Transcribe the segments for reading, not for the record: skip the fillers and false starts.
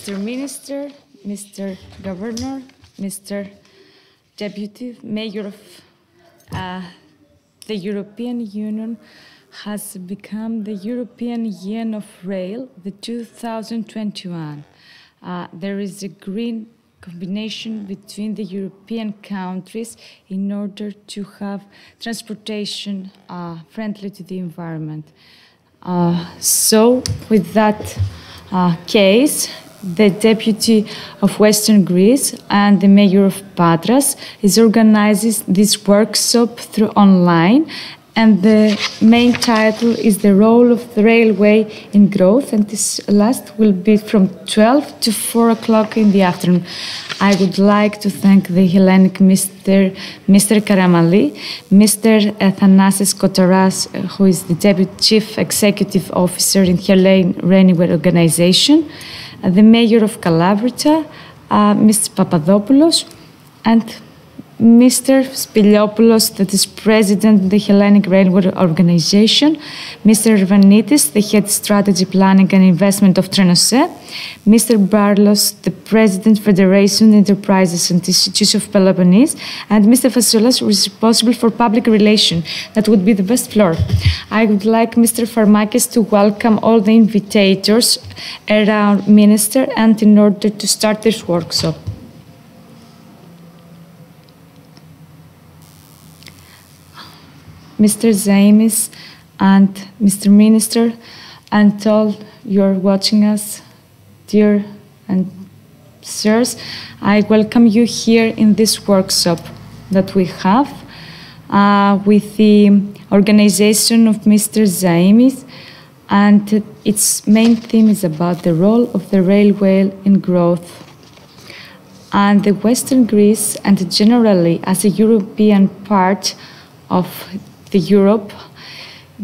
Mr. Minister, Mr. Governor, Mr. Deputy Mayor of the European Union has become the European Year of Rail, the 2021. There is a green combination between the European countries in order to have transportation friendly to the environment. So with that case, the Deputy of Western Greece and the Mayor of Patras is organizing this workshop through online, and the main title is The Role of the Railway in Growth, and this last will be from 12 to 4 o'clock in the afternoon. I would like to thank the Hellenic Mr. Karamali, Mr. Thanasis Kotaras, who is the Deputy Chief Executive Officer in Hellenic Railway Organization, the Mayor of Kalavrita, Mr. Papadopoulos, and Mr. Spiliopoulos, that is President of the Hellenic Railway Organization, Mr. Rvanitis, the Head Strategy Planning and Investment of Trenose, Mr. Barlos, the President Federation Enterprises and Institutes of Peloponnese, and Mr. Fasiolas, who is responsible for public relations. That would be the best floor. I would like Mr. Farmakis to welcome all the invitators around Minister and in order to start this workshop. Mr. Zaimis and Mr. Minister, and all you're watching us, dear and sirs, I welcome you here in this workshop that we have with the organization of Mr. Zaimis, and its main theme is about the role of the railway in growth. And the Western Greece, and generally as a European part of the Europe,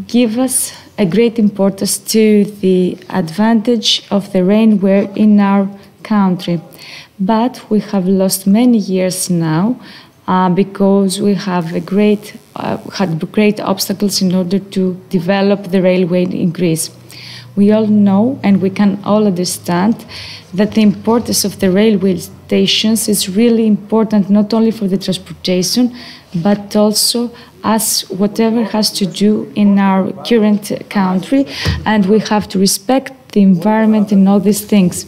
give us a great importance to the advantage of the railway in our country. But we have lost many years now because we have had great obstacles in order to develop the railway in Greece. We all know and we can all understand that the importance of the railway stations is really important, not only for the transportation, but also as whatever has to do in our current country, and we have to respect the environment and all these things.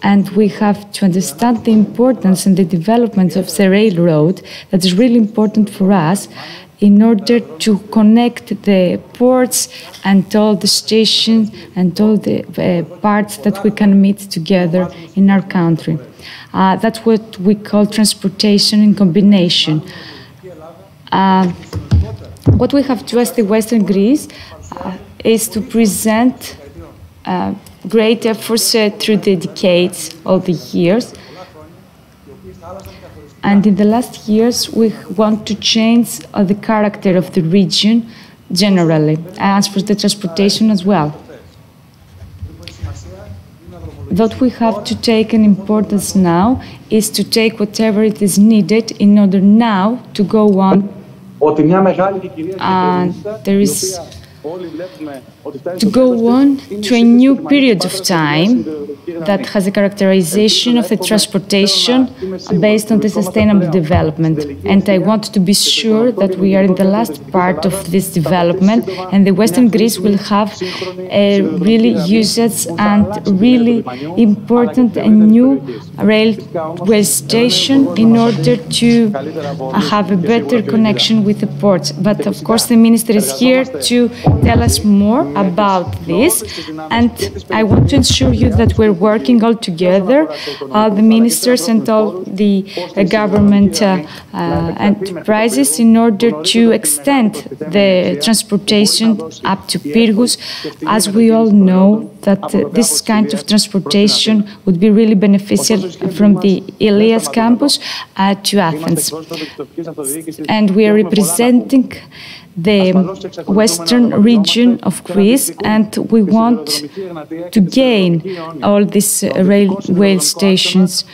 And we have to understand the importance and the development of the railroad that is really important for us in order to connect the ports and all the stations and all the parts that we can meet together in our country. That's what we call transportation in combination. What we have to ask the Western Greece is to present great efforts through the decades, all the years. And in the last years, we want to change the character of the region generally, as for the transportation as well. What we have to take an importance now is to take whatever it is needed in order now to go on. There is to go on to a new period of time that has a characterization of the transportation based on the sustainable development. And I want to be sure that we are in the last part of this development, and the Western Greece will have a really usage and really important and new railway station in order to have a better connection with the ports. But of course the Minister is here to tell us more about this, and I want to ensure you that we're working all together, all the ministers and all the government enterprises, in order to extend the transportation up to Pyrgos, as we all know that this kind of transportation would be really beneficial from the Ilias campus to Athens. And we are representing the western region of Greece, and we want to gain all these railway stations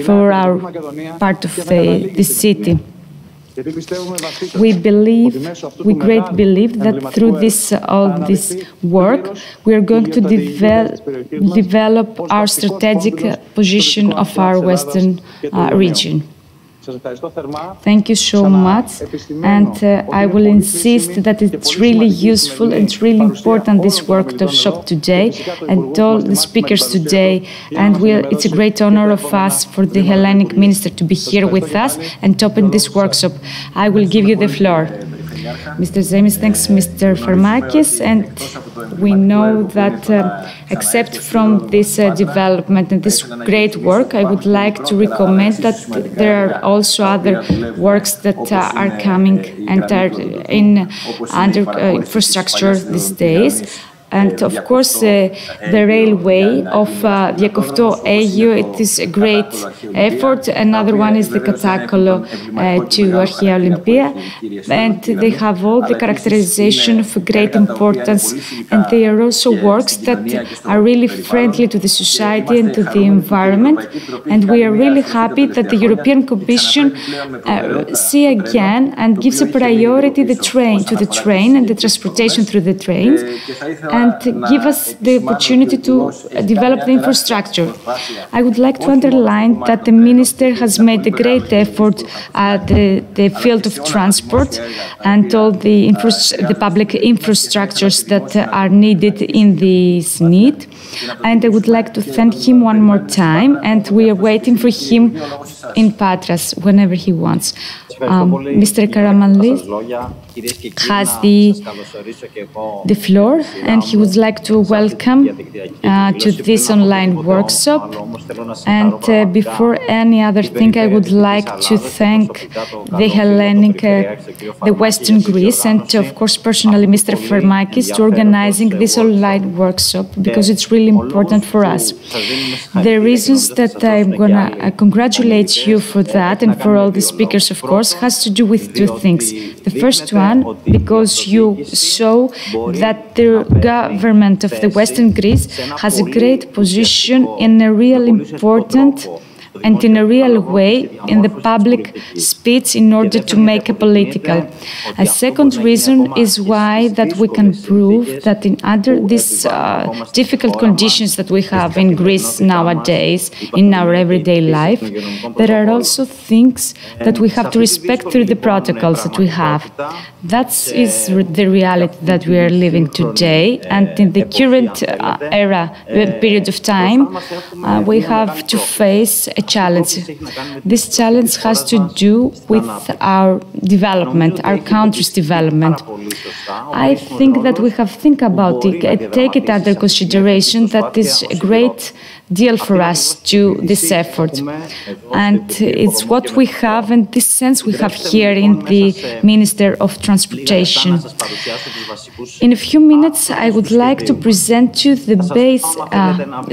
for our part of the city. We greatly believe that through all this work, we are going to develop our strategic position of our Western region. Thank you so much, and I will insist that it's really useful and it's really important, this workshop today, and all the speakers today, and it's a great honor of us for the Hellenic Minister to be here with us and to open this workshop. I will give you the floor. Mr. Zemis, thanks Mr. Farmakis, and we know that except from this development and this great work, I would like to recommend that there are also other works that are coming and are under infrastructure these days. And of course, the railway of Diakofto Aegio, it is a great effort. Another one is the Katakolo to Archea Olympia. And they have all the characterization of great importance. And they are also works that are really friendly to the society and to the environment. And we are really happy that the European Commission see again and gives a priority to the train and the transportation through the trains. And give us the opportunity to develop the infrastructure. I would like to underline that the Minister has made a great effort at the field of transport and all the public infrastructures that are needed in this need. And I would like to thank him one more time, and we are waiting for him in Patras whenever he wants. Mr. Karamanlis has the floor, and he would like to welcome to this online workshop. And before any other thing, I would like to thank the Hellenic, the Western Greece, and of course personally Mr. Farmakis to organizing this online workshop, because it's really important for us. The reasons that I'm going to congratulate you for that, and for all the speakers, of course, has to do with two things. The first one, because you show that the government of the Western Greece has a great position in a real important and in a real way in the public speech in order to make a political. A second reason is why that we can prove that under these difficult conditions that we have in Greece nowadays, in our everyday life, there are also things that we have to respect through the protocols that we have. That is the reality that we are living today, and in the current period of time, we have to face a challenge. This challenge has to do with our development, our country's development. I think that we have to think about it, take it under consideration that is a great deal for us to this effort. And it's what we have, and this sense we have here in the Minister of Transportation. In a few minutes, I would like to present you the base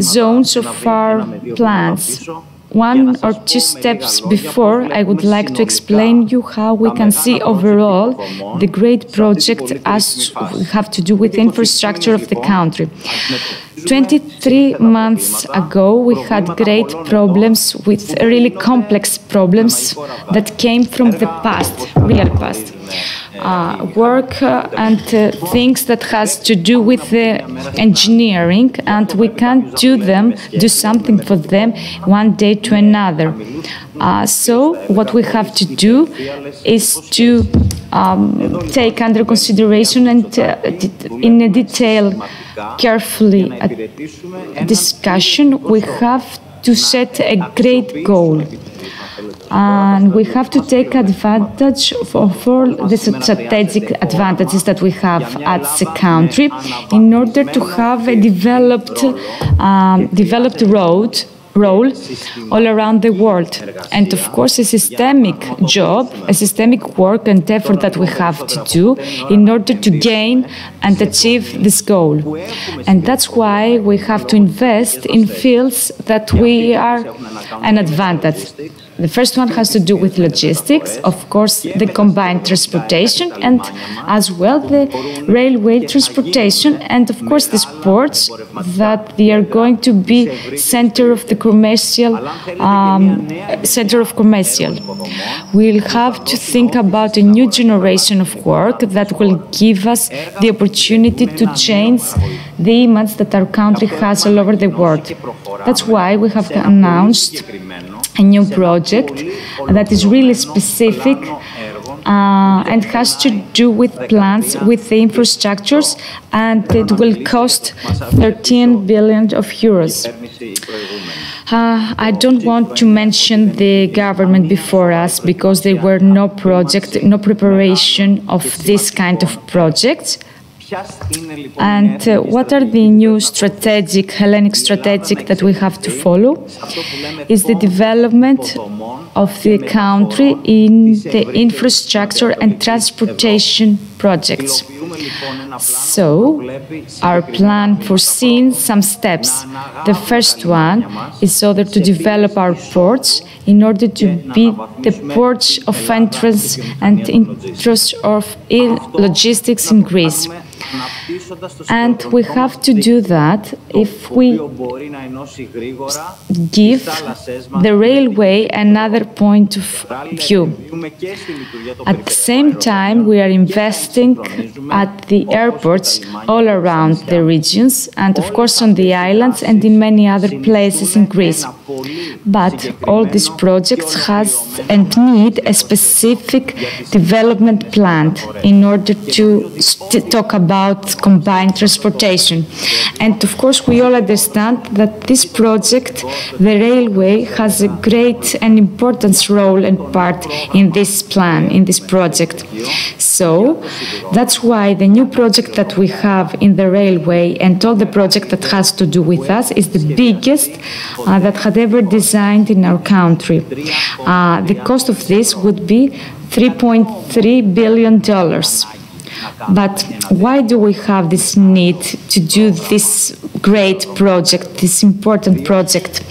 zones of our plans. One or two steps before, I would like to explain you how we can see overall the great project as we have to do with the infrastructure of the country. 23 months ago, we had great problems with really complex problems that came from the past, real past. Work and things that has to do with the engineering, and we can't do something for them one day to another. So what we have to do is to take under consideration and in a detailed, carefully discussion, we have to set a great goal. And we have to take advantage of all the strategic advantages that we have as a country in order to have a developed role all around the world. And of course, a systemic job, a systemic work and effort that we have to do in order to gain and achieve this goal. And that's why we have to invest in fields that we are an advantage. The first one has to do with logistics, of course, the combined transportation, and as well the railway transportation, and of course the ports that they are going to be center of commercial. We'll have to think about a new generation of work that will give us the opportunity to change the image that our country has all over the world. That's why we have announced a new project that is really specific and has to do with plans, with the infrastructures, and it will cost 13 billion euros. I don't want to mention the government before us because there were no project, no preparation of this kind of projects. And what are the new Hellenic strategic that we have to follow? Is the development of the country in the infrastructure and transportation projects. So, our plan foresees some steps. The first one is to develop our ports in order to be the ports of entrance and interest of logistics in Greece. And we have to do that if we give the railway another point of view. At the same time, we are investing at the airports all around the regions and, of course, on the islands and in many other places in Greece. But all these projects has and need a specific development plan in order to talk about combined transportation. And of course, we all understand that this project, the railway, has a great and important role and part in this plan, in this project. So that's why the new project that we have in the railway and all the project that has to do with us is the biggest that had ever designed in our country. The cost of this would be $3.3 billion. But why do we have this need to do this great project, this important project?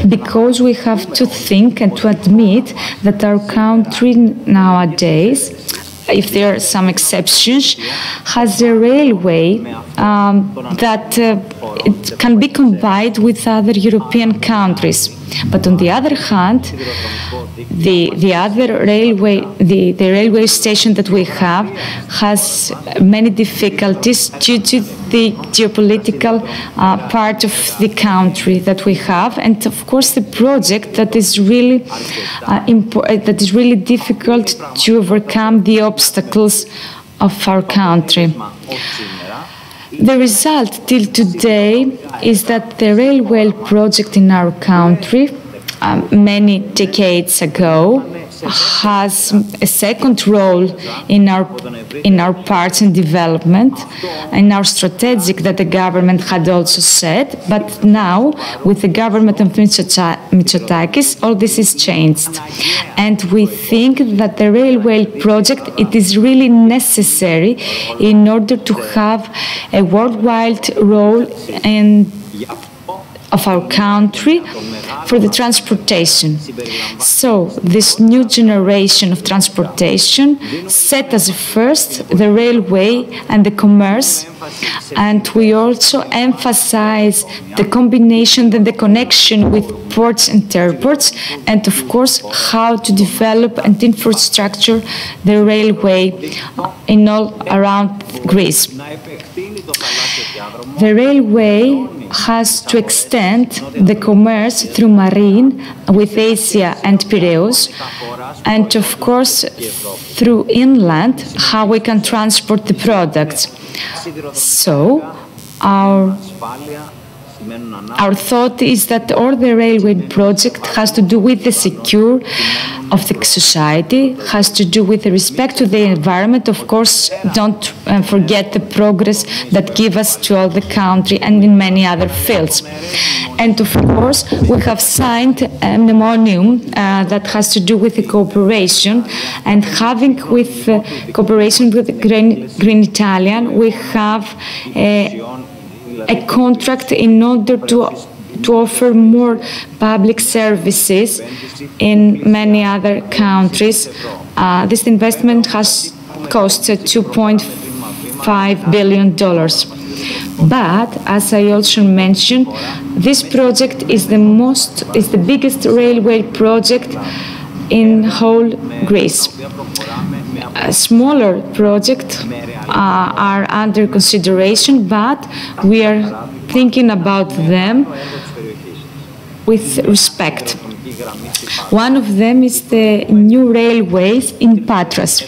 Because we have to think and to admit that our country nowadays, if there are some exceptions, has a railway that it can be combined with other European countries. But on the other hand, the railway station that we have has many difficulties due to the geopolitical part of the country that we have, and of course the project that is really difficult to overcome the obstacles of our country. The result till today is that the railway project in our country, many decades ago, has a second role in our parts and development, in our strategic that the government had also said. But now, with the government of Mitsotakis, all this is changed, and we think that the railway project it is really necessary in order to have a worldwide role of our country for the transportation. So this new generation of transportation set as first the railway and the commerce, and we also emphasize the combination and the connection with ports and airports, and of course how to develop and infrastructure the railway in all around Greece. The railway has to extend the commerce through marine with Asia and Piraeus, and of course through inland, how we can transport the products. So our thought is that all the railway project has to do with the secure of the society, has to do with the respect to the environment. Of course, don't forget the progress that give us to all the country and in many other fields. And of course, we have signed a memorandum that has to do with the cooperation, and having with cooperation with Green Italian, we have a contract in order to to offer more public services in many other countries. This investment has cost $2.5 billion. But, as I also mentioned, this project is the biggest railway project in whole Greece. Smaller projects are under consideration, but we are thinking about them with respect. One of them is the new railways in Patras.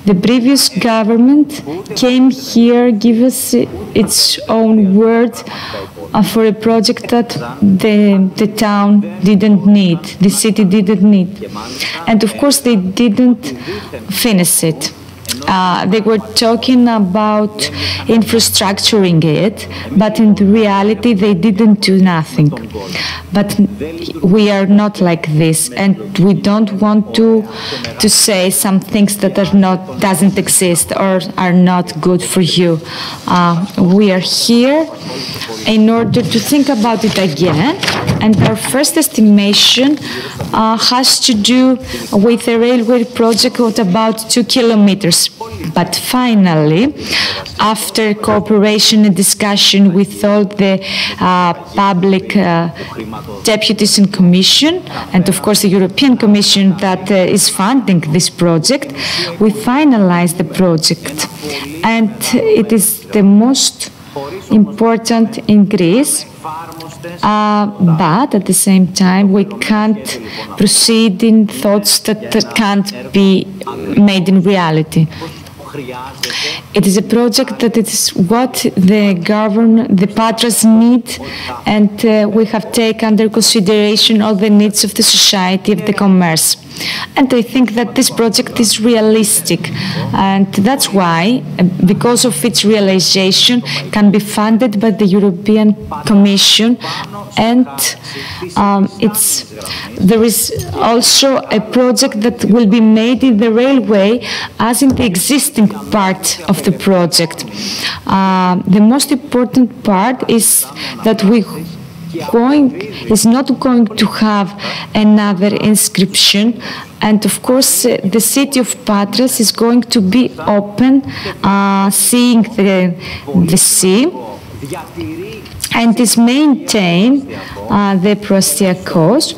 The previous government came here, give us its own word for a project that the town didn't need, the city didn't need. And of course they didn't finish it. They were talking about infrastructuring it, but in reality they didn't do nothing. But we are not like this, and we don't want to say some things that doesn't exist or are not good for you. We are here in order to think about it again, and our first estimation has to do with a railway project of about 2 kilometers. But finally, after cooperation and discussion with all the public deputies and commission, and of course the European Commission that is funding this project, we finalized the project. And it is the most important in Greece. But at the same time, we can't proceed in thoughts that can't be made in reality. It is a project that it is what the Patras need, and we have taken under consideration all the needs of the society, of the commerce. And I think that this project is realistic, and that's why, because of its realization, can be funded by the European Commission. And there is also a project that will be made in the railway as in the existing part of the project. The most important part is that is not going to have another inscription, and of course the city of Patras is going to be open, seeing the sea, and is maintain the Proastiakos,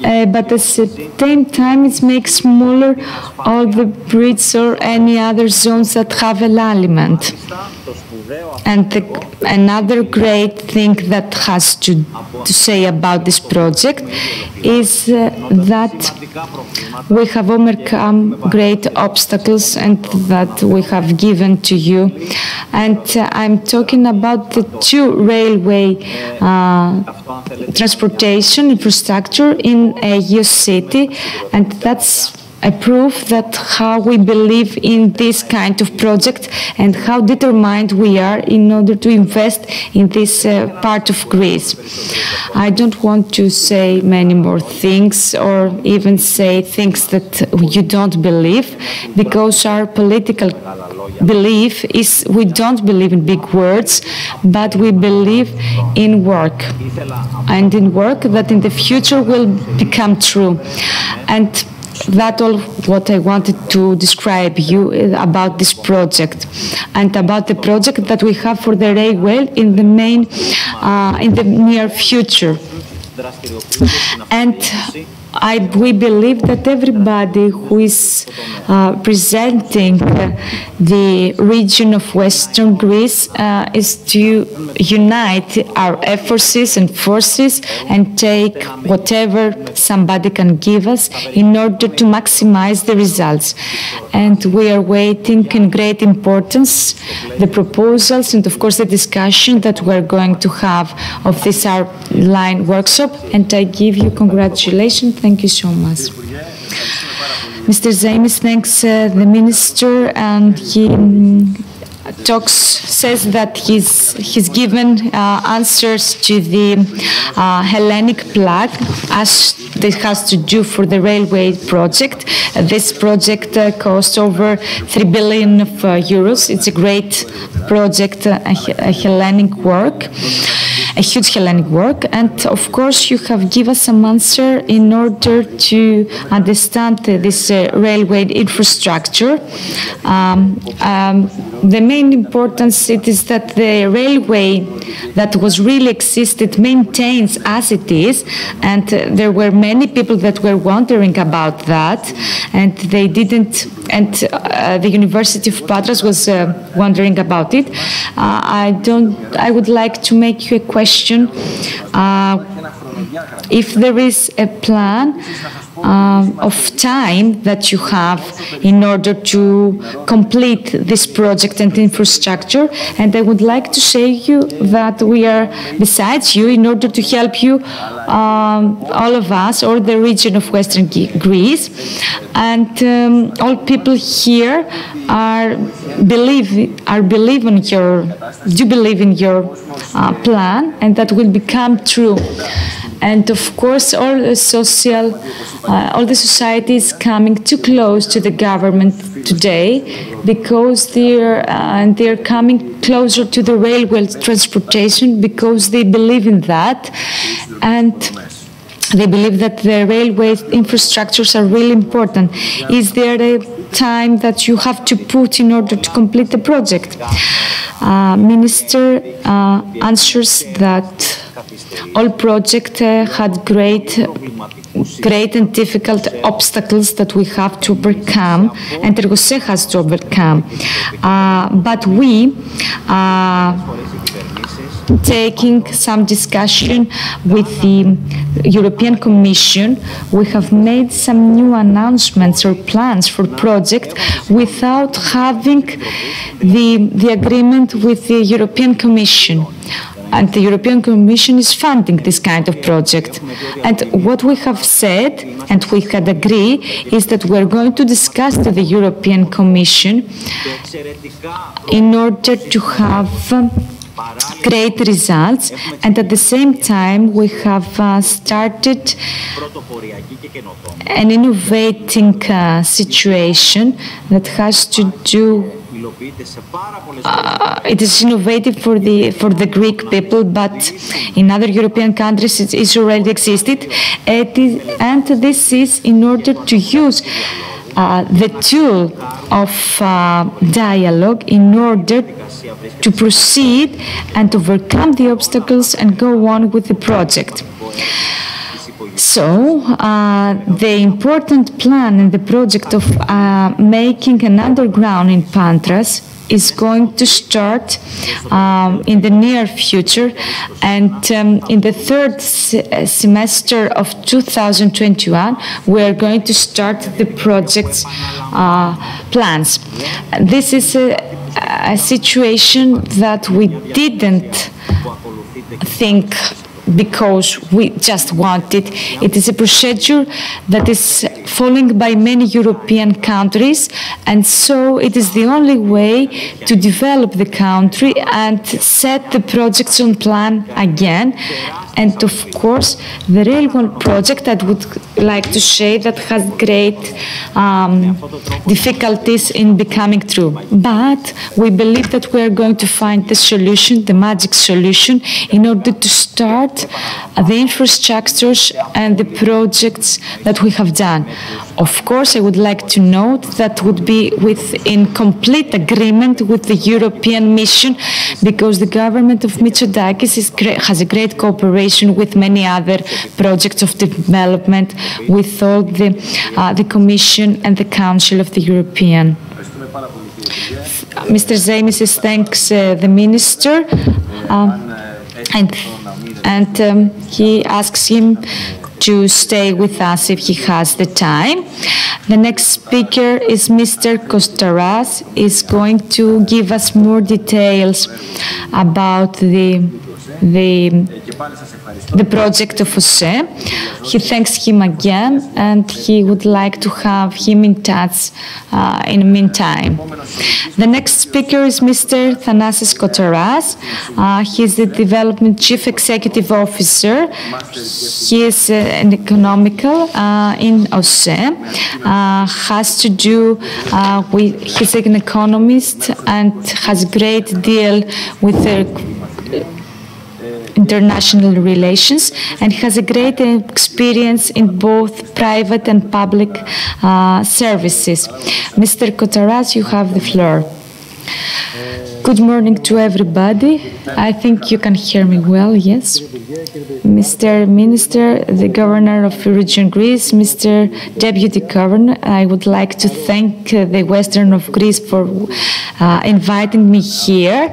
but at the same time it makes smaller all the bridges or any other zones that have alignment. And another great thing that has to say about this project is that we have overcome great obstacles and that we have given to you. And I'm talking about the two railway transportation infrastructure in your city, and that's a proof that how we believe in this kind of project and how determined we are in order to invest in this part of Greece. I don't want to say many more things or even say things that you don't believe, because our political belief is we don't believe in big words, but we believe in work, and in work that in the future will become true. And that's all what I wanted to describe you about this project and about the project that we have for the railway in the near future. And we believe that everybody who is presenting the region of Western Greece is to unite our efforts and forces and take whatever somebody can give us in order to maximize the results. And we are waiting in great importance the proposals and of course the discussion that we're going to have of this our line workshop, and I give you congratulations. Thank you so much. Mr. Zaimis thanks the minister, and he says that he's given answers to the Hellenic plaque as this has to do for the railway project. This project costs over 3 billion euros. It's a great project, a Hellenic work. a huge Hellenic work. And of course, you have given us some answer in order to understand this railway infrastructure. The main importance it is that the railway that was really existed maintains as it is, and there were many people that were wondering about that, and they didn't, and the University of Patras was wondering about it. I would like to make you a question. If there is a plan of time that you have in order to complete this project and infrastructure, and I would like to say you that we are besides you in order to help you, all of us, or the region of Western Greece, and all people here believe in your plan, and that will become true. And of course, all the society is coming too close to the government today because they're coming closer to the railway transportation because they believe in that, and they believe that the railway infrastructures are really important. Is there a time that you have to put in order to complete the project? Minister answers that all projects had great and difficult obstacles that we have to overcome, and Ergose has to overcome. But we taking some discussion with the European Commission, we have made some new announcements or plans for projects without having the agreement with the European Commission. And the European Commission is funding this kind of project. And what we have said, and we had agreed, is that we're going to discuss with the European Commission in order to have great results, and at the same time we have started an innovating situation that has to do it is innovative for the Greek people, but in other European countries it already existed, and this is in order to use the tool of dialogue in order to proceed and overcome the obstacles and go on with the project. So, the important plan and the project of making an underground in Patras is going to start in the near future, and in the third semester of 2021 we are going to start the project's plans. This is a situation that we didn't think because we just want it. It is a procedure that is followed by many European countries, and so it is the only way to develop the country and set the projects on plan again. And of course, the railway project, I would like to say, that has great difficulties in becoming true. But we believe that we are going to find the solution, the magic solution, in order to start the infrastructures and the projects that we have done. Of course, I would like to note that would be in complete agreement with the European mission, because the government of Mitsotakis has a great cooperation with many other projects of development with all the Commission and the Council of the European. Mr. Zemis thanks the Minister, and he asks him to stay with us if he has the time. The next speaker is Mr. Kostaras. Is going to give us more details about the project of OSE. He thanks him again, and he would like to have him in touch in the meantime. The next speaker is Mr. Thanasis Kotaras. He is the Development Chief Executive Officer. He is an economical in OSE. Has to do with, he's an economist and has a great deal with the international relations and has a great experience in both private and public services. Mr. Kotaras, you have the floor. Good morning to everybody. I think you can hear me well, yes? Mr. Minister, the Governor of Region Greece, Mr. Deputy Governor, I would like to thank the Western of Greece for inviting me here.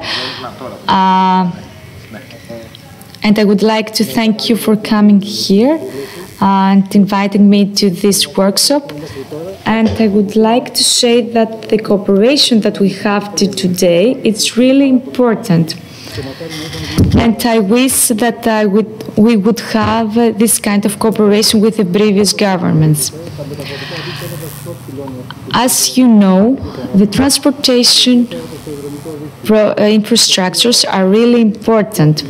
And I would like to thank you for coming here and inviting me to this workshop. And I would like to say that the cooperation that we have today, it's really important. And I wish that we would have this kind of cooperation with the previous governments. As you know, the transportation infrastructures are really important.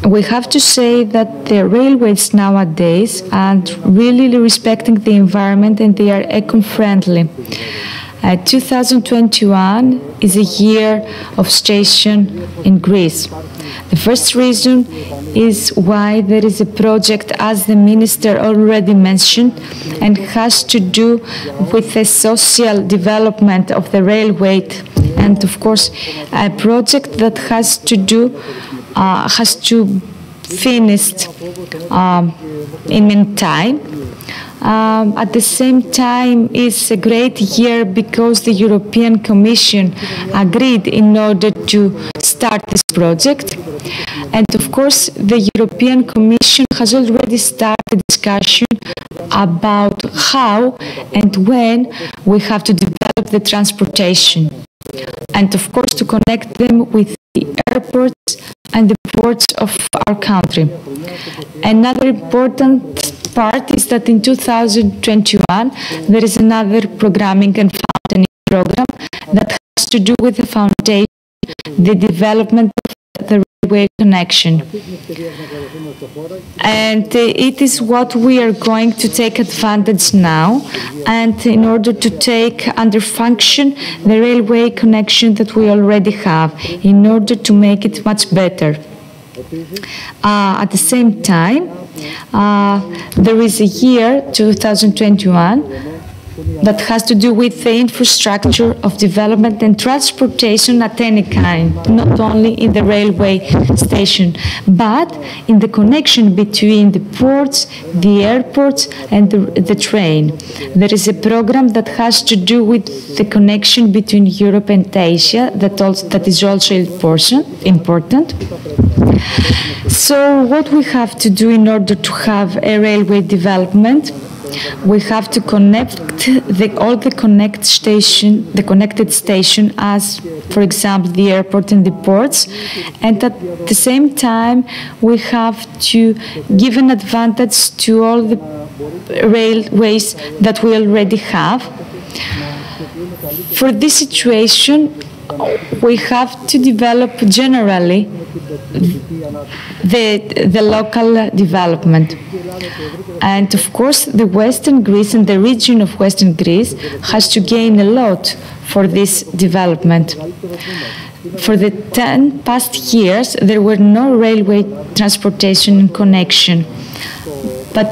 We have to say that the railways nowadays are really respecting the environment and they are eco-friendly. 2021 is a year of station in Greece. The first reason is why there is a project, as the Minister already mentioned, and has to do with the social development of the railway, and of course a project that has to finish in time. At the same time, it's a great year because the European Commission agreed in order to start this project. And of course, the European Commission has already started discussion about how and when we have to develop the transportation. And of course, to connect them with the airports and the ports of our country. Another important part is that in 2021 there is another programming and founding program that has to do with the foundation, the development of the railway connection. And it is what we are going to take advantage now, and in order to take under function the railway connection that we already have, in order to make it much better. At the same time, there is a year, 2021, that has to do with the infrastructure of development and transportation at any kind, not only in the railway station, but in the connection between the ports, the airports, and the train. There is a program that has to do with the connection between Europe and Asia that is also important. So what we have to do in order to have a railway development, we have to connect all the connected station, as for example the airport and the ports, and at the same time we have to give an advantage to all the railways that we already have. For this situation, we have to develop generally the local development. And of course, the Western Greece and the region of Western Greece has to gain a lot for this development. For the 10 past years, there were no railway transportation connection. But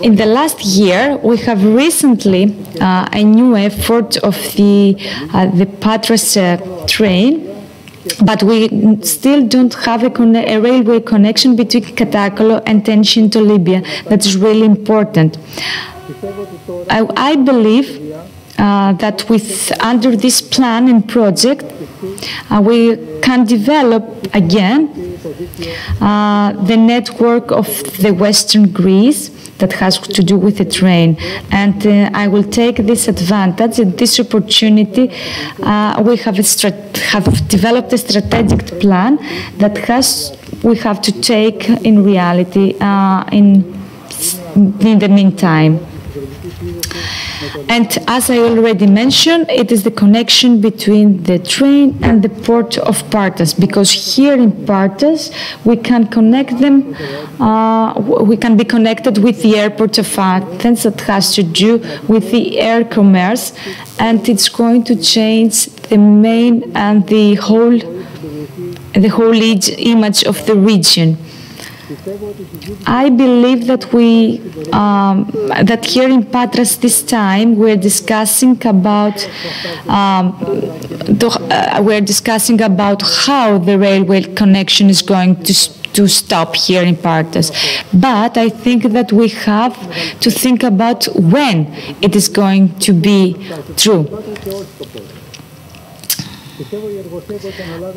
in the last year, we have recently a new effort of the Patras train, but we still don't have a railway connection between Katakolo and Tension to Libya. That is really important. I believe that under this plan and project, we can develop again the network of the Western Greece that has to do with the train. And I will take this advantage and this opportunity. We have developed a strategic plan that we have to take in reality in the meantime. And as I already mentioned, it is the connection between the train and the port of Partas, because here in Partas we can connect them, we can be connected with the airport of Athens that has to do with the air commerce, and it's going to change the main and the whole image of the region. I believe that that here in Patras this time we're discussing about how the railway connection is going to stop here in Patras. But I think that we have to think about when it is going to be true.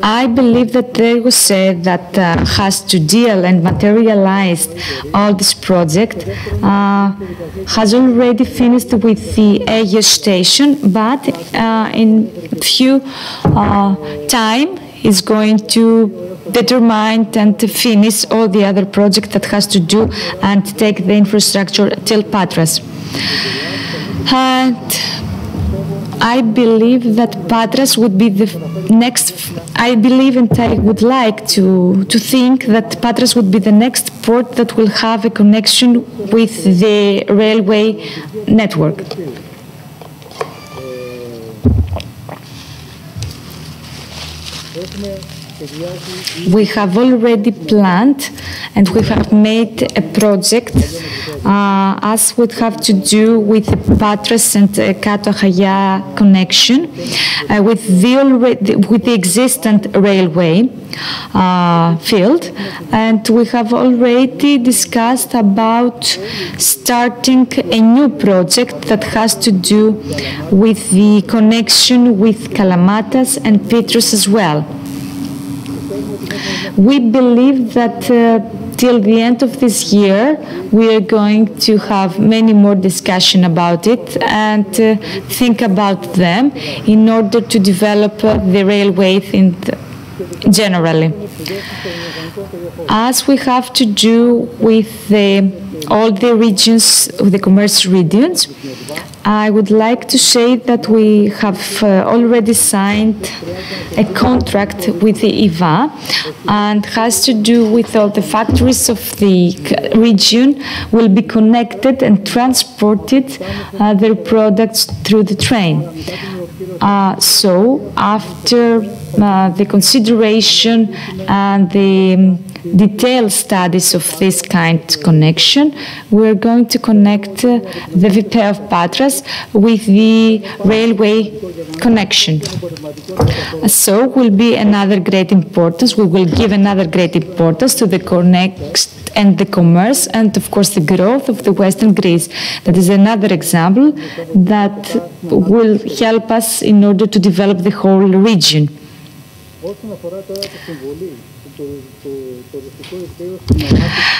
I believe that the ERGOSE that has to deal and materialize all this project has already finished with the Aegeus station, but in few time is going to determine and to finish all the other projects that has to do and take the infrastructure till Patras. And I believe that Patras would be the next, I believe and I would like to think that Patras would be the next port that will have a connection with the railway network. We have already planned and we have made a project as would have to do with the Patras and Kato Achaya connection with the existing railway field, and we have already discussed about starting a new project that has to do with the connection with Kalamatas and Petros as well. We believe that till the end of this year we are going to have many more discussion about it and think about them in order to develop the railway generally. As we have to do with all the regions, the commercial regions, I would like to say that we have already signed a contract with the IVA, and has to do with all the factories of the region will be connected and transported their products through the train. So after the consideration and the detailed studies of this kind of connection, we're going to connect the VP of Patras with the railway connection. So will be another great importance. We will give another great importance to the connect and the commerce and of course the growth of the Western Greece. That is another example that will help us in order to develop the whole region.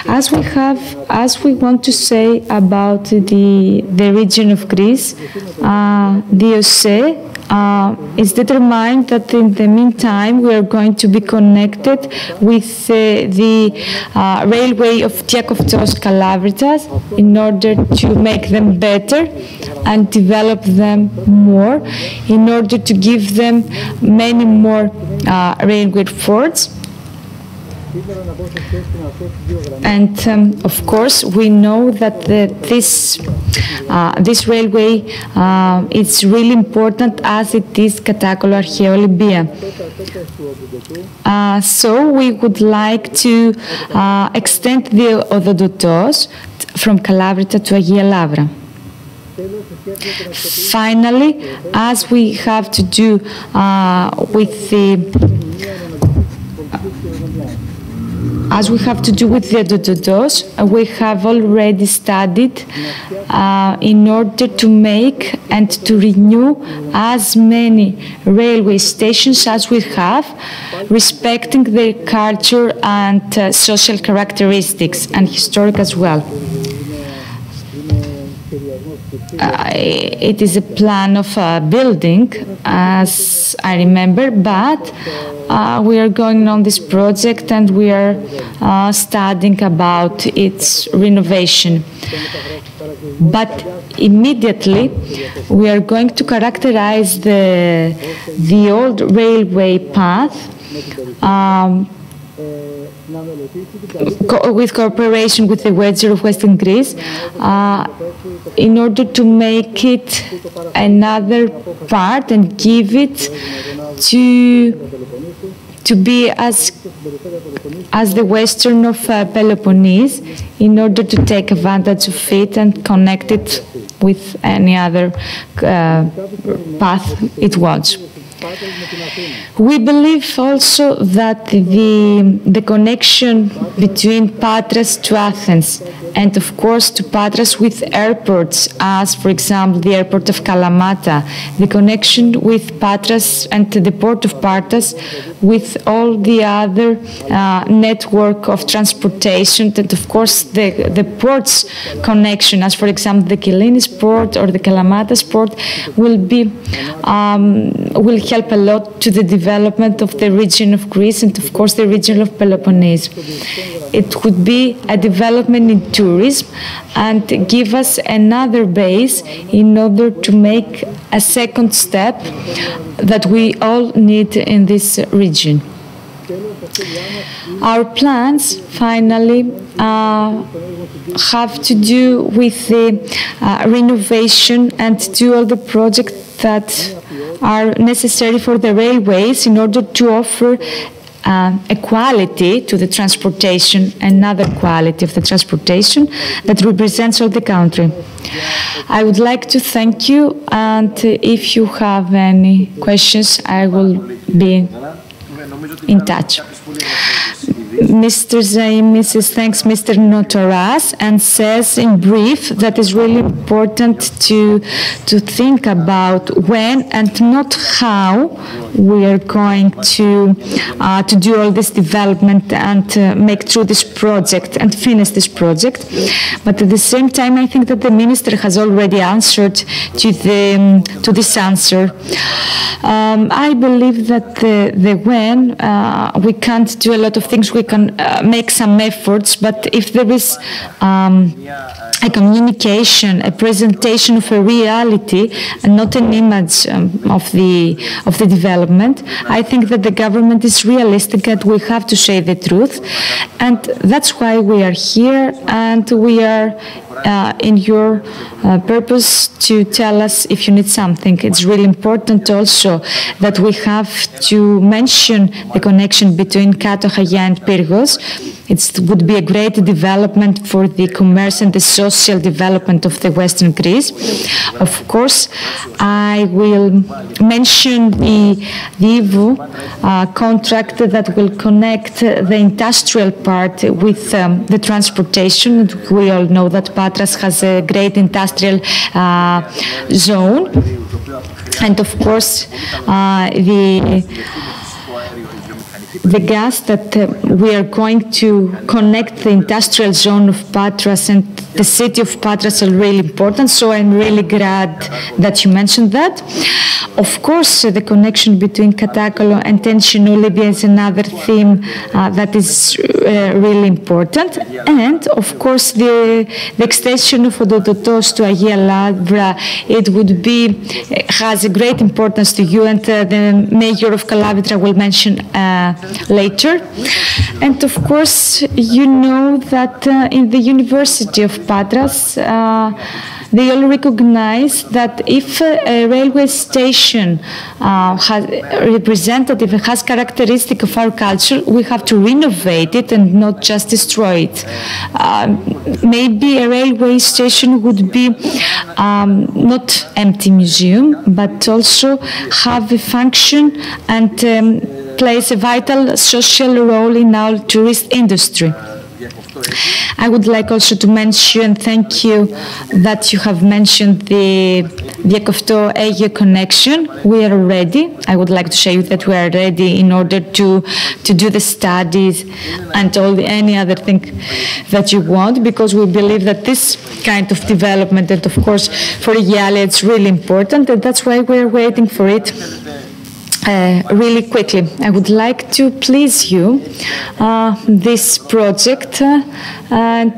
As we want to say about the region of Greece, the OSE is determined that in the meantime we are going to be connected with the railway of Diakoptos Kalavritas in order to make them better and develop them more, in order to give them many more railway ports. And of course, we know that this railway is really important as it is Katakolo Archeolibia. So we would like to extend the Ododotos from Kalavrita to Agia Lavra. Finally, as we have to do with the Ododotos, we have already studied in order to make and to renew as many railway stations as we have, respecting their culture and social characteristics and historic as well. it is a plan of a building, as I remember, but we are going on this project and we are studying about its renovation. But immediately we are going to characterize the old railway path with cooperation with the Wedger of Western Greece in order to make it another part and give it to be as the western of Peloponnese, in order to take advantage of it and connect it with any other path it was. We believe also that the connection between Patras to Athens and, of course, to Patras with airports, as, for example, the airport of Kalamata, the connection with Patras and the port of Patras with all the other network of transportation, and, of course, the ports connection, as, for example, the Kyllini's port or the Kalamatas port, will help a lot to the development of the region of Greece and, of course, the region of Peloponnese. It would be a development in tourism and give us another base in order to make a second step that we all need in this region. Our plans, finally, have to do with the renovation and do all the projects that are necessary for the railways in order to offer a quality to the transportation, another quality of the transportation that represents all the country. I would like to thank you, and if you have any questions, I will be in touch. Mr. Zaimis thanks Mr. Notaras and says in brief that it's really important to think about when and not how we are going to do all this development and make through this project and finish this project. But at the same time, I think that the minister has already answered to this answer. I believe that the when we can't do a lot of things. We can make some efforts, but if there is a communication, a presentation of a reality, and not an image of the development, I think that the government is realistic and we have to say the truth, and that's why we are here, and we are in your purpose to tell us if you need something. It's really important also that we have to mention the connection between Kato, Hagia and Pyrgos. It would be a great development for the commerce and the social development of the Western Greece. Of course, I will mention the EVO contract that will connect the industrial part with the transportation. We all know that Patras has a great industrial zone. And of course, the gas that we are going to connect the industrial zone of Patras and the city of Patras are really important, so I'm really glad that you mentioned that. Of course, the connection between Katakolo and Tension Libya is another theme that is really important. And, of course, the extension of Odototos to Agia Lavra, it would be, has a great importance to you, and the mayor of Kalavitra will mention later. And, of course, you know that in the University of Patras, they all recognize that if a railway station has representative, has characteristic of our culture, we have to renovate it and not just destroy it. Maybe a railway station would be not empty museum, but also have a function and plays a vital social role in our tourist industry. I would like also to mention, thank you that you have mentioned the Dιακοφτό-Αίγαιο connection. We are ready. I would like to say that we are ready in order to do the studies and any other thing that you want, because we believe that this kind of development, and of course for Aegialia it's really important, and that's why we're waiting for it. Really quickly, I would like to please you this project and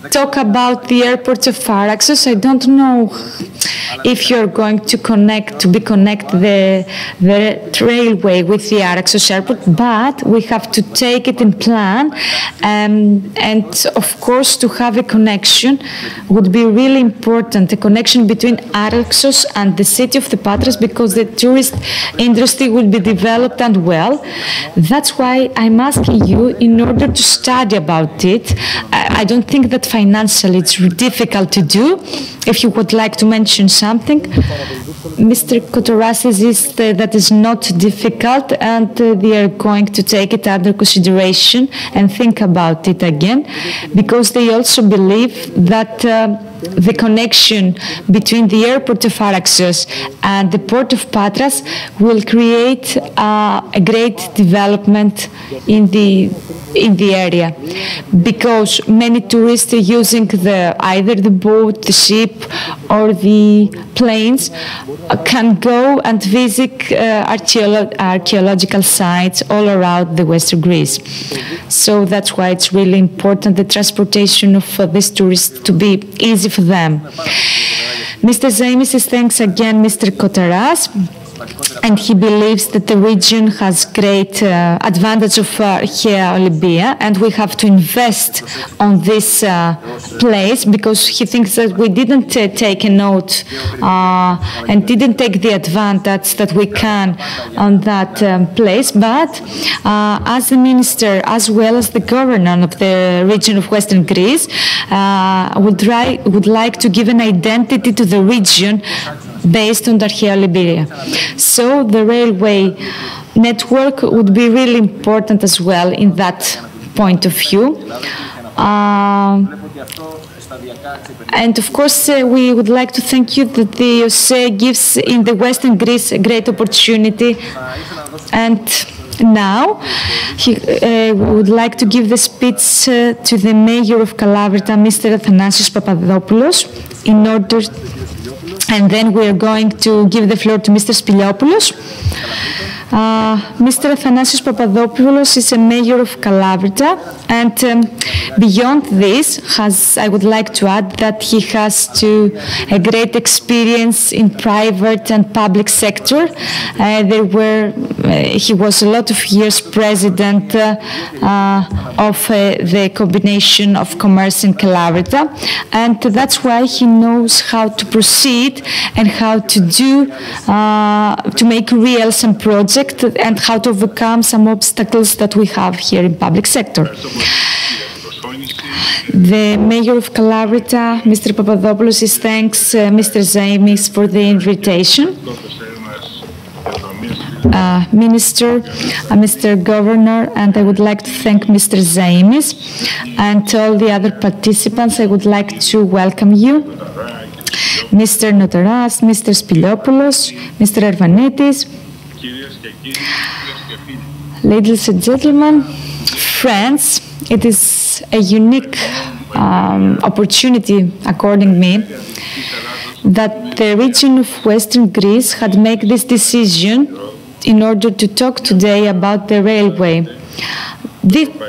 talk about the airport of Araxos. I don't know if you're going to connect the railway with the Araxos airport, but we have to take it in plan, and of course to have a connection would be really important, a connection between Araxos and the city of the Patras, because the tourist industry will be developed and well. That's why I'm asking you in order to study about it. I don't think that financially it's difficult to do. If you would like to mention something, Mr. Kotoras says that is not difficult, and they are going to take it under consideration and think about it again, because they also believe that the connection between the airport of Araxos and the port of Patras will create a great development in the area, because many tourists are using either the boat, the ship, or the planes can go and visit archaeological sites all around the western Greece. So that's why it's really important the transportation of these tourists to be easy for them. Mr. Zaimis says thanks again, Mr. Kotaras, and he believes that the region has great advantage of Archaea Olympia, and we have to invest on this place, because he thinks that we didn't take a note and didn't take the advantage that we can on that place. But as the minister, as well as the governor of the region of Western Greece, would like to give an identity to the region based on the Archaea Olympia. So the railway network would be really important as well in that point of view. And of course, we would like to thank you that the OSE gives in the Western Greece a great opportunity. And now, we would like to give the speech to the mayor of Kalavrita, Mr. Athanasios Papadopoulos, in order. And then we are going to give the floor to Mr. Spiliopoulos. Mr. Athanasios Papadopoulos is a mayor of Kalavrita, and beyond this, I would like to add that he has a great experience in private and public sector. He was a lot of years president of the combination of commerce in Kalavrita, and that's why he knows how to proceed and how to do to make real some projects and how to overcome some obstacles that we have here in public sector. The mayor of Kalavrita, Mr. Papadopoulos, thanks Mr. Zaimis for the invitation. Minister, Mr. Governor, and I would like to thank Mr. Zaimis and all the other participants. I would like to welcome you, Mr. Notaras, Mr. Spiliopoulos, Mr. Arvanitis. Ladies and gentlemen, friends, it is a unique opportunity, according to me, that the region of Western Greece had made this decision in order to talk today about the railway.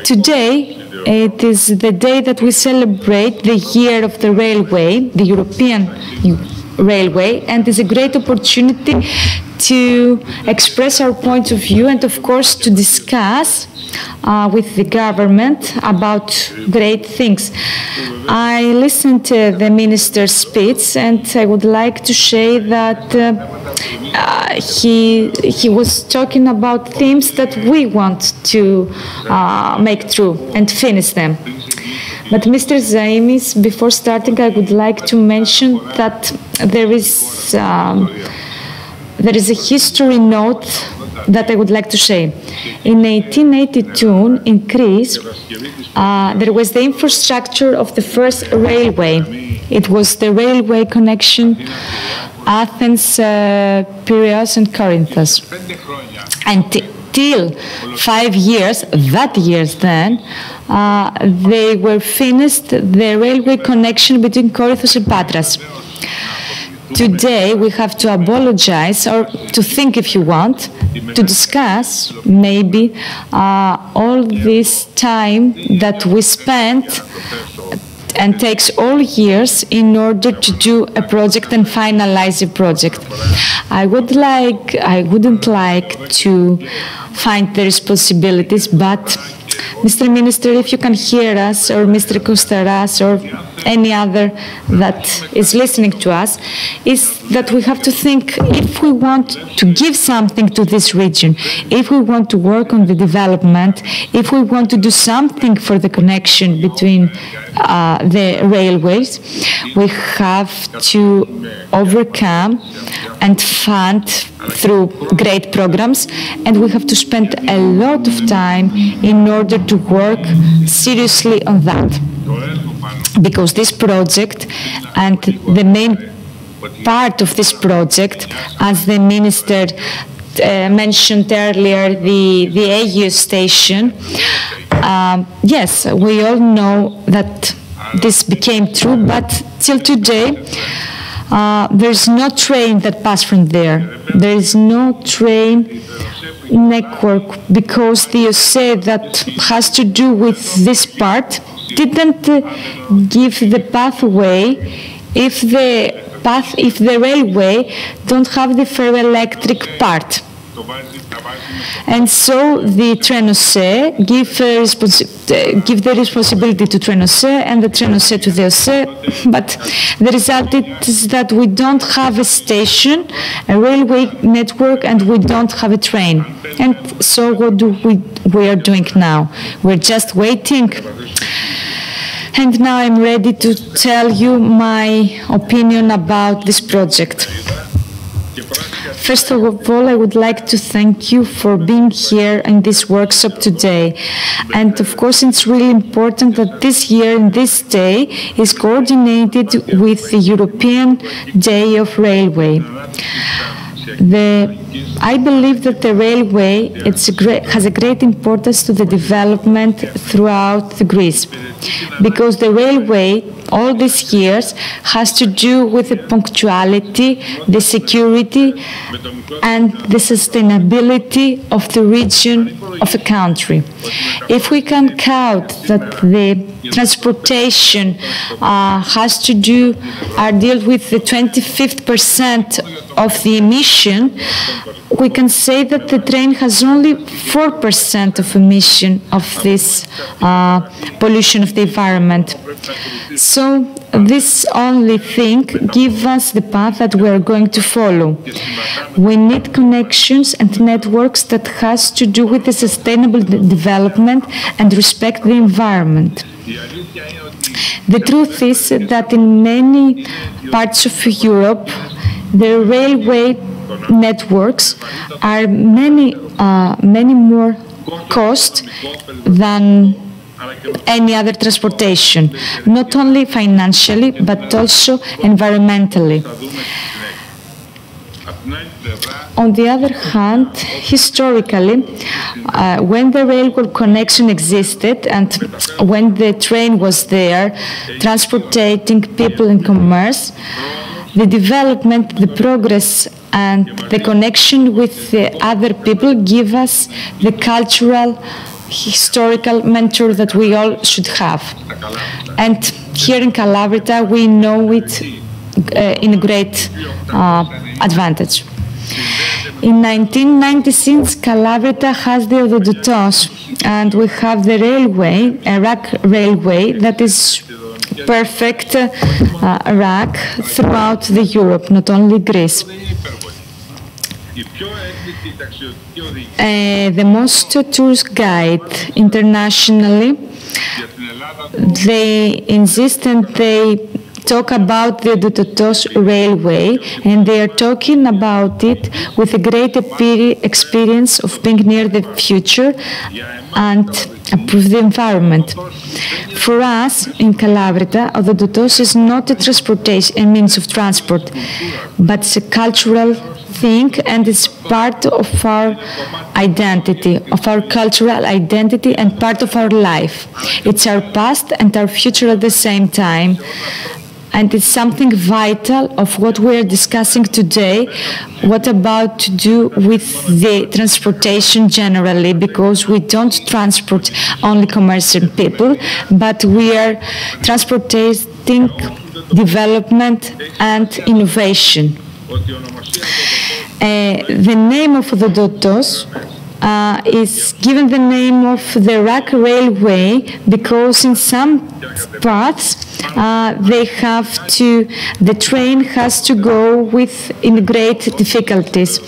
Today, it is the day that we celebrate the year of the railway, the European railway, and it's a great opportunity to express our point of view and, of course, to discuss with the government about great things. I listened to the minister's speech, and I would like to say that he was talking about themes that we want to make true and finish them. But Mr. Zaimis, before starting, I would like to mention that there is a history note that I would like to say. In 1882, in Greece, there was the infrastructure of the first railway. It was the railway connection Athens, Piraeus, and Corinthus. Until 5 years, that years then, they were finished the railway connection between Corinthus and Patras. Today, we have to apologize, or to think, if you want, to discuss maybe all this time that we spent and takes all years in order to do a project and finalize a project. I wouldn't like to find the responsibilities, but Mr. Minister, if you can hear us, or Mr. Kostaras, or any other that is listening to us, is that we have to think, if we want to give something to this region, if we want to work on the development, if we want to do something for the connection between the railways, we have to overcome and fund through great programs, and we have to spend a lot of time in order to work seriously on that. Because this project, and the main part of this project, as the Minister mentioned earlier, the AU station, yes, we all know that this became true, but till today, there's no train that passes from there. There is no train network, because the OSE that has to do with this part didn't give the pathway if the railway don't have the ferroelectric part. And so the Trenose give the responsibility to Trenose, and the Trenose to the OSE, but the result is that we don't have a station, a railway network, and we don't have a train. And so what do we are doing now? We're just waiting. And now I'm ready to tell you my opinion about this project. First of all, I would like to thank you for being here in this workshop today. And of course, it's really important that this year and this day is coordinated with the European Day of Railway. I believe that the railway has a great importance to the development throughout Greece, because the railway all these years has to do with the punctuality, the security, and the sustainability of the region of a country. If we can count that the transportation has to deal with the 25% of the emission, we can say that the train has only 4% of emission of this pollution of the environment. So this only thing gives us the path that we are going to follow. We need connections and networks that has to do with the sustainable development and respect the environment. The truth is that in many parts of Europe, the railway networks are many more cost than any other transportation, not only financially but also environmentally. On the other hand, historically, when the railway connection existed and when the train was there, transporting people and commerce, the development, the progress, and the connection with the other people give us the cultural, historical mentor that we all should have. And here in Calabria, we know it in a great advantage. In 1996, Calabria has the Ododotos, and we have the railway, a rack railway that is perfect rack throughout the Europe, not only Greece. The most tourist guide internationally, they insist and they talk about the Odototos Railway, and they are talking about it with a great experience of being near the future and improve the environment. For us in Kalavrita, Odototos is not a means of transport, but it's a cultural thing, and it's part of our identity, of our cultural identity, and part of our life. It's our past and our future at the same time. And it's something vital of what we are discussing today, what about to do with the transportation generally, because we don't transport only commercial people, but we are transporting development and innovation. The name of the Odototos is given the name of the Rack Railway because in some paths the train has to go in great difficulties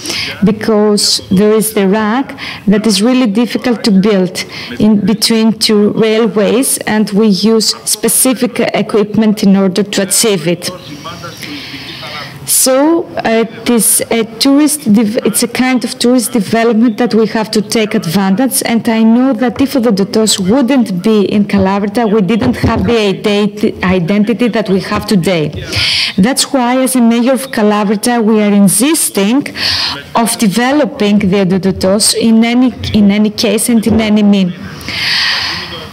because there is the rack that is really difficult to build in between two railways, and we use specific equipment in order to achieve it. So it's a kind of tourist development that we have to take advantage, and I know that if the Odototos wouldn't be in Kalavrita, we didn't have the identity that we have today. That's why, as a mayor of Kalavrita, we are insisting of developing the Odototos in any case and in any mean.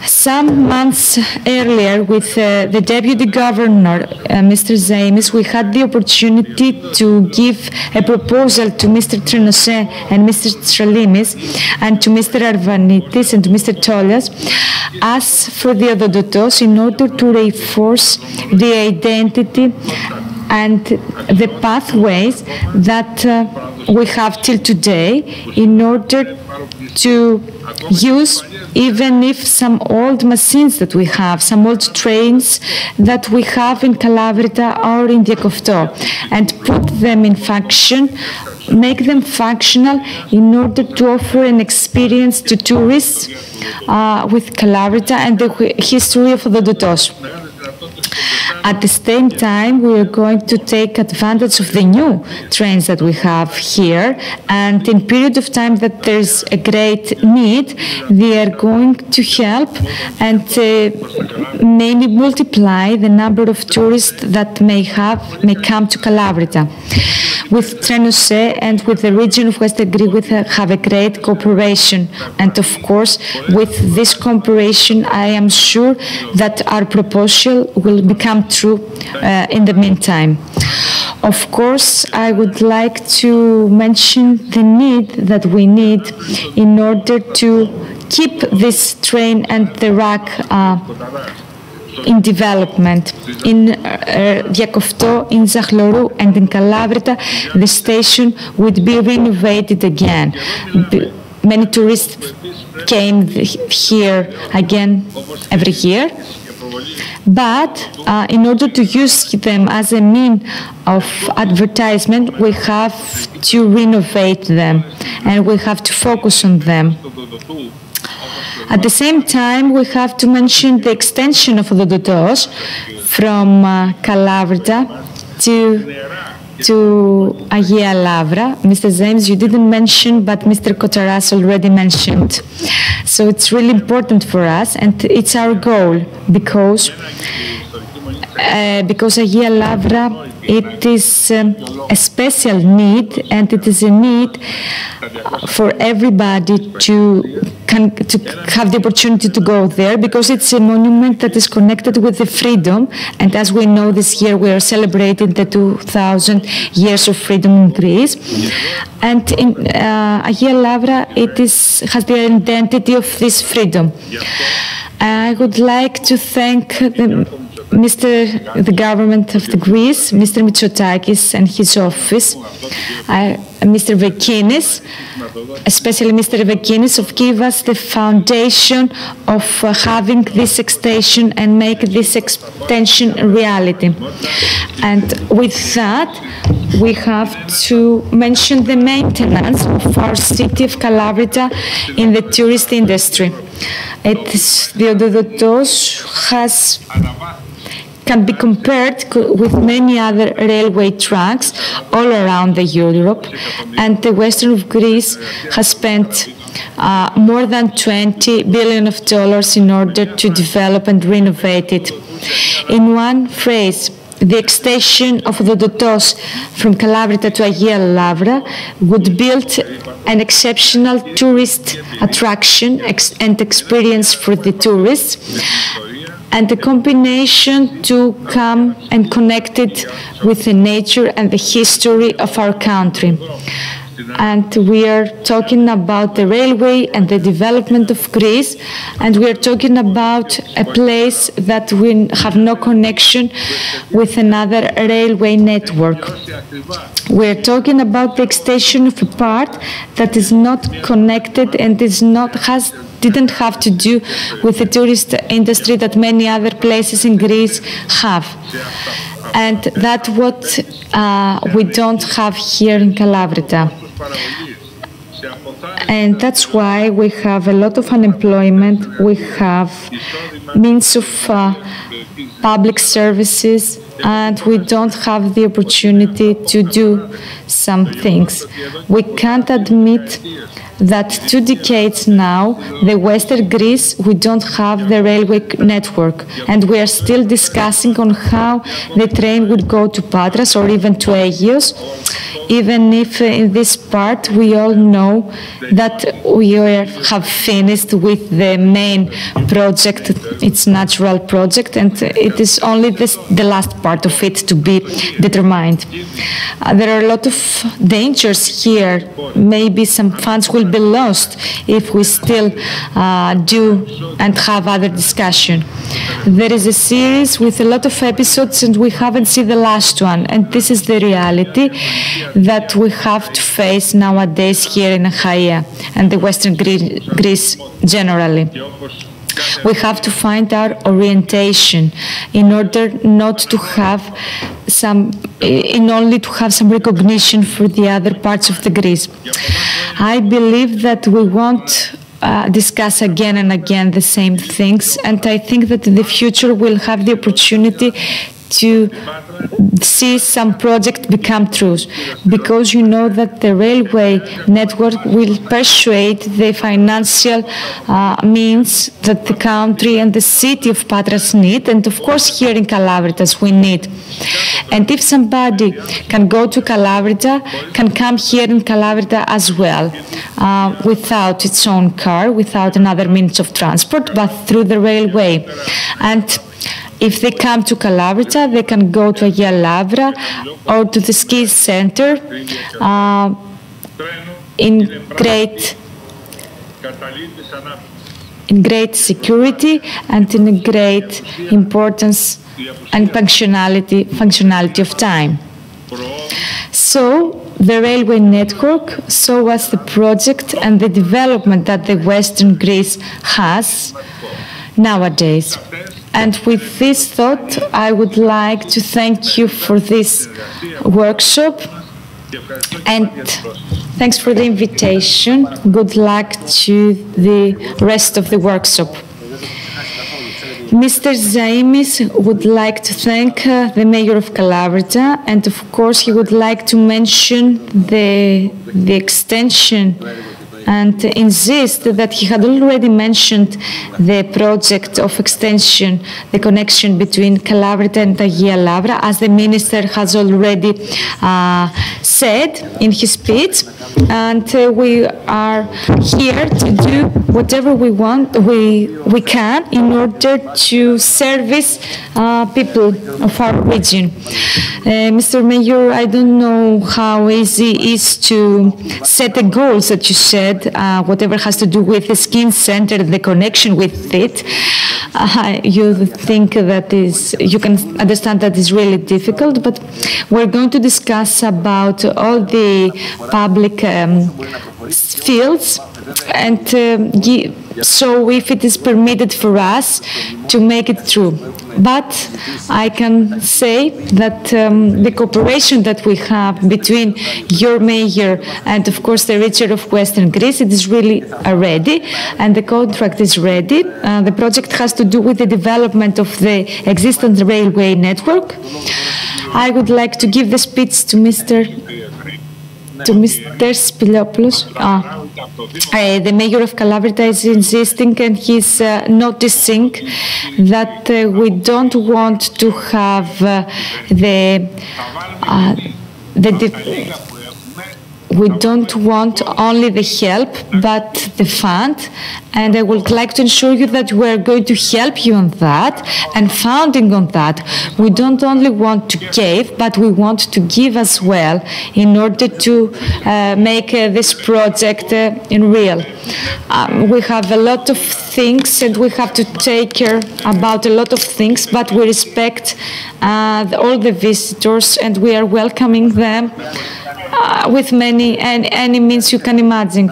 Some months earlier, with the Deputy Governor, Mr. Zaimis, we had the opportunity to give a proposal to Mr. Trenose and Mr. Tralimis and to Mr. Arvanitis and to Mr. Tolias as for the Odototos in order to reinforce the identity and the pathways that we have till today in order to use, even if some old machines that we have, some old trains that we have in Kalavrita or in Diakofto, and put them in function, make them functional in order to offer an experience to tourists with Kalavrita and the history of the Odototos. At the same time, we are going to take advantage of the new trains that we have here, and in period of time that there's a great need, they are going to help and maybe multiply the number of tourists that may come to Kalavrita. With Trenose and with the region of West Greece, we have a great cooperation, and of course, with this cooperation, I am sure that our proposal will become true in the meantime. Of course, I would like to mention the need that we need in order to keep this train and the rack in development. In Diakofto, in Zahlourou, and in Kalavrita, the station would be renovated again. Many tourists came here again every year. But in order to use them as a means of advertisement, we have to renovate them and we have to focus on them. At the same time, we have to mention the extension of the Odototos from Kalavrita to Agia Lavra. Mr. James, you didn't mention, but Mr. Kotaras already mentioned. So it's really important for us, and it's our goal because Agia Lavra, it is a special need, and it is a need for everybody to have the opportunity to go there, because it's a monument that is connected with the freedom, and as we know, this year we are celebrating the 2000 years of freedom in Greece. And in Agia Lavra, it has the identity of this freedom. I would like to thank the government of Greece, Mr. Mitsotakis and his office, Mr. Vekinis, especially Mr. Vekinis, of give us the foundation of having this extension and make this extension a reality. And with that, we have to mention the maintenance of our city of Kalavrita in the tourist industry. The Odototos has can be compared with many other railway tracks all around Europe, and the western of Greece has spent more than $20 billion in order to develop and renovate it. In one phrase, the extension of the Dotos from Kalavrita to Agia Lavra would build an exceptional tourist attraction and experience for the tourists, and a combination to come and connect it with the nature and the history of our country. And we are talking about the railway and the development of Greece, and we are talking about a place that we have no connection with another railway network. We are talking about the extension of a part that is not connected and didn't have to do with the tourist industry that many other places in Greece have. And that's what we don't have here in Kalavrita. And that's why we have a lot of unemployment, we have means of public services, and we don't have the opportunity to do some things. We can't admit that 2 decades now, the Western Greece, we don't have the railway network, and we are still discussing on how the train would go to Patras or even to Agios, even if in this part we all know that we have finished with the main project, its natural project, and it is only the last part of it to be determined. There are a lot of dangers here. Maybe some funds will be lost if we still do and have other discussion. There is a series with a lot of episodes and we haven't seen the last one, and this is the reality that we have to face nowadays here in Achaia and the Western Greece generally. We have to find our orientation in order not to have only to have some recognition for the other parts of the Greece. I believe that we won't discuss again and again the same things, and I think that in the future we'll have the opportunity to see some project become true, because you know that the railway network will persuade the financial means that the country and the city of Patras need, and of course here in Kalavritas we need. And if somebody can go to Kalavrita, can come here in Kalavrita as well, without its own car, without another means of transport, but through the railway. And if they come to Kalavrita, they can go to Agia Lavra or to the ski center in great security and in great importance and functionality of time. So the railway network, so was the project and the development that the Western Greece has nowadays. And with this thought, I would like to thank you for this workshop, and thanks for the invitation. Good luck to the rest of the workshop. Mr. Zaimis would like to thank the Mayor of Kalavrita, and of course he would like to mention the extension and insist that he had already mentioned the project of extension, the connection between Kalavrita and Agia Lavra, as the Minister has already said in his speech. And we are here to do whatever we want, we can, in order to service people of our region. Mr. Mayor, I don't know how easy it is to set the goals that you said, whatever has to do with the skin center, the connection with it. You think that you can understand that is really difficult, but we're going to discuss about all the public fields so if it is permitted for us to make it true. But I can say that the cooperation that we have between your mayor and, of course, the region of Western Greece, it is really ready, and the contract is ready. The project has to do with the development of the existing railway network. I would like to give the speech to Mr. Spiliopoulos. The mayor of Kalavrita is insisting, and he's noticing that we don't want to have we don't want only the help, but the fund. And I would like to ensure you that we're going to help you on that and founding on that. We don't only want to give, but we want to give as well in order to make this project in real. We have a lot of things and we have to take care about a lot of things, but we respect all the visitors and we are welcoming them with any means you can imagine.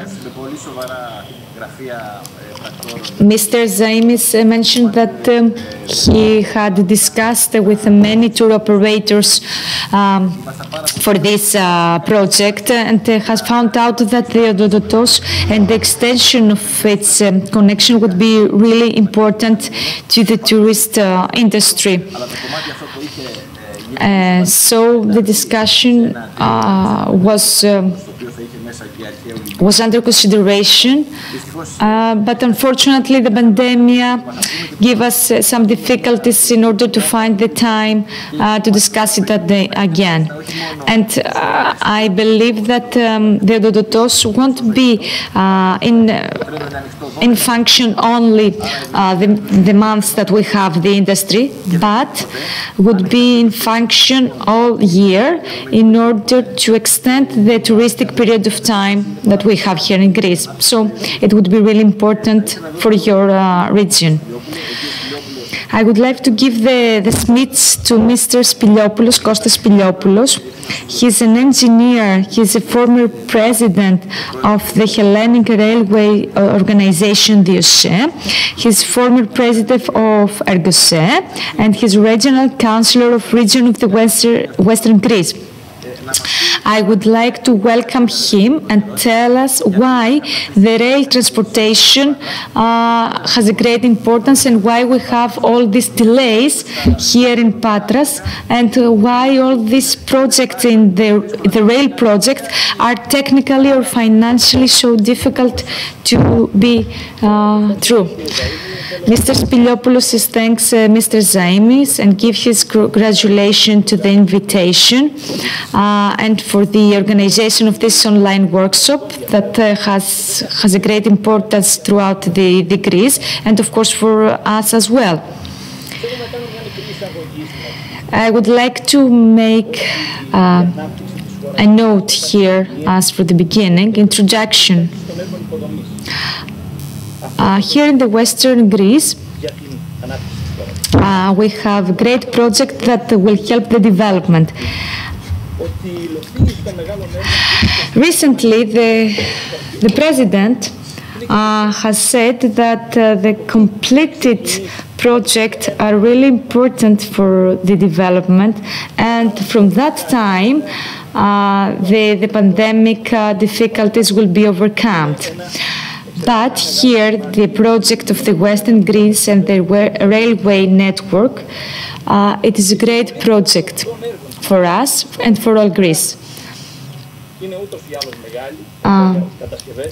Mr. Zaimis mentioned that he had discussed with many tour operators for this project and has found out that the Ododotos and the extension of its connection would be really important to the tourist industry. So the discussion was under consideration, but unfortunately the pandemic gave us some difficulties in order to find the time to discuss it again. And I believe that the Ododotos won't be in function only the months that we have the industry, but would be in function all year in order to extend the touristic period of time that we have here in Greece. So it would be really important for your region. I would like to give the speech to Mr. Spiliopoulos, Kostas Spiliopoulos. He's an engineer. He's a former president of the Hellenic Railway Organization, the OSE. He's former president of Ergose, and he's regional councillor of region of the Western Greece. I would like to welcome him and tell us why the rail transportation has a great importance and why we have all these delays here in Patras and why all these projects in the rail project are technically or financially so difficult to be true. Mr. Spiliopoulos thanks Mr. Zaimis and gives his congratulations to the invitation and for the organization of this online workshop that has a great importance throughout the Greece and of course for us as well. I would like to make a note here as for the beginning, introduction. Here in the Western Greece, we have a great project that will help the development. Recently, the President has said that the completed projects are really important for the development, and from that time, the pandemic difficulties will be overcome. But here, the project of the Western Greece and the railway network, it is a great project for us and for all Greece.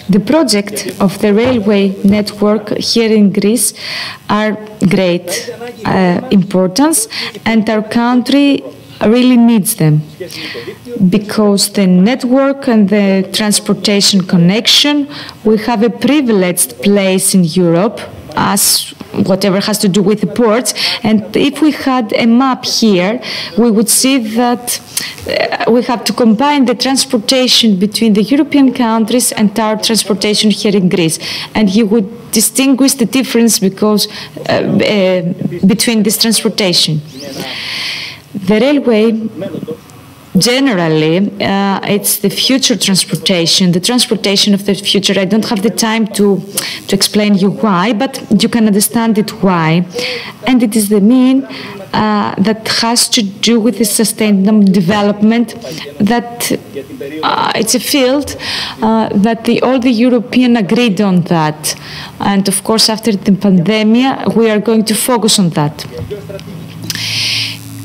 The project of the railway network here in Greece are great importance, and our country really needs them because the network and the transportation connection, we have a privileged place in Europe as whatever has to do with the ports, and if we had a map here, we would see that we have to combine the transportation between the European countries and our transportation here in Greece, and you would distinguish the difference because between this transportation. The railway generally, it's the future transportation, the transportation of the future. I don't have the time to explain you why, but you can understand it why. And it is the mean that has to do with the sustainable development, that it's a field that all the Europeans agreed on that. And of course, after the pandemic, we are going to focus on that.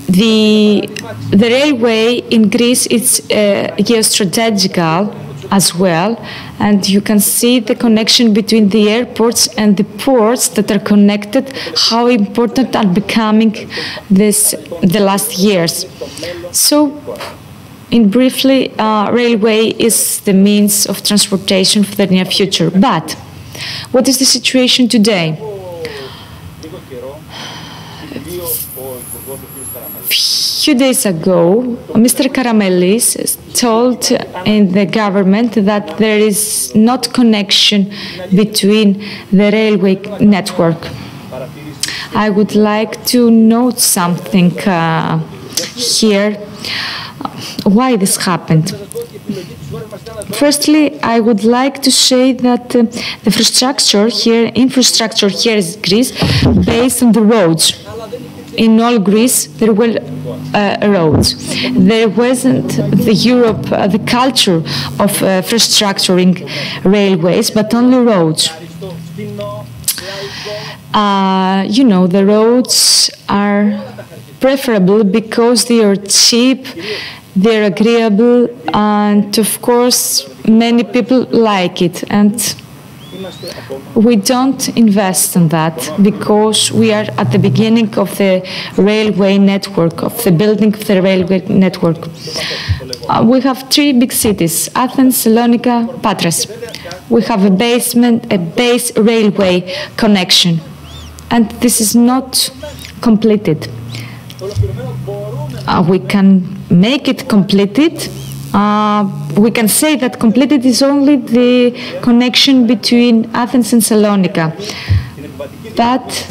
The railway in Greece is geostrategical as well, and you can see the connection between the airports and the ports that are connected, how important are becoming the last years. So, in briefly, railway is the means of transportation for the near future. But what is the situation today? A few days ago, Mr. Karamellis told in the government that there is not connection between the railway network. I would like to note something here, why this happened. Firstly, I would like to say that the infrastructure here is Greece, based on the roads. In all Greece, there were roads. There wasn't the culture of infrastructuring railways, but only roads. The roads are preferable because they are cheap, they're agreeable, and of course, many people like it. And we don't invest in that because we are at the beginning of the railway network, of the building of the railway network. We have three big cities, Athens, Salonika, Patras. We have a base railway connection, and this is not completed. We can make it completed. We can say that completed is only the connection between Athens and Salonika. But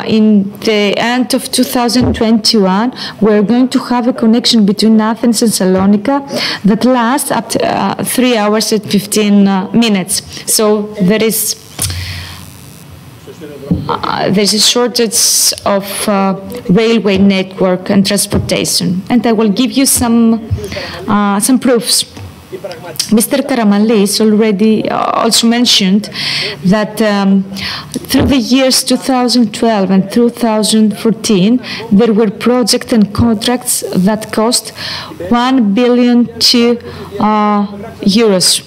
in the end of 2021, we're going to have a connection between Athens and Salonika that lasts up to 3 hours and 15 minutes. So there's a shortage of railway network and transportation, and I will give you some proofs. Mr. Karamellis already also mentioned that through the years 2012 and 2014, there were projects and contracts that cost 1 billion euros.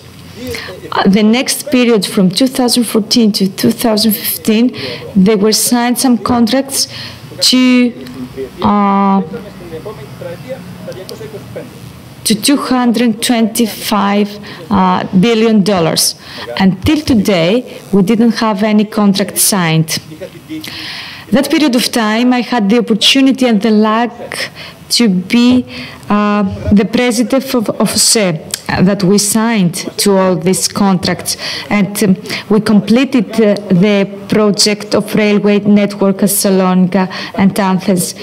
The next period, from 2014 to 2015, there were signed some contracts to $225 billion. Until today, we didn't have any contract signed. That period of time, I had the opportunity and the luck to be the president of SE, that we signed to all these contracts, and we completed the project of railway network at Salonika and Athens,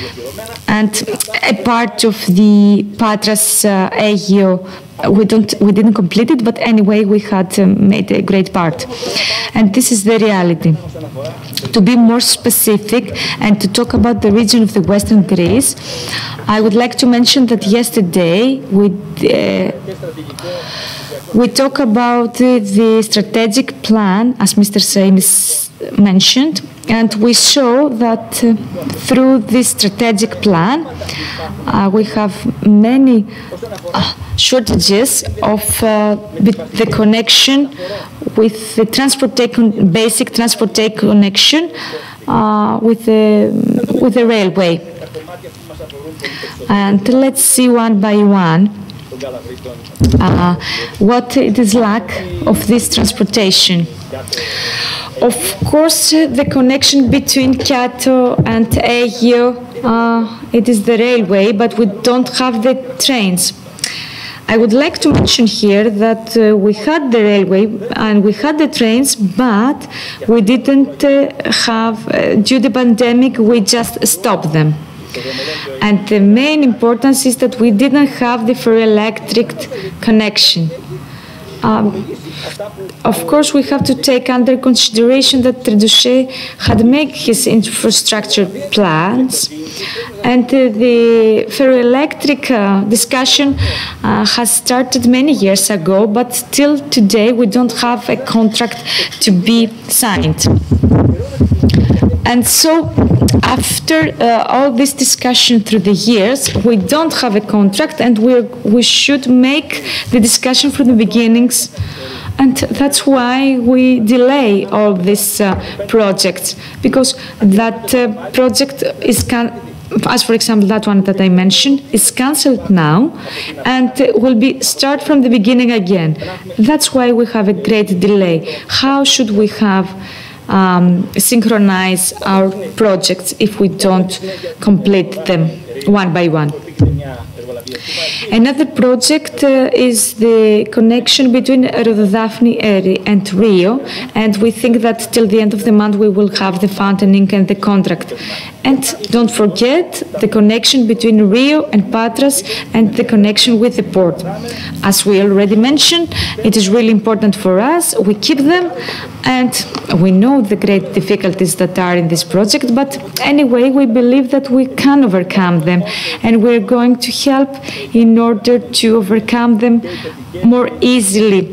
and a part of the Patras Aegio. We didn't complete it, but anyway, we had made a great part. And this is the reality. To be more specific and to talk about the region of the Western Greece, I would like to mention that yesterday we talk about the strategic plan, as Mr. Seimis mentioned, and we show that through this strategic plan, we have many shortages of the connection with the basic transportation connection with the railway. And let's see one by one what it is lack of this transportation. Of course, the connection between Kato and Aegio, it is the railway, but we don't have the trains. I would like to mention here that we had the railway and we had the trains, but we didn't have, due to the pandemic, we just stopped them. And the main importance is that we didn't have the ferroelectric connection. Of course, we have to take under consideration that Trédouché had made his infrastructure plans, and the ferroelectric discussion has started many years ago, but till today we don't have a contract to be signed. And so, after all this discussion through the years, we don't have a contract, and we should make the discussion from the beginnings. And that's why we delay all these projects, because that project is, as for example that one that I mentioned, is cancelled now, and will be start from the beginning again. That's why we have a great delay. How should we have synchronize our projects if we don't complete them one by one? Another project is the connection between Rhododaphne and Rio, and we think that till the end of the month we will have the fountaining and the contract. And don't forget the connection between Rio and Patras and the connection with the port. As we already mentioned, it is really important for us. We keep them, and we know the great difficulties that are in this project, but anyway, we believe that we can overcome them, and we're going to help in order to overcome them more easily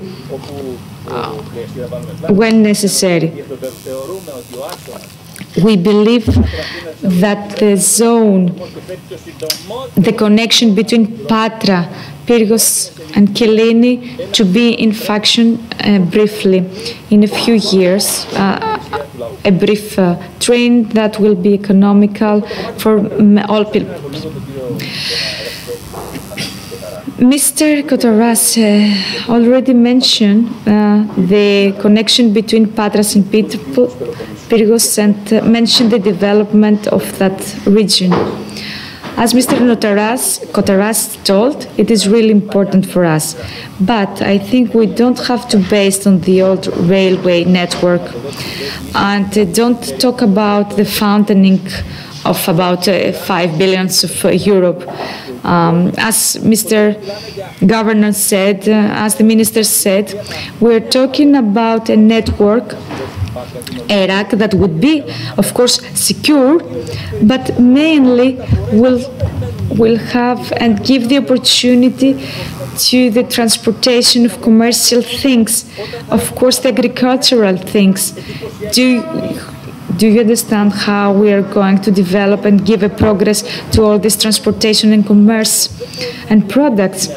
when necessary. We believe that the zone, the connection between Patra, Pyrgos and Kyllini to be in function briefly in a few years, a brief train that will be economical for all people. Mr. Kotaras already mentioned the connection between Patras and Pyrgos and mentioned the development of that region. As Mr. Kotaras told, it is really important for us. But I think we don't have to base on the old railway network, and don't talk about the fountaining of about 5 billion of Europe. As Mr. Governor said, as the Minister said, we're talking about a network, a rack that would be, of course, secure, but mainly will have and give the opportunity to the transportation of commercial things, of course, the agricultural things. Do you understand how we are going to develop and give a progress to all this transportation and commerce and products?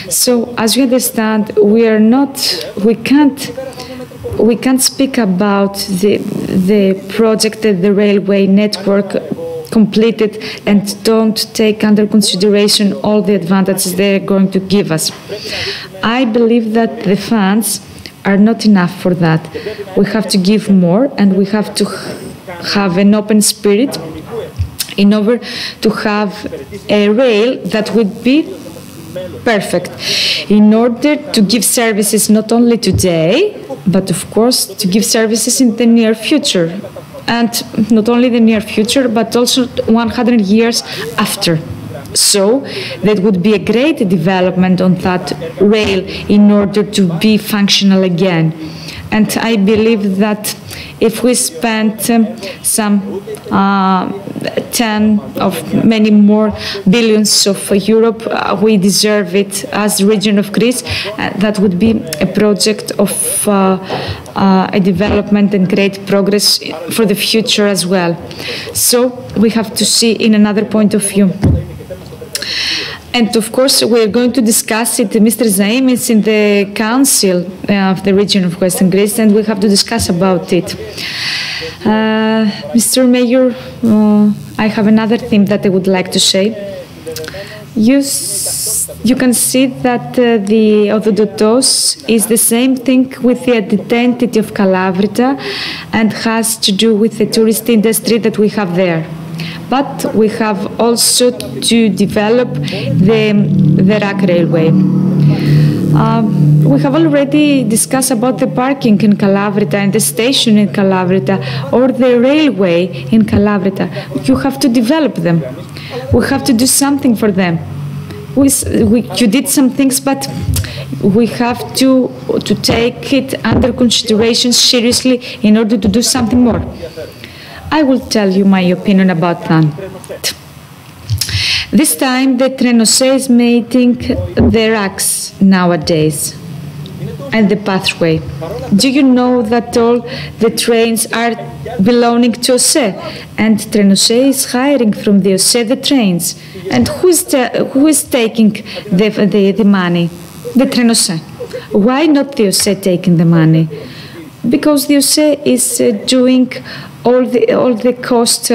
So, as you understand, we can't speak about the project, the railway network completed, and don't take under consideration all the advantages they're going to give us. I believe that the funds are not enough for that. We have to give more, and we have to have an open spirit in order to have a rail that would be perfect, in order to give services not only today, but of course to give services in the near future. And not only the near future, but also 100 years after. So that would be a great development on that rail in order to be functional again. And I believe that if we spend some 10 of many more billions of Europe, we deserve it as the region of Greece. That would be a project of a development and great progress for the future as well. So we have to see in another point of view. And of course, we're going to discuss it. Mr. Zaim is in the Council of the region of Western Greece, and we have to discuss about it. Mr. Mayor, I have another thing that I would like to say. You can see that the Ododotos is the same thing with the identity of Kalavrita and has to do with the tourist industry that we have there. But we have also to develop the rack railway. We have already discussed about the parking in Kalavrita and the station in Kalavrita or the railway in Kalavrita. You have to develop them. We have to do something for them. You did some things, but we have to take it under consideration seriously in order to do something more. I will tell you my opinion about that. This time the Trenose is making the racks nowadays and the pathway. Do you know that all the trains are belonging to OSE, and Trenose is hiring from the OSE the trains? And who is taking the money? The Trenose. Why not the OSE taking the money? Because the OSE is doing all the cost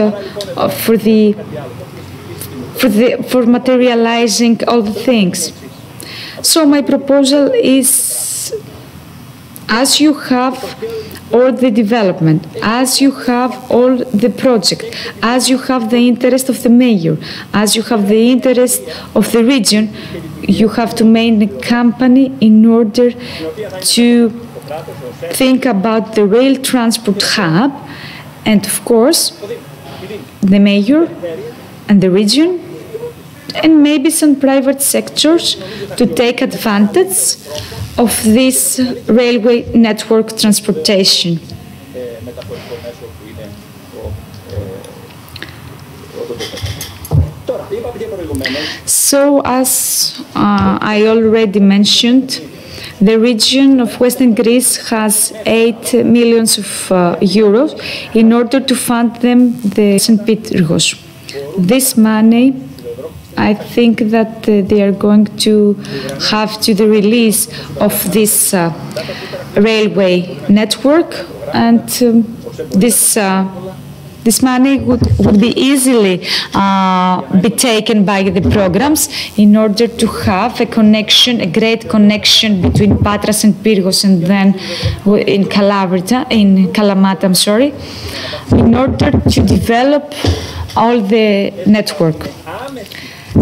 for materializing all the things. So my proposal is, as you have all the development, as you have all the project, as you have the interest of the mayor, as you have the interest of the region, you have to make a company in order to think about the rail transport hub, and of course the mayor and the region, and maybe some private sectors to take advantage of this railway network transportation. So, as I already mentioned, the region of Western Greece has 8 million euros in order to fund them the St. Petersburg. This money, I think that they are going to have to the release of this railway network, and this money would be easily be taken by the programs in order to have a connection, a great connection between Patras and Pyrgos, and then in Kalamata, I'm sorry, in order to develop all the network.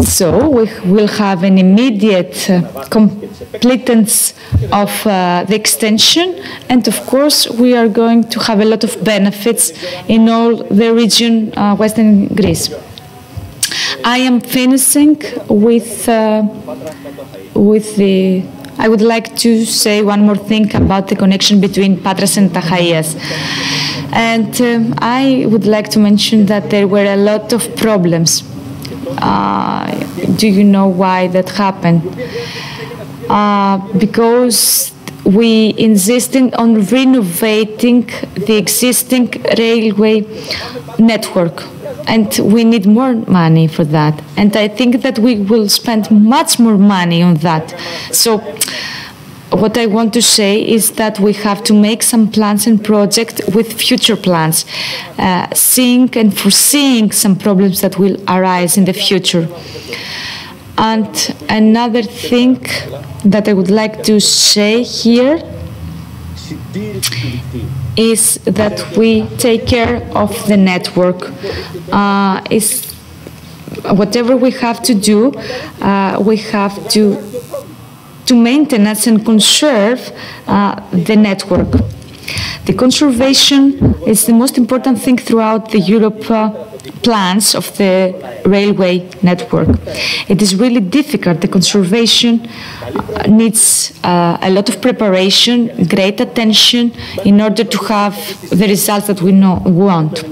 So we will have an immediate completeness of the extension, and of course we are going to have a lot of benefits in all the region, Western Greece. I am finishing with I would like to say one more thing about the connection between Patras and Tachaias. And I would like to mention that there were a lot of problems. Do you know why that happened? Because we insisted on renovating the existing railway network, and we need more money for that. And I think that we will spend much more money on that. So what I want to say is that we have to make some plans and projects with future plans, seeing and foreseeing some problems that will arise in the future. And another thing that I would like to say here is that we take care of the network. Is whatever we have to do, we have to maintenance and conserve the network. The conservation is the most important thing throughout the Europe plans of the railway network. It is really difficult. The conservation needs a lot of preparation, great attention in order to have the results that we want.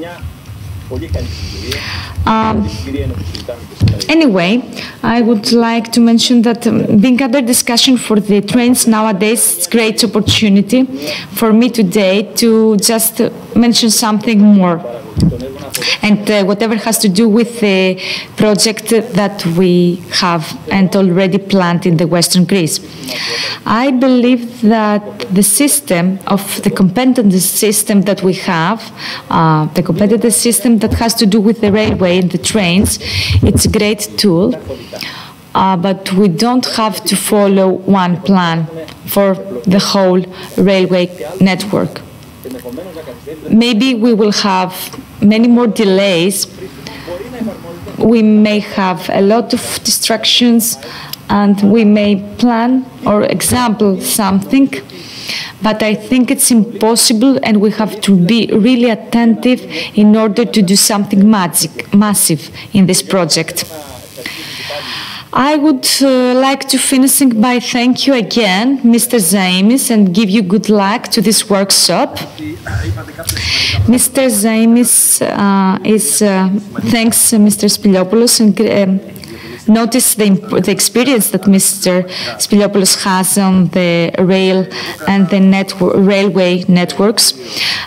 Anyway, I would like to mention that being under discussion for the trains nowadays is a great opportunity for me today to just mention something more. And whatever has to do with the project that we have and already planned in the Western Greece. I believe that the system of the competitive system that we have, the competitive system that has to do with the railway and the trains, it's a great tool, but we don't have to follow one plan for the whole railway network. Maybe we will have many more delays. We may have a lot of distractions, and we may plan or example something but I think it's impossible, and we have to be really attentive in order to do something massive in this project. I would like to finish by thank you again, Mr. Zaimis, and give you good luck to this workshop. Mr. Zaimis thanks Mr. Spiliopoulos and notice the experience that Mr. Spiliopoulos has on the rail and the railway networks.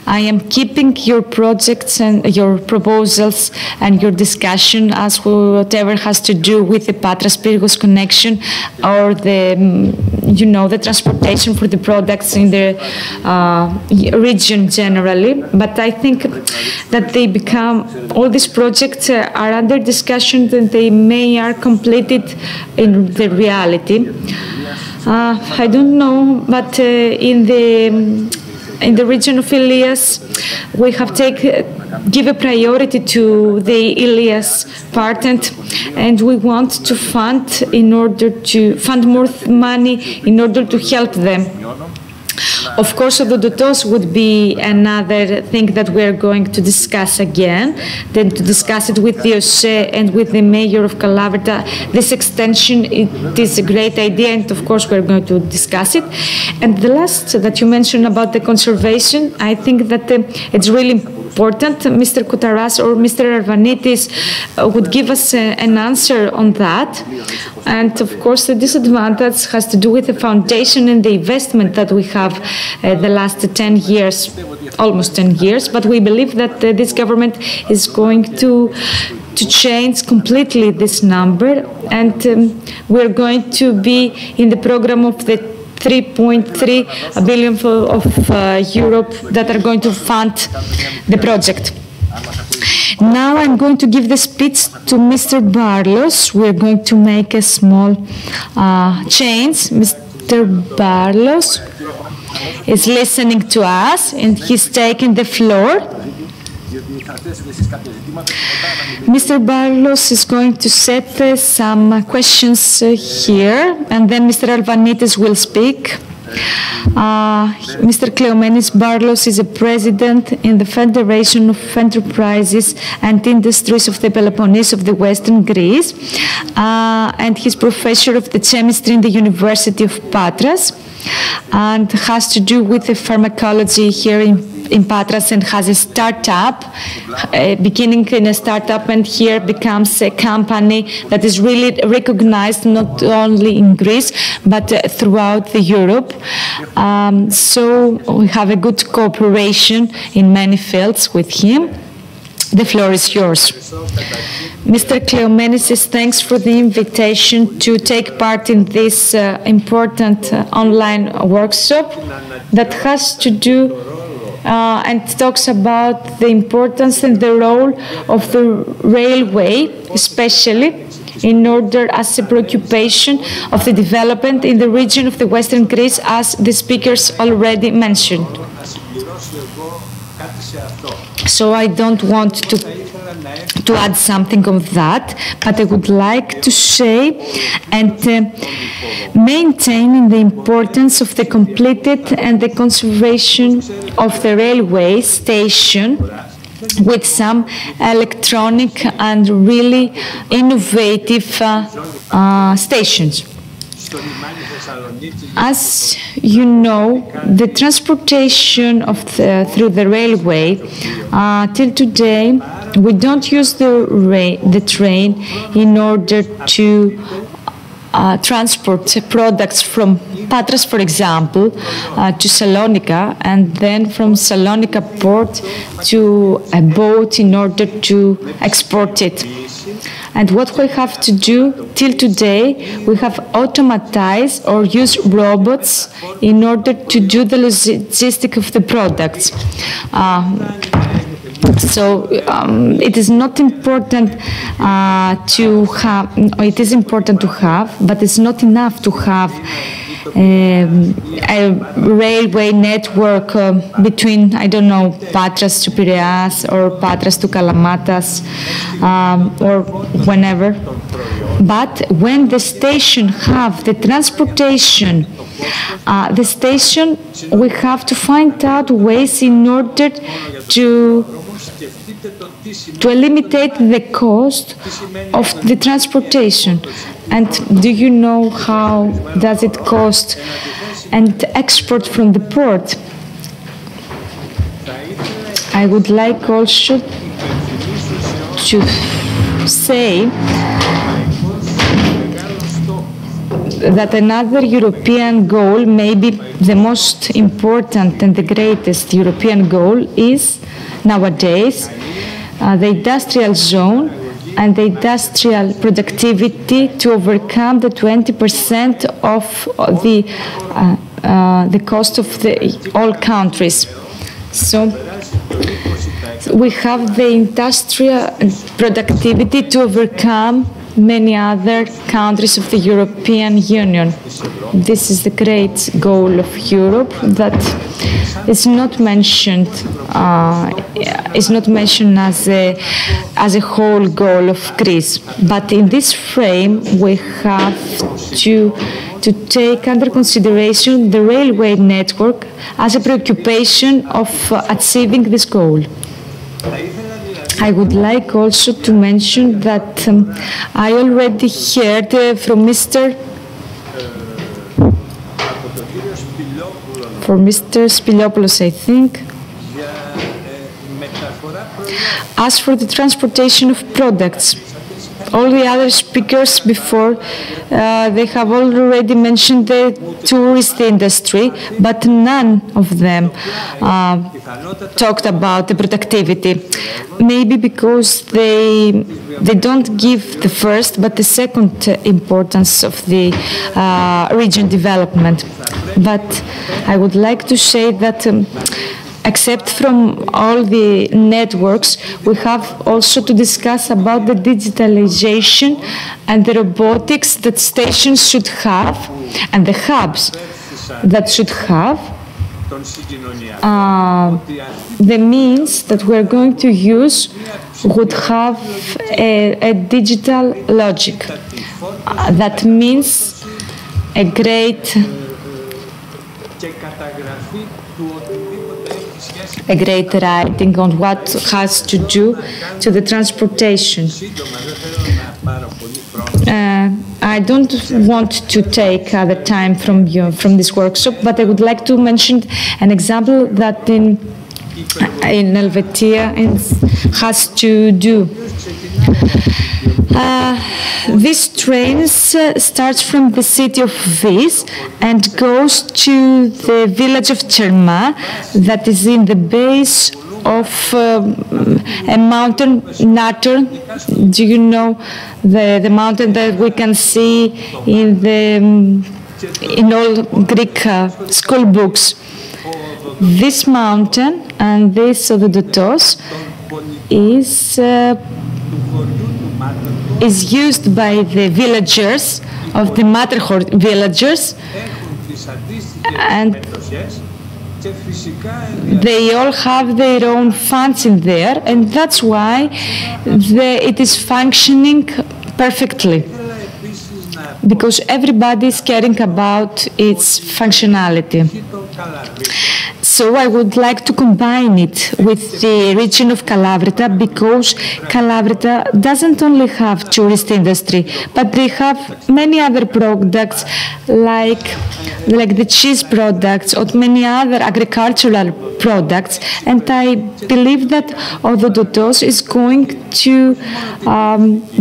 I am keeping your projects and your proposals and your discussion as whatever has to do with the Patras-Pyrgos connection or the, the transportation for the products in the region generally. But I think that all these projects are under discussion and they are completed in the reality. I don't know, but in the region of Ilias, we have give a priority to the Ilias part, and we want to fund more money in order to help them. Of course, Ododotos would be another thing that we are going to discuss again, then to discuss it with the OSCE and with the mayor of Kalavryta. This extension, it is a great idea, and of course we're going to discuss it. And the last that you mentioned about the conservation, I think that it's really important. Mr. Koutaras or Mr. Arvanitis would give us an answer on that. And of course, the disadvantage has to do with the foundation and the investment that we have the last 10 years, almost 10 years. But we believe that this government is going to change completely this number, and we're going to be in the program of the 3.3 billion of Europe that are going to fund the project. Now I'm going to give the speech to Mr. Barlos. We're going to make a small change. Mr. Barlos is listening to us and he's taking the floor. Mr. Barlos is going to set some questions here, and then Mr. Alvanitis will speak. Mr. Kleomenis Barlos is a president in the Federation of Enterprises and Industries of the Peloponnese of the Western Greece, and he's professor of the chemistry in the University of Patras, and has to do with the pharmacology here in Patras, and has a startup, beginning in a startup, and here becomes a company that is really recognized not only in Greece but throughout Europe. So we have a good cooperation in many fields with him. The floor is yours. Mr. Kleomenis, thanks for the invitation to take part in this important online workshop that has to do and talks about the importance and the role of the railway, especially in order as a preoccupation of the development in the region of the Western Greece, as the speakers already mentioned. So I don't want to add something of that, but I would like to say and maintain the importance of the completed and the conservation of the railway station with some electronic and really innovative stations. As you know, the transportation through the railway, till today, we don't use the train in order to transport products from Patras, for example, to Salonika, and then from Salonika port to a boat in order to export it. And what we have to do till today, we have automatized or use robots in order to do the logistics of the products. So it is not important to have, it is important to have, but it's not enough to have a railway network between, I don't know, Patras to Piraeus or Patras to Kalamatas or whenever. But when the station have the transportation, the station, we have to find out ways in order to eliminate the cost of the transportation. And do you know how does it cost and export from the port? I would like also to say that another European goal, maybe the most important and the greatest European goal, is nowadays the industrial zone and the industrial productivity to overcome the 20% of the cost of all countries. So we have the industrial productivity to overcome many other countries of the European Union. This is the great goal of Europe that is not mentioned as a whole goal of Greece. But in this frame, we have to take under consideration the railway network as a preoccupation of achieving this goal. I would like also to mention that I already heard from Mr. Spiliopoulos, I think, as for the transportation of products. All the other speakers before, they have already mentioned the tourist industry, but none of them talked about the productivity. Maybe because they don't give the first, but the second importance of the region development. But I would like to say that except from all the networks, we have also to discuss about the digitalization and the robotics that stations should have and the hubs that should have. The means that we're going to use would have a digital logic. That means a great writing on what has to do to the transportation. I don't want to take the time from this workshop, but I would like to mention an example that in Helvetia has to do. This train starts from the city of Vis and goes to the village of Cherma that is in the base of a mountain, Natter. Do you know the mountain that we can see in all Greek school books? This mountain and this Ododotos is used by the villagers of the Matterhorn villagers, and they all have their own funds in there, and that's why it is functioning perfectly, because everybody is caring about its functionality. So I would like to combine it with the region of Kalavrita, because Kalavrita doesn't only have tourist industry, but they have many other products like the cheese products or many other agricultural products. And I believe that Ododotos is going to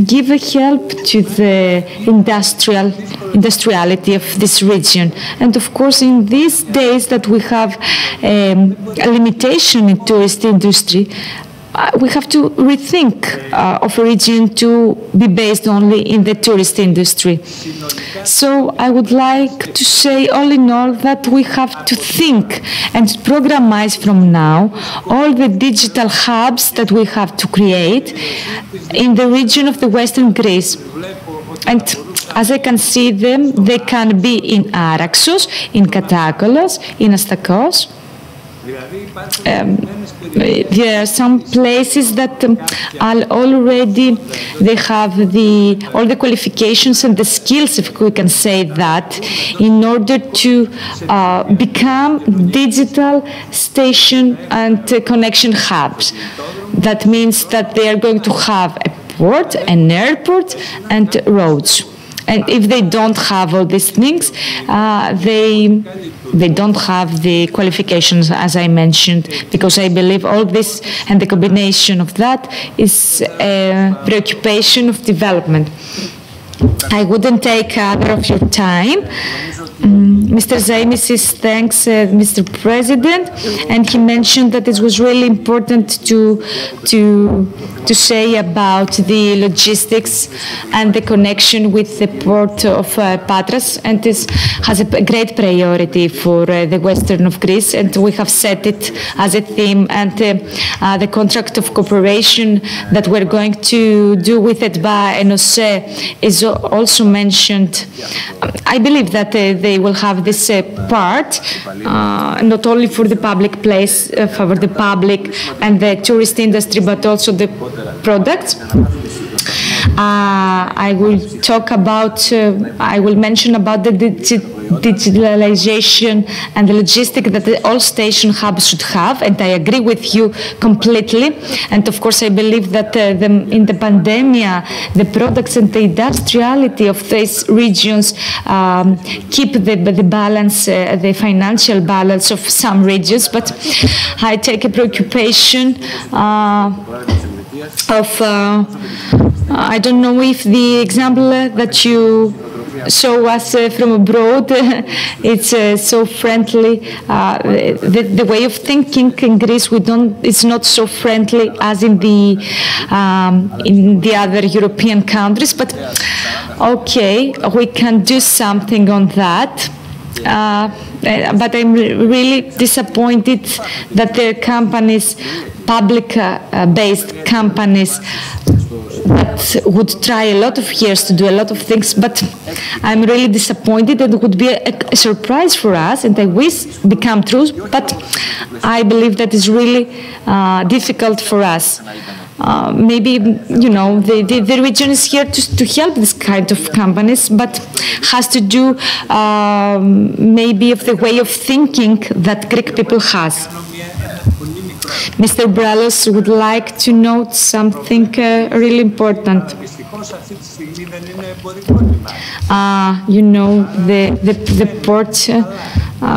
give a help to the industriality of this region. And of course, in these days that we have a limitation in tourist industry, we have to rethink of a region to be based only in the tourist industry. So I would like to say, all in all, that we have to think and programize from now all the digital hubs that we have to create in the region of the Western Greece. And as I can see them, they can be in Araxos, in Katakolos, in Astakos. There are some places that are already, they have all the qualifications and the skills, if we can say that, in order to become digital station and connection hubs. That means that they are going to have a port, an airport, and roads. And if they don't have all these things, they don't have the qualifications, as I mentioned, because I believe all this and the combination of that is a preoccupation of development. I wouldn't take other of your time. Mr. Zaimis thanks Mr. President, and he mentioned that it was really important to say about the logistics and the connection with the port of Patras, and this has a great priority for the western of Greece, and we have set it as a theme, and the contract of cooperation that we're going to do with ETBA and OSE is also mentioned. I believe that they will have this part, not only for the public place, for the public and the tourist industry, but also the products. I will talk about, I will mention about the digitalization and the logistic that all station hubs should have, and I agree with you completely. And of course, I believe that in the pandemic, the products and the industriality of these regions keep the balance, the financial balance of some regions. But I take a preoccupation of, I don't know if the example that you show us from abroad, it's so friendly. The way of thinking in Greece, it's not so friendly as in the other European countries. But okay, we can do something on that. But I'm really disappointed that the companies, public-based companies, that would try a lot of years to do a lot of things, but I'm really disappointed, and it would be a surprise for us, and I wish it become true, but I believe that is really difficult for us. Maybe, you know, the region is here to help this kind of companies, but has to do maybe of the way of thinking that Greek people has. Mr. Bralos would like to note something really important. You know, the port,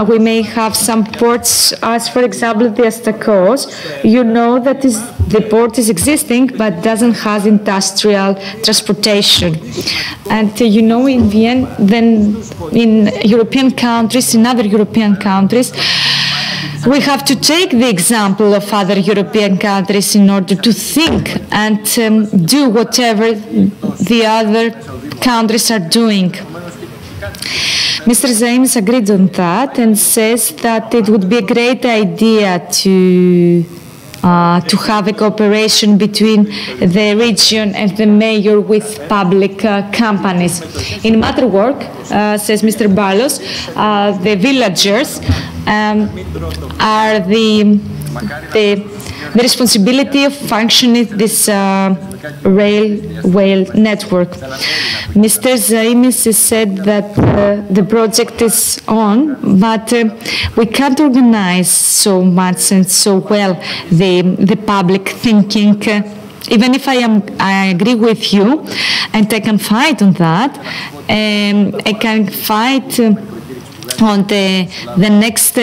we may have some ports, as for example the Astakos. You know that the port is existing but doesn't have industrial transportation. And you know, in Vienna, then in European countries, in other European countries, we have to take the example of other European countries in order to think and do whatever the other countries are doing. Mr. Zaimis agreed on that and says that it would be a great idea to have a cooperation between the region and the mayor with public companies. In matter work, says Mr. Barlos, the villagers are the responsibility of functioning this railway network. Mr. Zaimis said that the project is on, but we can't organize so much and so well the public thinking. Even if I agree with you, and I can fight on that, I can fight on the next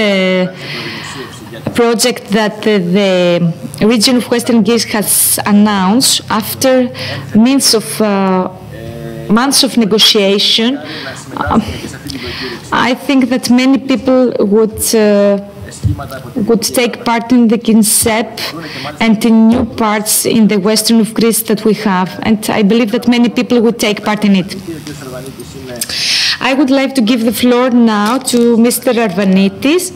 project that the region of Western Greece has announced after months of negotiation. I think that many people would take part in the KINSEP and in new parts in the western of Greece that we have, and I believe that many people would take part in it. I would like to give the floor now to Mr. Arvanitis.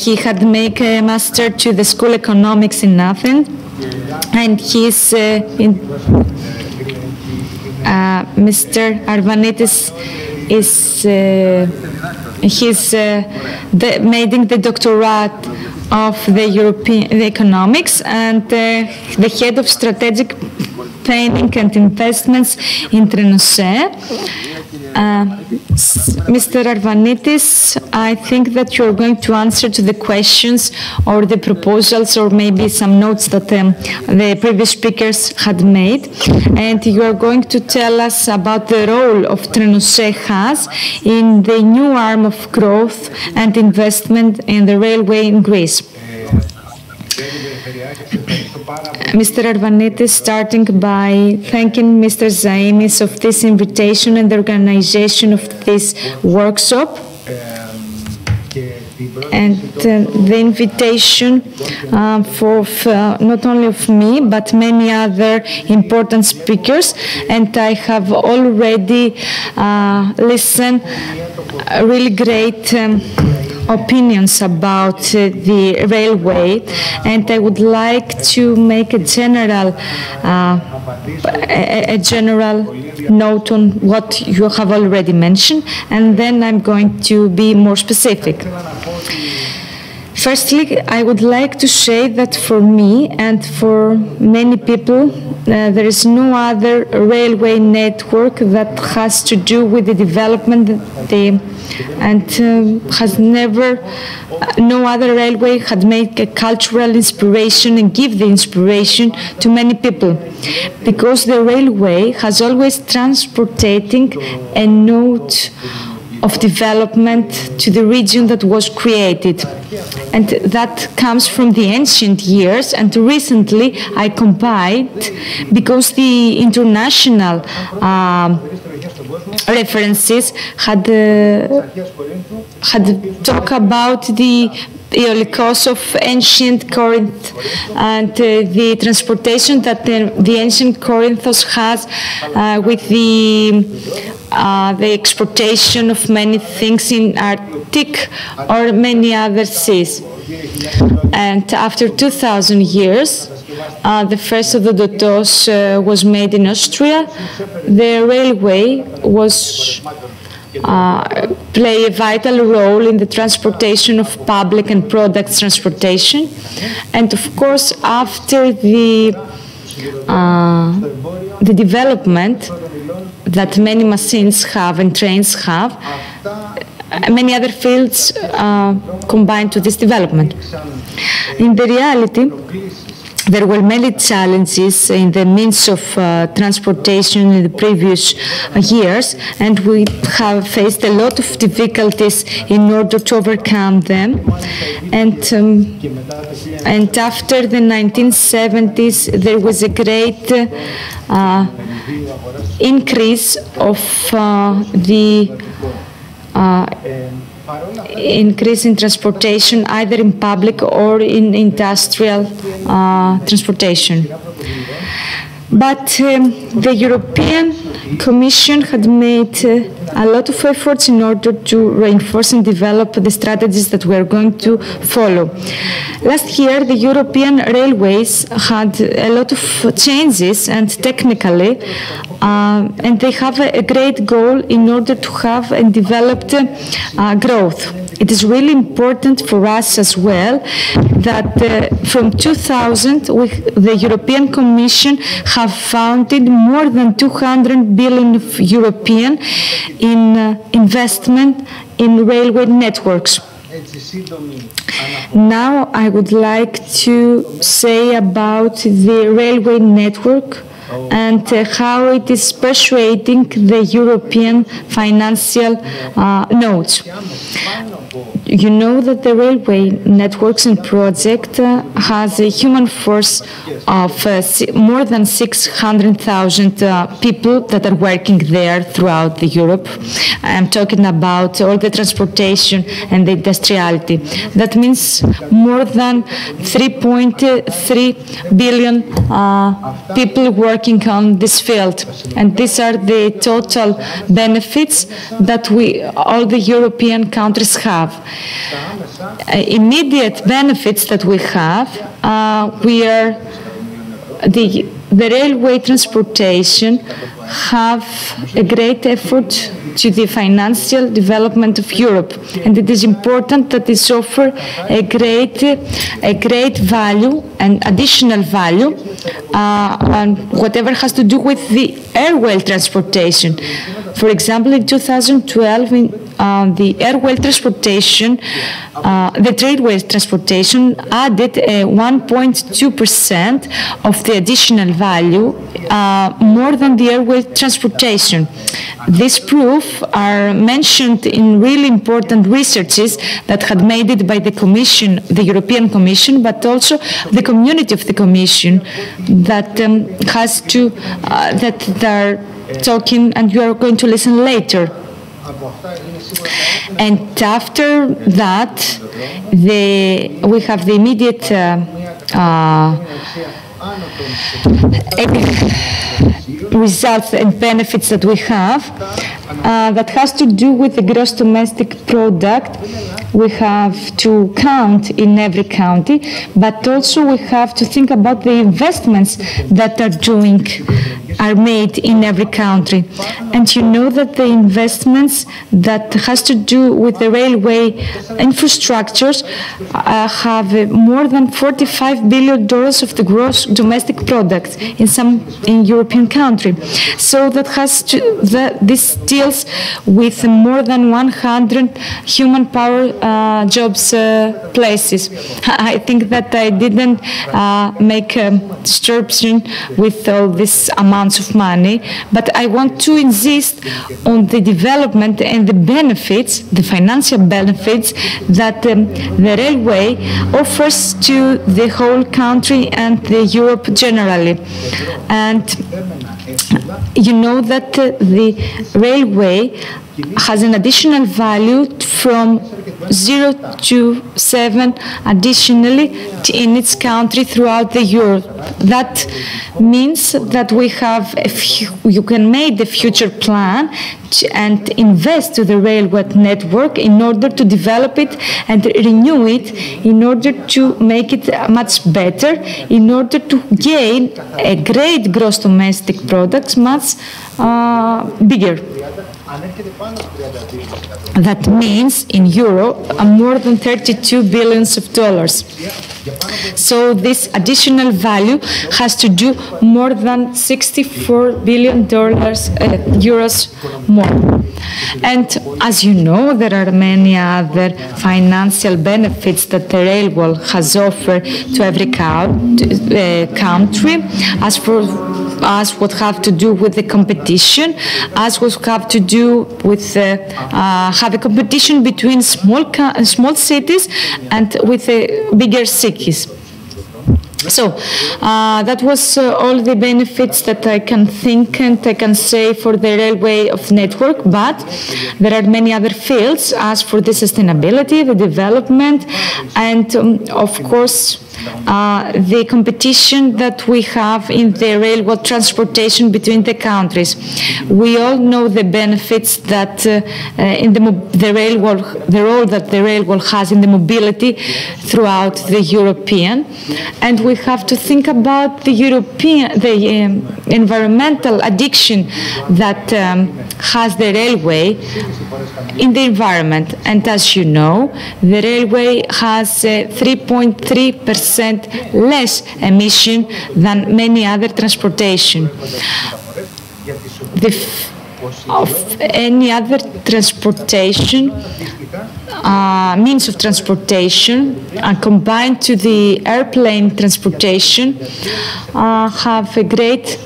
He had made a master to the School Economics in Athens, and he's Mr. Arvanitis is making the doctorate of the European economics and the head of strategic planning and investments in Trenose. Mr. Arvanitis, I think that you're going to answer to the questions or the proposals or maybe some notes that the previous speakers had made. And you are going to tell us about the role of Trenose has in the new arm of growth and investment in the railway in Greece. Mr. Arvanitis, starting by thanking Mr. Zaimis of this invitation and the organization of this workshop, and the invitation for not only of me but many other important speakers. And I have already listened really great opinions about the railway, and I would like to make a general note on what you have already mentioned, and then I'm going to be more specific. Firstly, I would like to say that for me and for many people, there is no other railway network that has to do with the development and has never, no other railway had made a cultural inspiration and give the inspiration to many people, because the railway has always transporting a note of development to the region that was created. And that comes from the ancient years, and recently I combined, because the international references had talked about the Iolikos of ancient Corinth and the transportation that the ancient Corinthos has with the exportation of many things in Arctic or many other seas. And after 2,000 years, the first of the Dotos was made in Austria. The railway was play a vital role in the transportation of public and products transportation. And of course, after the development that many machines have and trains have, many other fields combined to this development. In the reality, there were many challenges in the means of transportation in the previous years, and we have faced a lot of difficulties in order to overcome them. And after the 1970s, there was a great increase of increase in transportation, either in public or in industrial transportation. But the European Commission had made a lot of efforts in order to reinforce and develop the strategies that we are going to follow. Last year, the European railways had a lot of changes, and technically, and they have a great goal in order to have and developed growth. It is really important for us as well that from 2000, the European Commission have founded more than 200 billion of European in investment in railway networks. Now I would like to say about the railway network and how it is persuading the European financial nodes. You know that the railway networks and project has a human force of more than 600,000 people that are working there throughout Europe. I'm talking about all the transportation and the industriality. That means more than 3.3 billion people working on this field. And these are the total benefits that all the European countries have. Immediate benefits that we have, we are the railway transportation have a great effort to the financial development of Europe, and it is important that it offers a great value and additional value on whatever has to do with the airway transportation. For example, in 2012, the airway transportation, the tradeway transportation added 1.2% of the additional value, more than the airway transportation. These proofs are mentioned in really important researches that had made it by the Commission, the European Commission, but also the community of the Commission that has to, that are talking, and you are going to listen later. And after that, we have the immediate results and benefits that we have that has to do with the gross domestic product. We have to count in every county, but also we have to think about the investments that are made in every country. And you know that the investments that has to do with the railway infrastructures have more than $45 billion of the gross domestic product in European country. So that this deals with more than 100 human power jobs places. I think that I didn't make a distortion with all these amounts of money, but I want to insist on the development and the benefits, the financial benefits that the railway offers to the whole country and the Europe generally. And you know that the railway has an additional value from 0 to 7 additionally in its country throughout the Europe. That means that we have you can make the future plan and invest to the railway network in order to develop it and renew it, in order to make it much better, in order to gain a great gross domestic product much bigger. That means in euro more than $32 billion. So this additional value has to do more than $64 billion euros more. And as you know, there are many other financial benefits that the railway has offered to every country, as what have to do with the competition, as what have to do with have a competition between small cities and with bigger cities. So that was all the benefits that I can think and I can say for the railway of network, but there are many other fields as for the sustainability, the development, and of course the competition that we have in the railway transportation between the countries. We all know the benefits that in the role that the railway has in the mobility throughout the European, and we have to think about the environmental addiction that has the railway in the environment. And as you know, the railway has 3.3% less emission than many other transportation. Of any other transportation, means of transportation, combined to the airplane transportation, have a great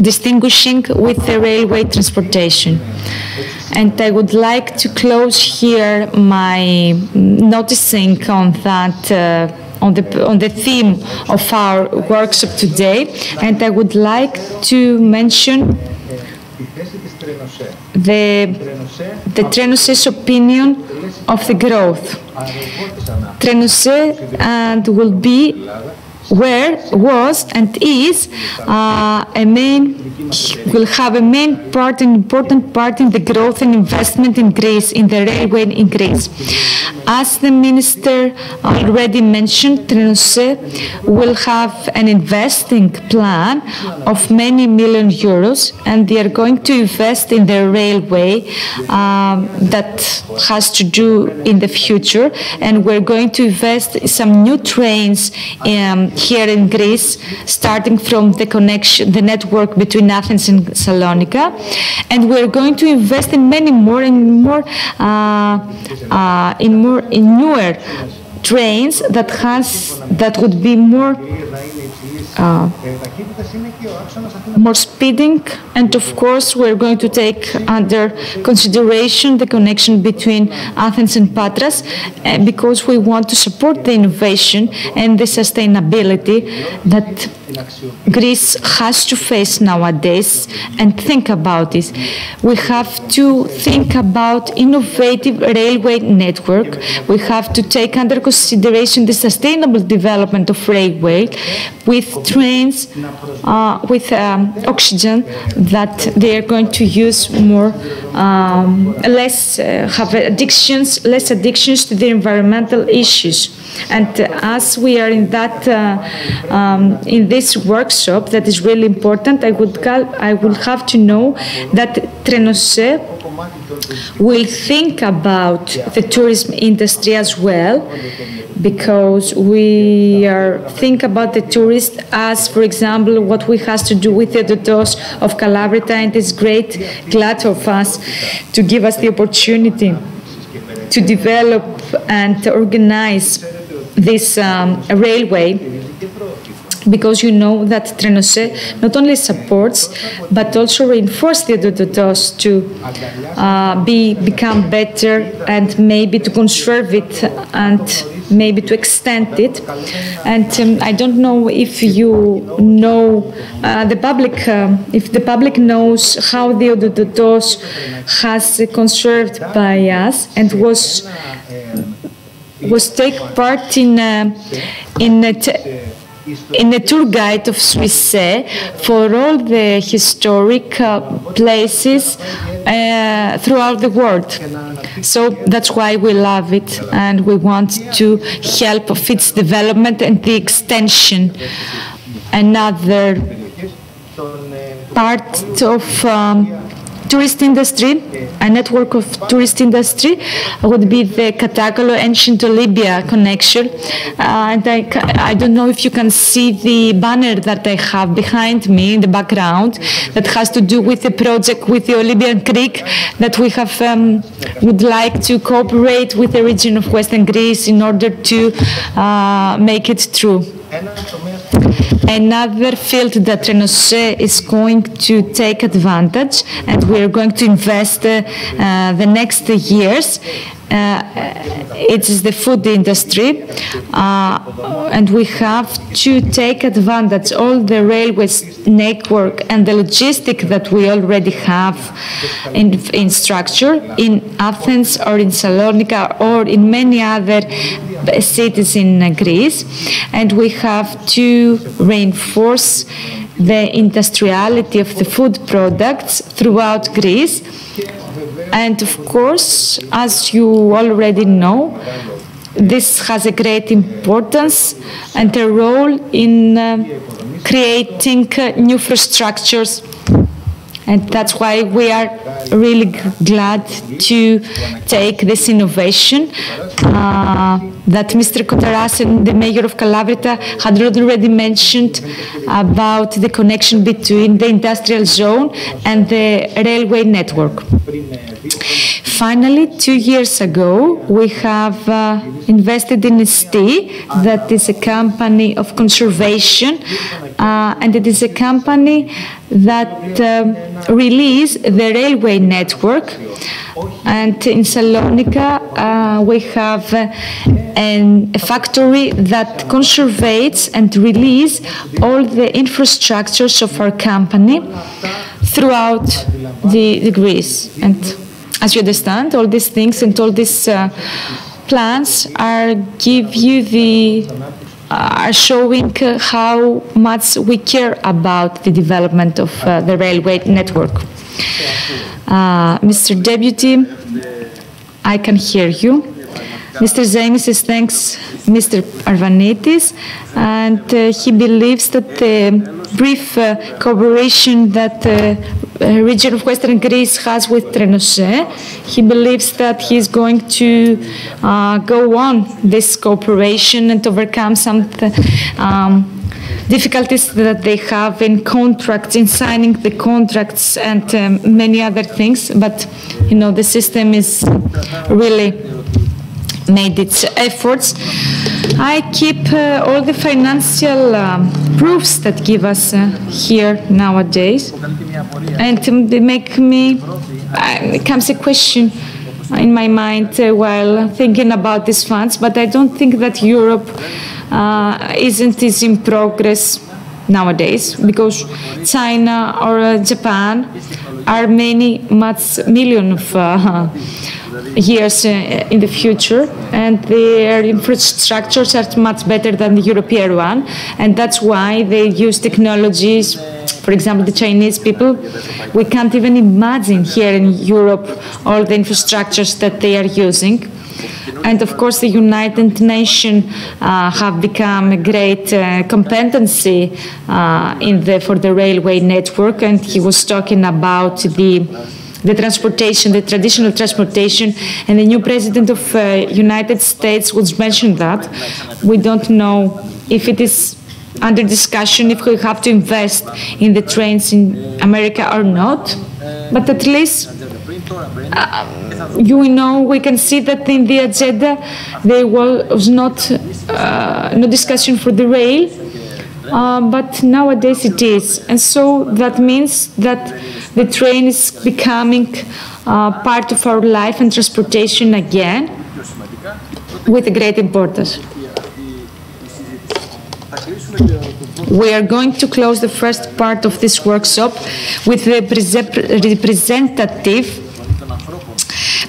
distinguishing with the railway transportation. And I would like to close here my noticing on that, on the theme of our workshop today, and I would like to mention the Trenos's opinion of the growth. Trenos and will be, was and is will have a main part, an important part in the growth and investment in Greece, in the railway in Greece. As the minister already mentioned, Trenose will have an investing plan of many million euros, and they are going to invest in the railway that has to do in the future, and we're going to invest some new trains here in Greece, starting from the connection, the network between Athens and Salonika, and we're going to invest in many more and more in newer trains that would be more speeding, and of course we're going to take under consideration the connection between Athens and Patras because we want to support the innovation and the sustainability that Greece has to face nowadays and think about this. We have to think about innovative railway network. We have to take under consideration the sustainable development of railway with trains with oxygen that they are going to use more, less addictions to the environmental issues. And as we are in that in this workshop that is really important, I will have to know that Trenose will think about the tourism industry as well, because we are think about the tourist as, for example, what we has to do with the Dodos of Calabria, and it's glad of us to give us the opportunity to develop and organize this railway, because you know that Trenose not only supports but also reinforces the Dodos to become better and maybe to conserve it and maybe to extend it. And I don't know if you know the public, if the public knows how the Dodos has conserved by us and was take part in a tour guide of Suisse for all the historic places throughout the world. So that's why we love it, and we want to help of its development and the extension. Another part of tourist industry, a network of tourist industry, would be the Katakolo ancient Olympia connection. And I don't know if you can see the banner that I have behind me in the background that has to do with the project with the Olympian Creek that we have would like to cooperate with the region of Western Greece in order to make it true. Another field that Trenose is going to take advantage, and we are going to invest the next years. It is the food industry, and we have to take advantage all the railways network and the logistic that we already have in structure in Athens or in Salonika or in many other cities in Greece, and we have to reinforce the industriality of the food products throughout Greece. And of course, as you already know, this has a great importance and a role in creating new infrastructures. And that's why we are really glad to take this innovation that Mr. Kotaras and the mayor of Calabria had already mentioned about the connection between the industrial zone and the railway network. Finally, 2 years ago, we have invested in ST, that is a company of conservation, and it is a company that released the railway network. And in Salonika, we have a factory that conservates and releases all the infrastructures of our company throughout the Greece. And as you understand, all these things and all these plans are showing how much we care about the development of the railway network. Mr. Deputy, I can hear you. Mr. Zaimis thanks Mr. Arvanitis, and he believes that the brief cooperation that the region of Western Greece has with Trenose, he believes that he is going to go on this cooperation and overcome some difficulties that they have in contracts, in signing the contracts, and many other things. But you know, the system is really made its efforts. I keep all the financial proofs that give us here nowadays, and they make me, it comes a question in my mind while thinking about these funds, but I don't think that Europe isn't in progress nowadays, because China or Japan are much million of years in the future, and their infrastructures are much better than the European one, and that's why they use technologies. For example, the Chinese people, we can't even imagine here in Europe all the infrastructures that they are using. And of course, the United Nations have become a great competency for the railway network, and he was talking about the transportation, the traditional transportation, and the new president of United States was mentioned that. We don't know if it is under discussion, if we have to invest in the trains in America or not, but at least we can see that in the agenda there was not no discussion for the rail, but nowadays it is, and so that means that the train is becoming part of our life and transportation again, with a great importance. We are going to close the first part of this workshop with the representative,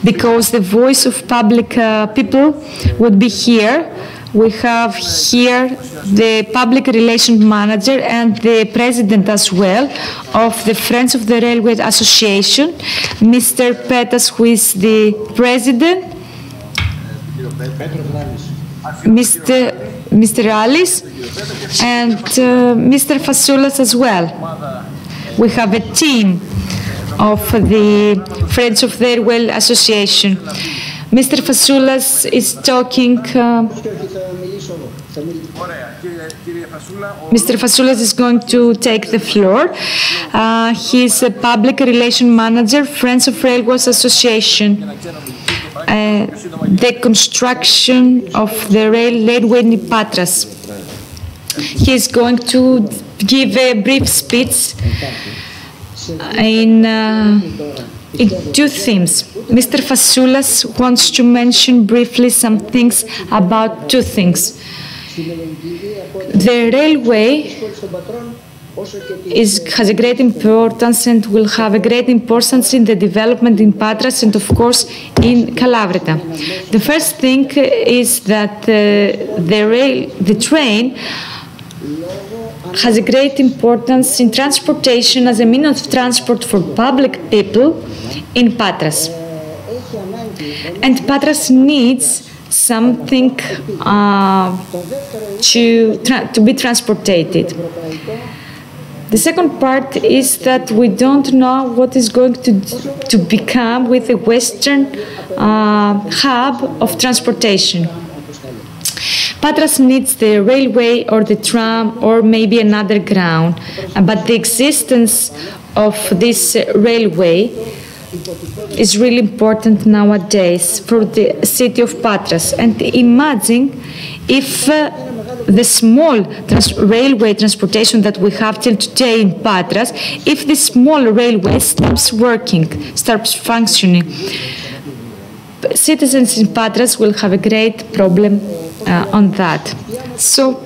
because the voice of public people would be here. We have here the public relations manager and the president as well of the Friends of the Railway Association, Mr. Petas, who is the president, Mr. Alice, and Mr. Fasoulas as well. We have a team of the Friends of the Railway Association. Mr. Fasoulas is talking. Mr. Fasoulas is going to take the floor. He is a public relations manager, Friends of Railways Association. The construction of the railway in Patras. He is going to give a brief speech in two themes. Mr. Fasoulas wants to mention briefly some things about two things. The railway has a great importance and will have a great importance in the development in Patras and, of course, in Kalavrita. The first thing is that the train has a great importance in transportation as a means of transport for public people in Patras. And Patras needs something to be transported. The second part is that we don't know what is going to become with the Western hub of transportation. Patras needs the railway or the tram or maybe an underground, but the existence of this railway is really important nowadays for the city of Patras. And imagine if the small railway transportation that we have till today in Patras, if this small railway stops working, starts functioning, citizens in Patras will have a great problem on that. So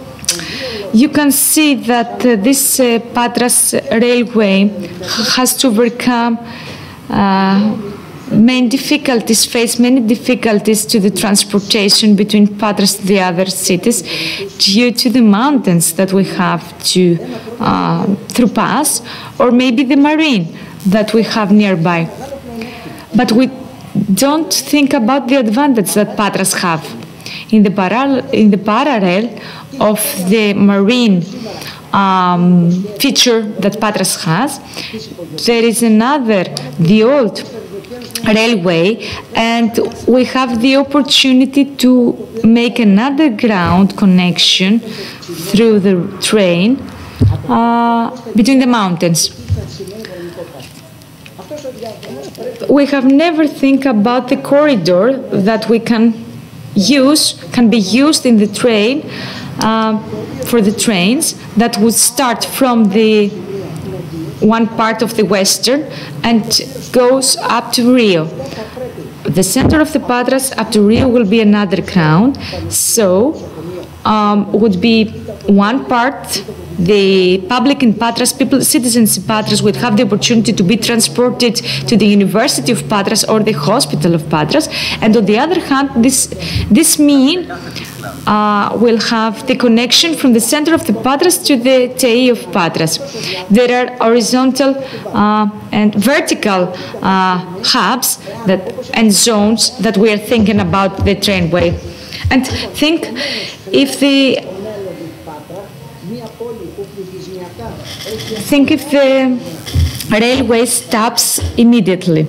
you can see that this Patras railway has to overcome face many difficulties to the transportation between Patras and the other cities due to the mountains that we have to through pass, or maybe the marine that we have nearby. But don't think about the advantage that Patras have. In the parallel of the marine feature that Patras has, there is another, the old railway, and we have the opportunity to make an underground connection through the train between the mountains. We have never think about the corridor that we can be used in the train for the trains that would start from the one part of the western and goes up to Rio. The center of the Patras up to Rio will be another ground, so would be one part. The public in Patras, citizens in Patras would have the opportunity to be transported to the University of Patras or the Hospital of Patras, and on the other hand, this mean will have the connection from the center of the Patras to the TEI of Patras. There are horizontal and vertical hubs and zones that we are thinking about the trainway. And think if the railway stops immediately.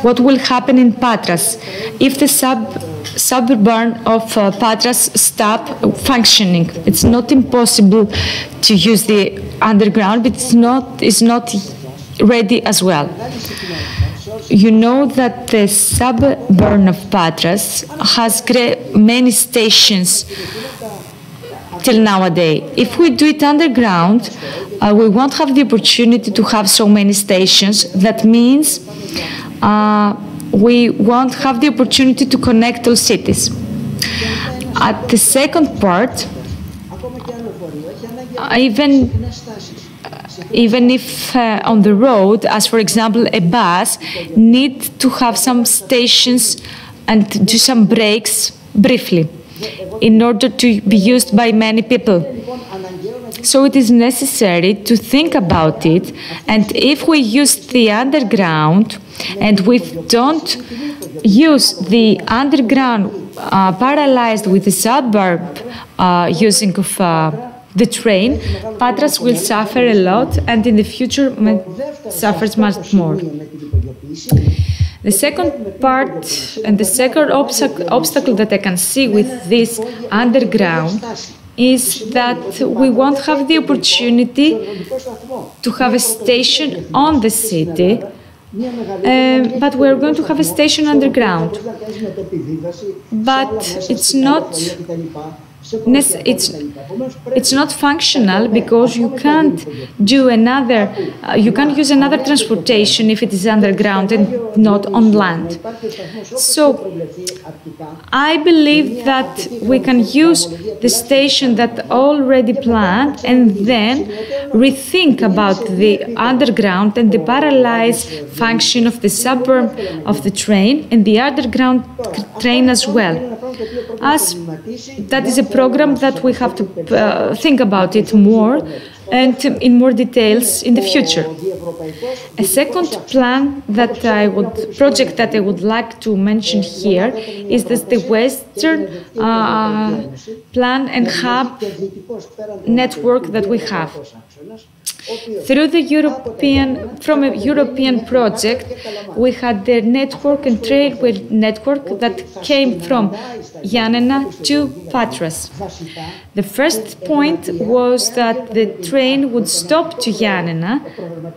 What will happen in Patras if the suburban of Patras stop functioning? It's not impossible to use the underground, but it's not ready as well. You know that the suburban of Patras has many stations till nowadays. If we do it underground, we won't have the opportunity to have so many stations. That means we won't have the opportunity to connect all cities. At the second part, even if on the road, as for example a bus, need to have some stations and do some breaks briefly in order to be used by many people. So it is necessary to think about it, and if we use the underground and we don't use the underground parallelized with the suburb using of the train, Patras will suffer a lot, and in the future suffers much more. The second part and the second obstacle that I can see with this underground is that we won't have the opportunity to have a station on the city, but we're going to have a station underground. But it's not functional because you can't use another transportation if it is underground and not on land. So I believe that we can use the station that already planned and then rethink about the underground and the parallelized function of the suburb of the train and the underground train as well. As that is a program that we have to think about it more and in more details in the future. A second project that I would like to mention here is the Western plan and hub network that we have. From a European project, we had the network and railway network that came from Giannina to Patras. The first point was that the train would stop to Giannina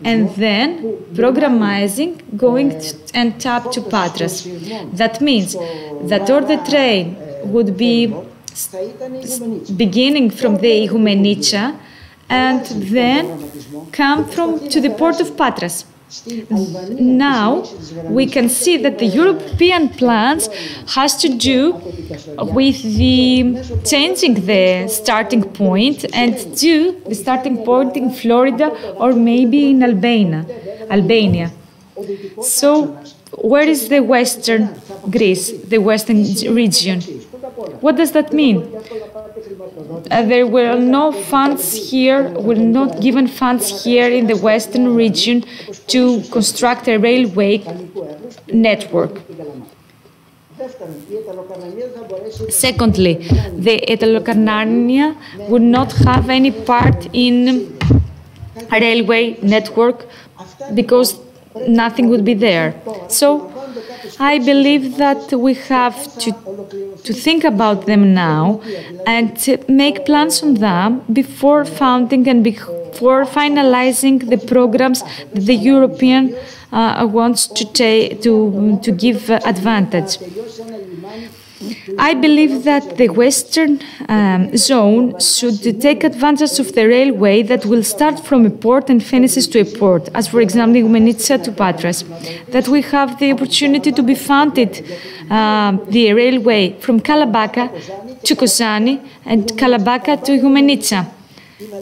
and then programming going and tap to Patras. That means that all the train would be beginning from the Igoumenitsa and then come to the port of Patras. Now we can see that the European plans has to do with the changing the starting point and do the starting point in Florida or maybe in Albania. So where is the Western Greece, the Western region? What does that mean? There were no funds here, were not given funds here in the Western region to construct a railway network. Secondly, the Italo-Carnania would not have any part in a railway network because nothing would be there. So I believe that we have to think about them now and make plans on them before founding and before finalizing the programs that the European wants to give advantage. I believe that the Western zone should take advantage of the railway that will start from a port and finishes to a port, as for example, Igoumenitsa to Patras. That we have the opportunity to be funded the railway from Kalabaka to Kozani and Kalabaka to Igoumenitsa.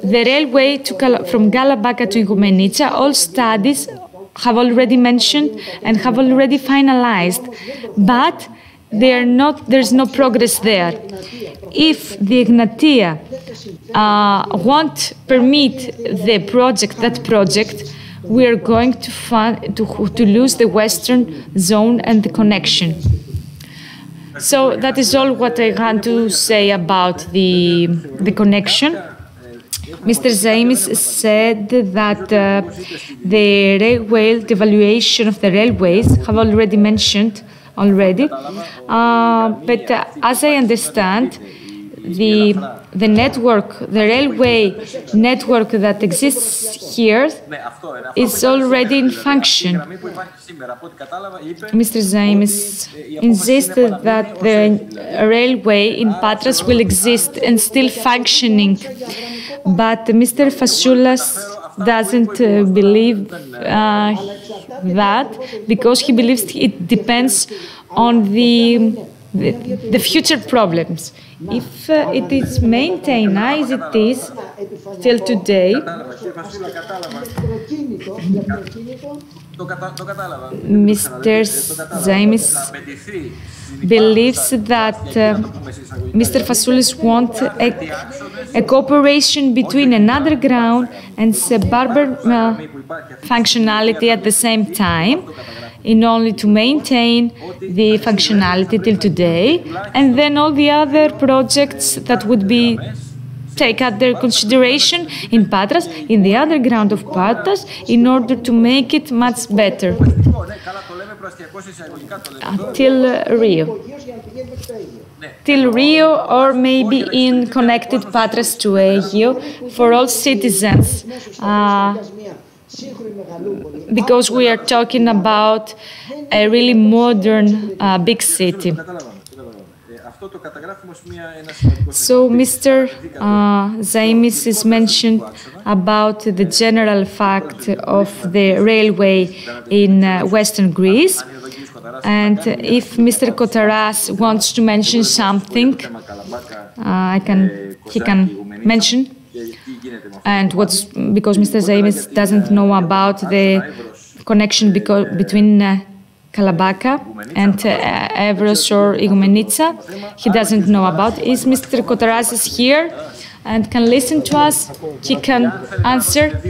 The railway from Kalabaka to Igoumenitsa, all studies have already mentioned and have already finalized, but there's no progress there. If the Egnatia won't permit that project, we are going to lose the Western zone and the connection. So that is all what I want to say about the connection. Mr. Zaimis said that the evaluation of the railways have already mentioned already, but as I understand, the railway network that exists here is already in function. Mr. Zaimis insisted that the railway in Patras will exist and still functioning, but Mr. Fasoulas doesn't believe that, because he believes it depends on the future problems. If it is maintained as it is till today, Mr. Zaimis believes that Mr. Fasoulis wants a cooperation between an underground and suburban functionality at the same time, in order to maintain the functionality till today, and then all the other projects that would be take under consideration in Patras, in the underground of Patras, in order to make it much better till Rio, or maybe in connected Patras to Aegio for all citizens. Because we are talking about a really modern big city. So Mr. Zaimis is mentioned about the general fact of the railway in Western Greece. And if Mr. Kotaras wants to mention something, he can mention. And because Mr. Zaimis doesn't know about the connection between Kalabaka and Evros or Igoumenitsa, he doesn't know about. Is Mr. Kotaras is here and can listen to us? He can answer.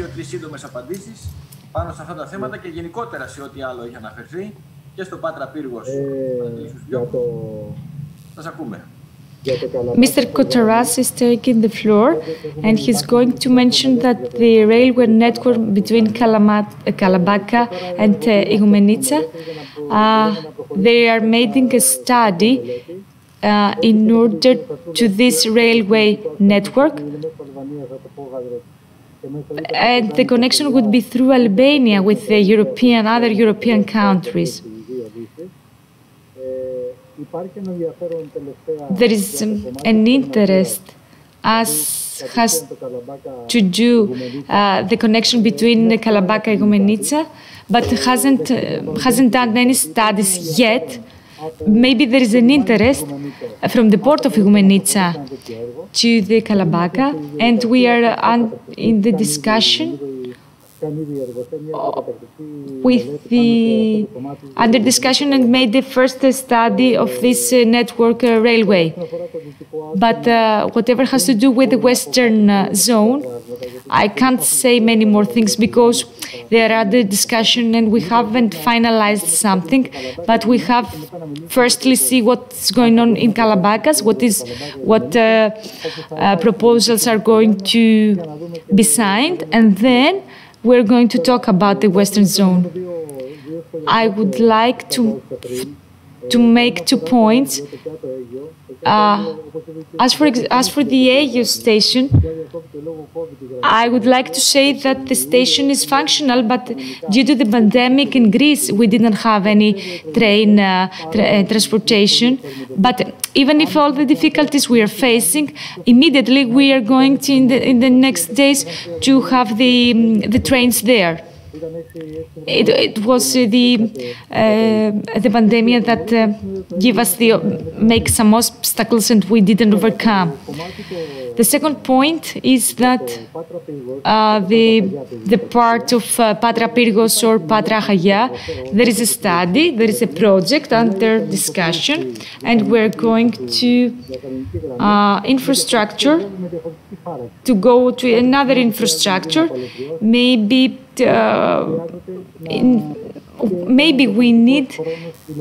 Mr. Kotaras is taking the floor, and he's going to mention that the railway network between Kalabaka and Igoumenitsa, they are making a study in order to this railway network, and the connection would be through Albania with the other European countries. There is an interest, as has to do the connection between Kalabaka and Igoumenitsa, but hasn't done any studies yet. Maybe there is an interest from the port of Igoumenitsa to the Kalabaka, and we are in the discussion under discussion and made the first study of this network railway. But whatever has to do with the Western zone, I can't say many more things, because there are the discussion and we haven't finalized something, but we have firstly see what's going on in Kalabakkas, what proposals are going to be signed, and then we're going to talk about the Western Zone. I would like to make 2 points. As for the AU station, I would like to say that the station is functional, but due to the pandemic in Greece, we didn't have any train transportation. But even if all the difficulties we are facing, immediately we are going to, in the next days, to have the trains there. It was the pandemic that gave us make some obstacles and we didn't overcome. The second point is that the part of Patra Pyrgos or Patra Chaya, there is a study, there is a project under discussion, and we're going to infrastructure to go to another infrastructure. Maybe we need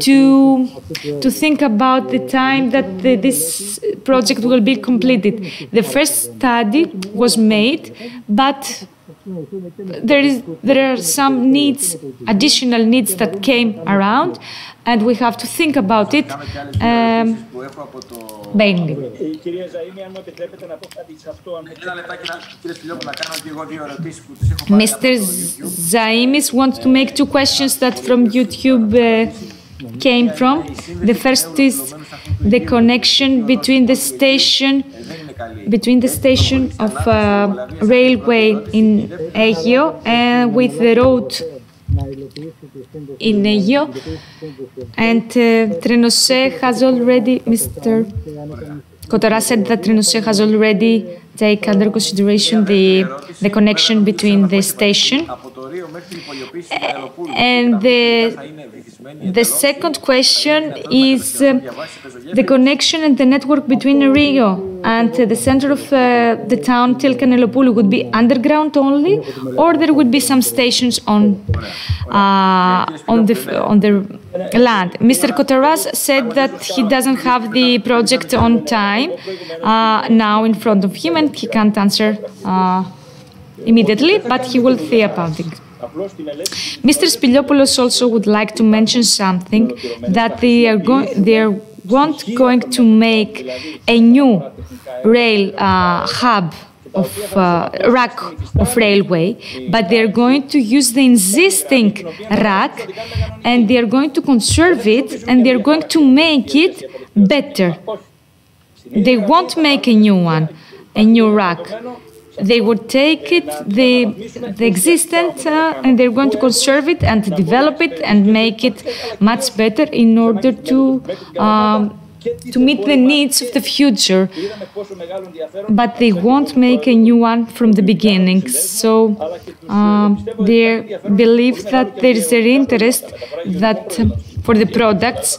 to think about the time that this project will be completed. The first study was made, but there are some needs, additional needs that came around, and we have to think about it. Mainly. Mr. Zaimis wants to make 2 questions that from YouTube came from. The first is the connection between the station of railway in Aigio and with the road in Aigio, and Trenose has already, Mr. Kotoras said that Trenose has already taken under consideration the connection between the station. And the second question is the connection and the network between Rio and the center of the town till Kanelopoulou would be underground only, or there would be some stations on the land. Mr. Kotaras said that he doesn't have the project on time now in front of him, and he can't answer immediately, but he will think about it. Mr. Spiliopoulos also would like to mention something, that they won't going to make a new rail hub of rack of railway, but they are going to use the existing rack and they are going to conserve it and they are going to make it better. They won't make a new one, a new rack. They would take it, the existent, and they're going to conserve it and develop it and make it much better in order to meet the needs of the future. But they won't make a new one from the beginning. So they believe that there is an interest that for the products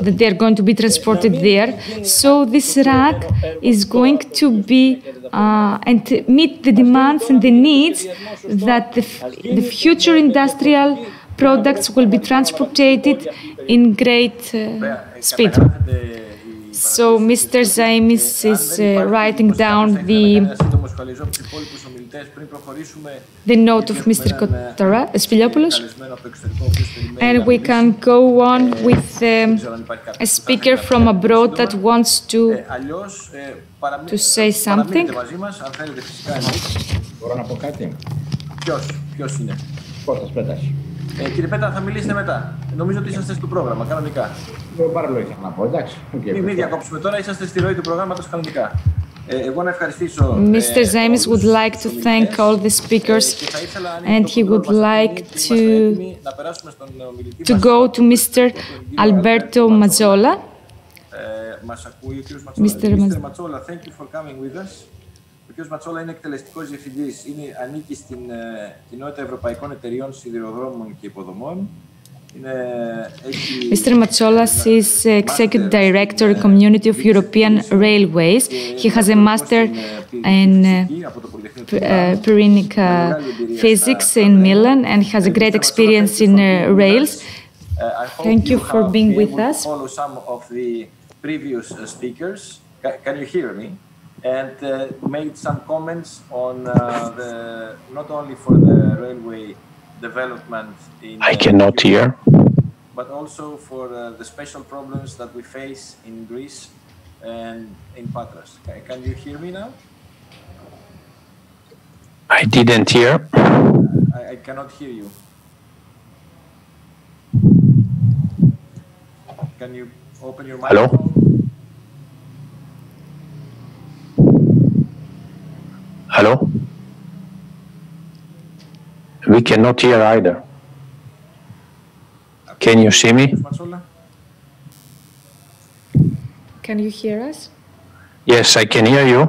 that they are going to be transported there. So this rack is going to be and meet the demands and the needs that the future industrial products will be transported in great speed. So Mr. Zaimis is writing down the note of Mr. Spiliopoulos, and we can go on with a speaker from abroad that wants to say something. Κύριε Πέτρα, θα μιλήσετε μετά. Νομίζω ότι είσαστε στο πρόγραμμα, κανονικά. Παραλόγια να πω, εντάξει. Μην διακόψουμε τώρα, είσαστε στη ροή του προγράμματος κανονικά. Εγώ να ευχαριστήσω. Mr. Zaimis would like to thank all the speakers and he would like to go to Mr. Alberto Mazzola. Mr. Mazzola, thank you for coming with us. Ο κ. Ματσόλα είναι εκτελεστικός διευθυντής, ανήκει στην κοινότητα ευρωπαϊκών εταιριών σιδηροδρόμων και υποδομών Mr. Matsoulas is Executive Director, Community of European Railways. He has a master in Pyrenic Physics in Milan and has a great experience in rails. Thank you for being with us. Follow some of the previous speakers. Can you hear me? And made some comments on not only for the railway development in I cannot hear. But also for the special problems that we face in Greece and in Patras. Can you hear me now? I didn't hear. I cannot hear you. Can you open your microphone? Hello? Hello? We cannot hear either. Can you see me? Can you hear us? Yes, I can hear you.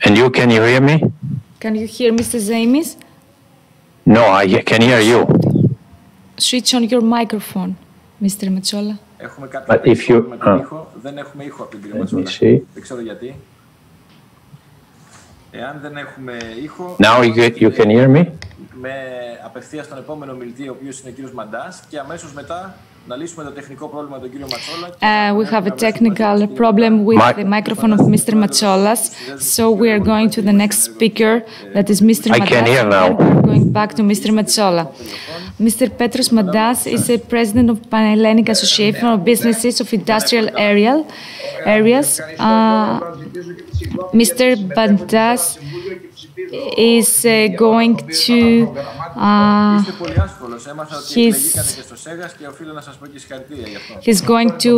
And you, can you hear me? Can you hear Mr. Zamis? No, I can hear you. Switch on your microphone, Mr. Matsoula. But if you... δεν έχουμε ήχο από την κυρία Let me Ματσόλα. see. Δεν ξέρω γιατί. Εάν δεν έχουμε ήχο... Now you can hear me? Με απευθεία στον επόμενο μιλητή, ο οποίος είναι ο κύριος Μαντάς, και αμέσως μετά να λύσουμε το τεχνικό πρόβλημα του κύριου Ματσόλα. We have a technical problem with the microphone of Mr. Matsoulas, so we are going to the next speaker, that is Mr. Madas. I can hear now. We're going back to Mr. Matsoula. Mr. Petros Madas is a president of Pan-Hellenic Association of Businesses of Industrial Areas. Mr. Madas is going to he's going to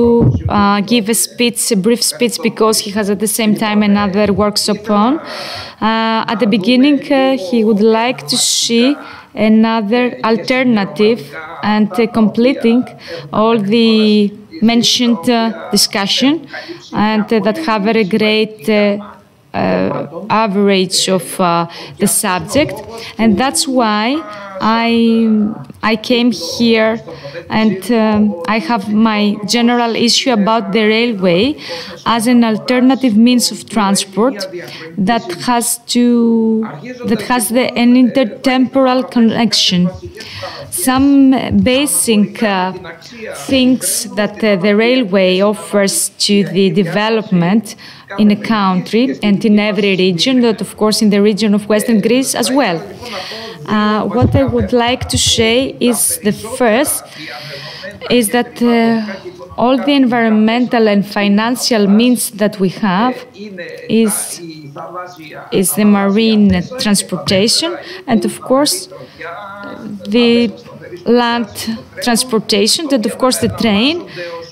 give a speech, a brief speech, because he has at the same time another workshop on. At the beginning, he would like to see another alternative and completing all the mentioned discussion and that have a great average of the subject, and that's why I came here, and I have my general issue about the railway as an alternative means of transport that has an intertemporal connection. Some basic things that the railway offers to the development in a country and in every region, but of course in the region of Western Greece as well. What I would like to say is the first is that all the environmental and financial means that we have is the marine transportation and of course the land transportation and of course the train,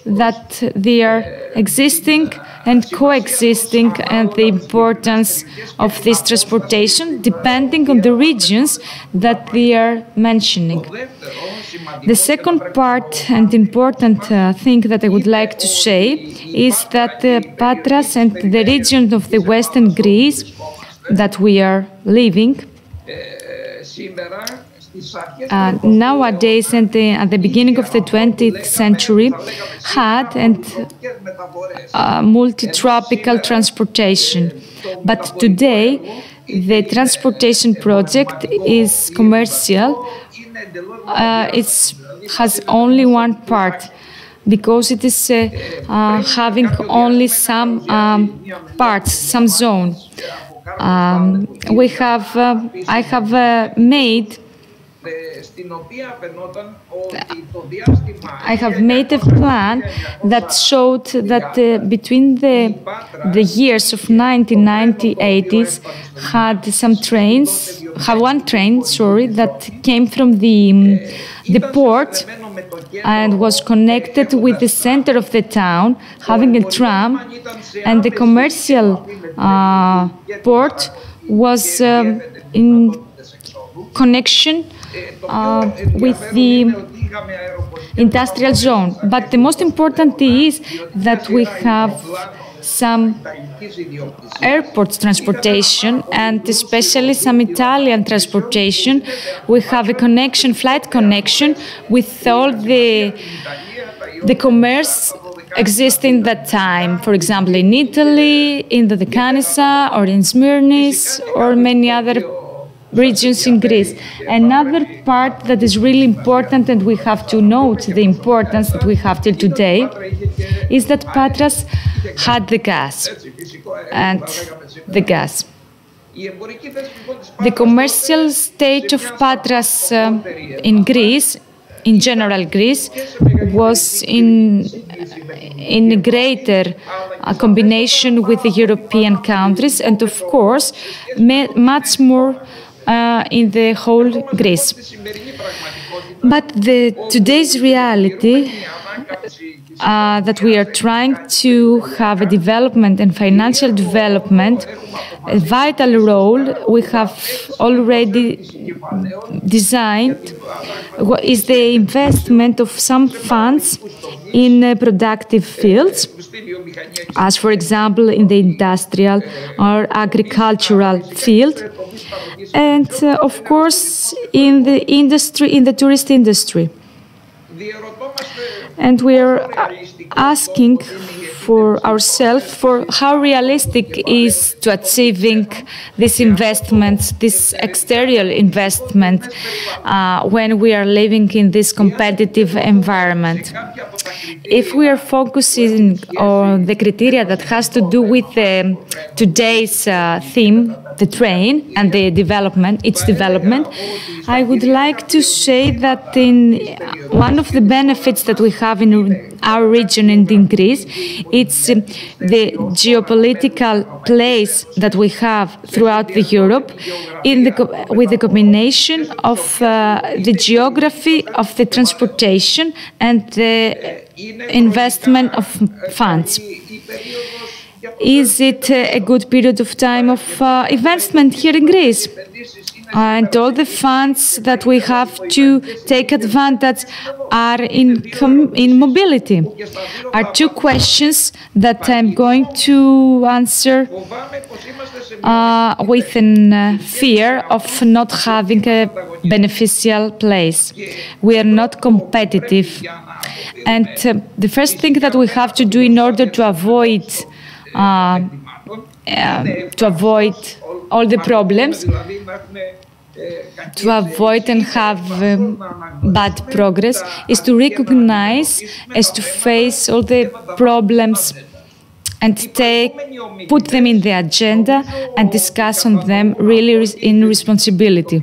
that they are existing and coexisting, and the importance of this transportation depending on the regions that they are mentioning. The second part and important thing that I would like to say is that Patras and the region of the Western Greece that we are living nowadays and at the beginning of the 20th century had multi-tropical transportation. But today the transportation project is commercial. It has only one part because it is having only some parts, some zone. I have made a plan that showed that between the years of 1980s had one train, that came from the port and was connected with the center of the town, having a tram, and the commercial port was in connection with the industrial zone. But the most important is that we have some airport transportation, and especially some Italian transportation. We have a connection, flight connection, with all the commerce existing that time. For example, in Italy, in the Decanissa, or in Smyrnis, or many other regions in Greece. Another part that is really important, and we have to note the importance that we have till today, is that Patras had the gas. The commercial state of Patras in Greece, in general Greece, was in a greater combination with the European countries, and of course much more in the whole Greece. But today's reality that we are trying to have a development and financial development, a vital role we have already designed is the investment of some funds in productive fields, as for example in the industrial or agricultural field, and of course in the industry, in the tourist industry. And we are asking for ourselves for how realistic is to achieving these investments, this exterior investment, when we are living in this competitive environment. If we are focusing on the criteria that has to do with today's theme, the train and the development, its development, I would like to say that one of the benefits that we have in our region and in Greece, it's the geopolitical place that we have throughout Europe, with the combination of the geography of the transportation and the investment of funds. Is it a good period of time of investment here in Greece? And all the funds that we have to take advantage are in mobility. Are two questions that I'm going to answer with a fear of not having a beneficial place. We are not competitive. And the first thing that we have to do in order to avoid all the problems, to avoid and have bad progress, is to recognize, is to face all the problems and put them in the agenda and discuss on them really in responsibility.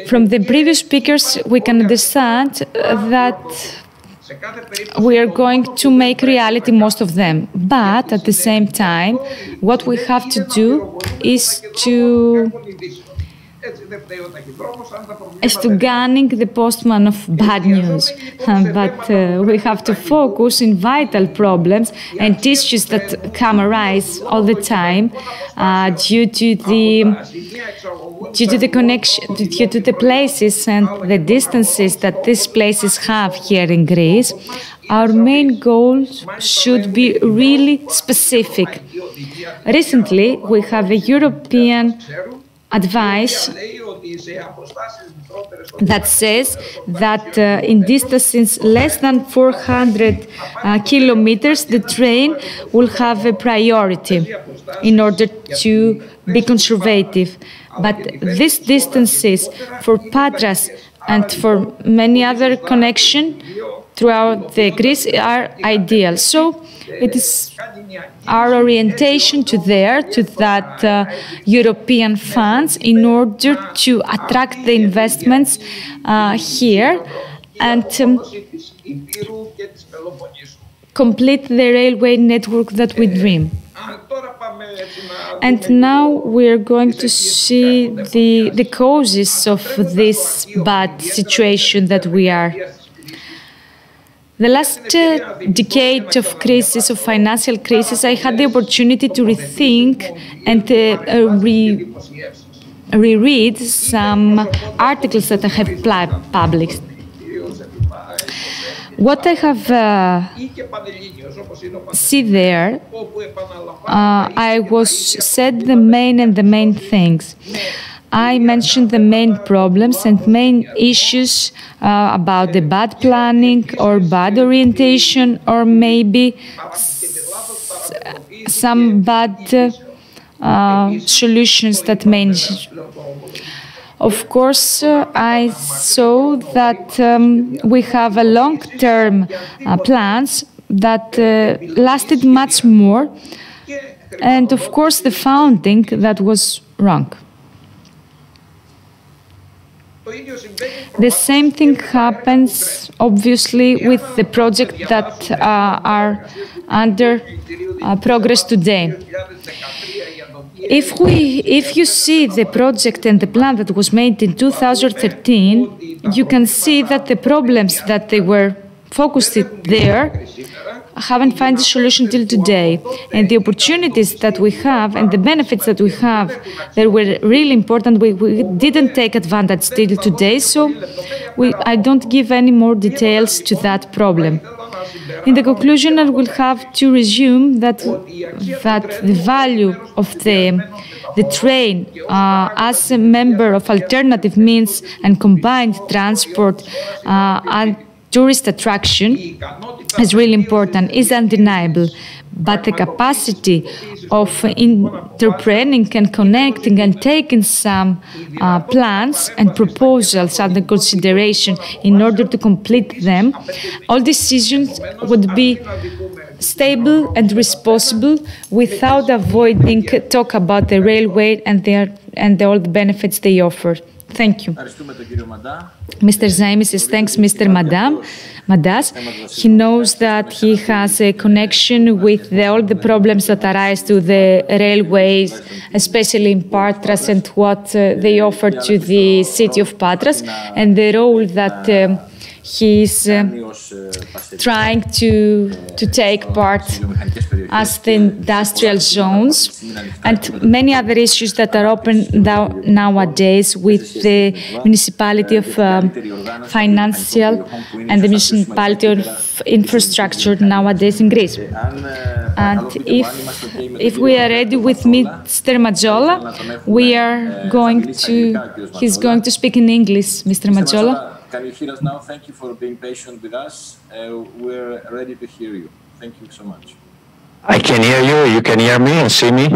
From the previous speakers, we can understand that we are going to make reality most of them. But at the same time, what we have to do is to gunning the postman of bad news. But we have to focus in vital problems and issues that come arise all the time due to the connection, due to the places and the distances that these places have here in Greece. Our main goal should be really specific. Recently, we have a European advice that says that in distances less than 400 kilometers, the train will have a priority in order to be conservative. But these distances for Patras and for many other connections throughout the Greece are ideal. So it is our orientation to that European funds in order to attract the investments here and complete the railway network that we dream. And now we are going to see the causes of this bad situation that we are. The last decade of crisis, of financial crisis, I had the opportunity to rethink and reread some articles that I have published. What I have see there, I was said the main things. I mentioned the main problems and main issues about the bad planning or bad orientation, or maybe some bad solutions that may. Of course, I saw that we have a long-term plans that lasted much more, and of course the founding that was wrong. The same thing happens, obviously, with the projects that are under progress today. If you see the project and the plan that was made in 2013, you can see that the problems that they were focused there haven't found a solution till today. And the opportunities that we have and the benefits that we have that were really important, we didn't take advantage till today, so I don't give any more details to that problem. In the conclusion, I will have to resume that the value of the train as a member of alternative means and combined transport and tourist attraction is really important, is undeniable. But the capacity of entrepreneurship and connecting and taking some plans and proposals under consideration in order to complete them, all decisions would be stable and responsible without avoiding talk about the railway and all the benefits they offer. Thank you. Mr. Zaimi says, thanks, Mr. Madas. He knows that he has a connection with all the problems that arise to the railways, especially in Patras, and what they offer to the city of Patras, and the role that he is trying to take part as the industrial zones, and many other issues that are open nowadays with the municipality of financial and the municipality of infrastructure nowadays in Greece. And if we are ready with Mr. Mazzola, he's going to speak in English. Mr. Mazzola. Can you hear us now? Thank you for being patient with us. We're ready to hear you. Thank you so much. I can hear you. You can hear me and see me?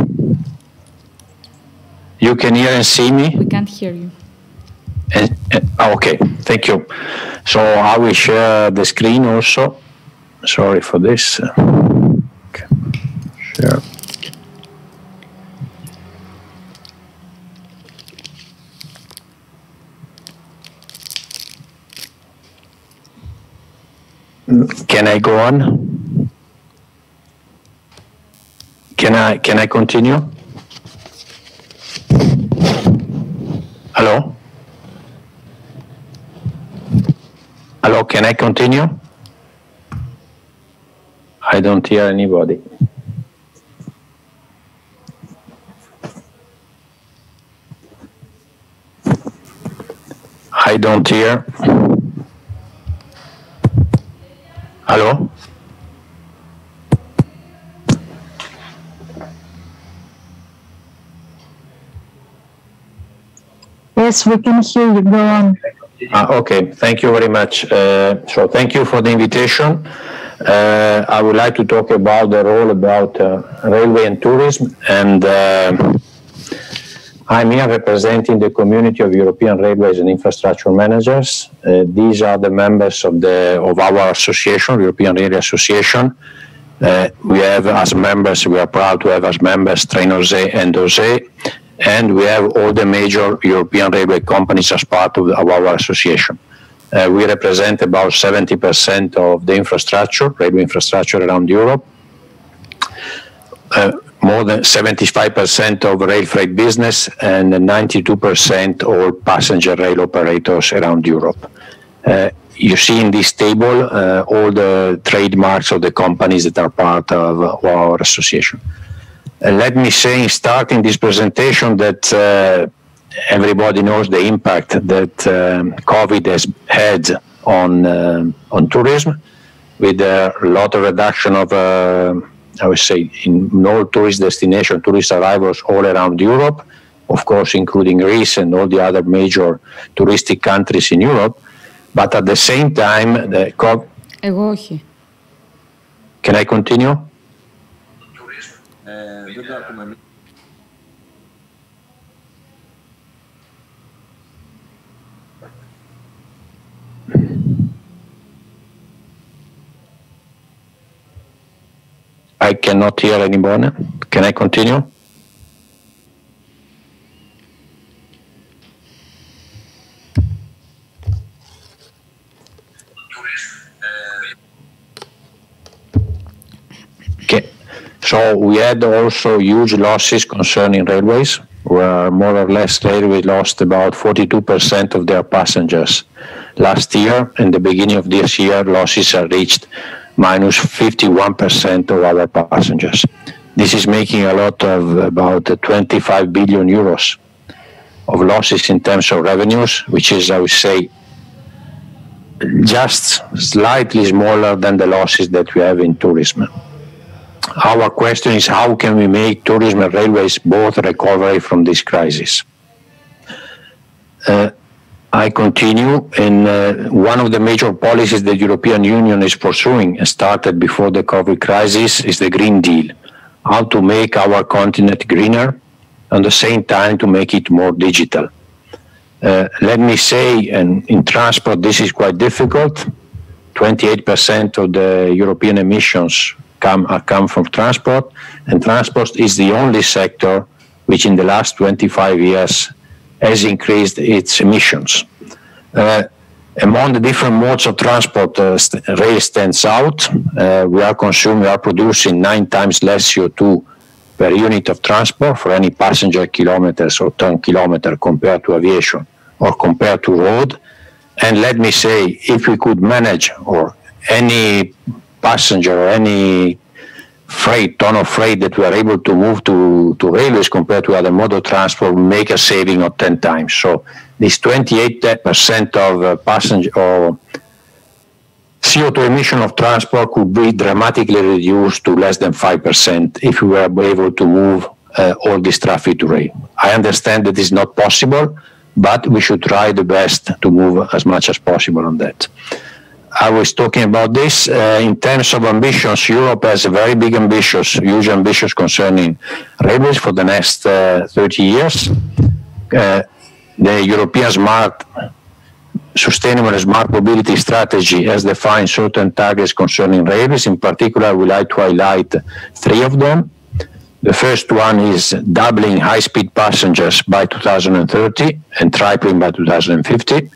You can hear and see me? We can't hear you. Okay, thank you. So I will share the screen also. Sorry for this. Okay. Share. Can I go on? Can I continue? Hello? Hello, can I continue? I don't hear anybody. I don't hear. Hello? Yes, we can hear you. Go on. Okay, thank you very much. So thank you for the invitation. I would like to talk about the role about railway and tourism, and I'm here representing the community of European railways and infrastructure managers. These are the members of our association, European Railway Association. We have as members, we are proud to have as members Trenose and OSE, and we have all the major European railway companies as part of our association. We represent about 70% of the infrastructure, railway infrastructure around Europe. More than 75% of rail freight business and 92% all passenger rail operators around Europe. You see in this table all the trademarks of the companies that are part of our association. Let me say, starting this presentation, that everybody knows the impact that COVID has had on tourism, with a lot of reduction of, I would say, in all tourist destinations, tourist arrivals all around Europe, of course, including Greece and all the other major touristic countries in Europe. But at the same time, Εγώ όχι. Can I continue? Δεν το ακούμε. I cannot hear anyone. Can I continue? Okay. So we had also huge losses concerning railways, where more or less railways lost about 42% of their passengers last year. In the beginning of this year, losses are reached minus 51% of our passengers. This is making a lot of about 25 billion euros of losses in terms of revenues, which is, I would say, just slightly smaller than the losses that we have in tourism. Our question is, how can we make tourism and railways both recover from this crisis? I continue, and one of the major policies the European Union is pursuing, started before the COVID crisis, is the Green Deal. How to make our continent greener, and at the same time to make it more digital. Let me say, and in transport this is quite difficult. 28% of the European emissions come from transport, and transport is the only sector which in the last 25 years has increased its emissions. Among the different modes of transport, rail stands out. We are producing 9 times less CO2 per unit of transport for any passenger kilometers or ton kilometer compared to aviation or compared to road. And let me say, if we could manage, or any passenger or any ton of freight that we are able to move to railways compared to other mode of transport, will make a saving of 10 times. So this 28% of passenger or CO2 emission of transport could be dramatically reduced to less than 5% if we were able to move all this traffic to rail. I understand that is not possible, but we should try the best to move as much as possible on that. I was talking about this. In terms of ambitions, Europe has a very big huge ambitions concerning railways for the next 30 years. The European Sustainable and Smart Mobility Strategy has defined certain targets concerning railways. In particular, I would like to highlight 3 of them. The first one is doubling high-speed passengers by 2030 and tripling by 2050.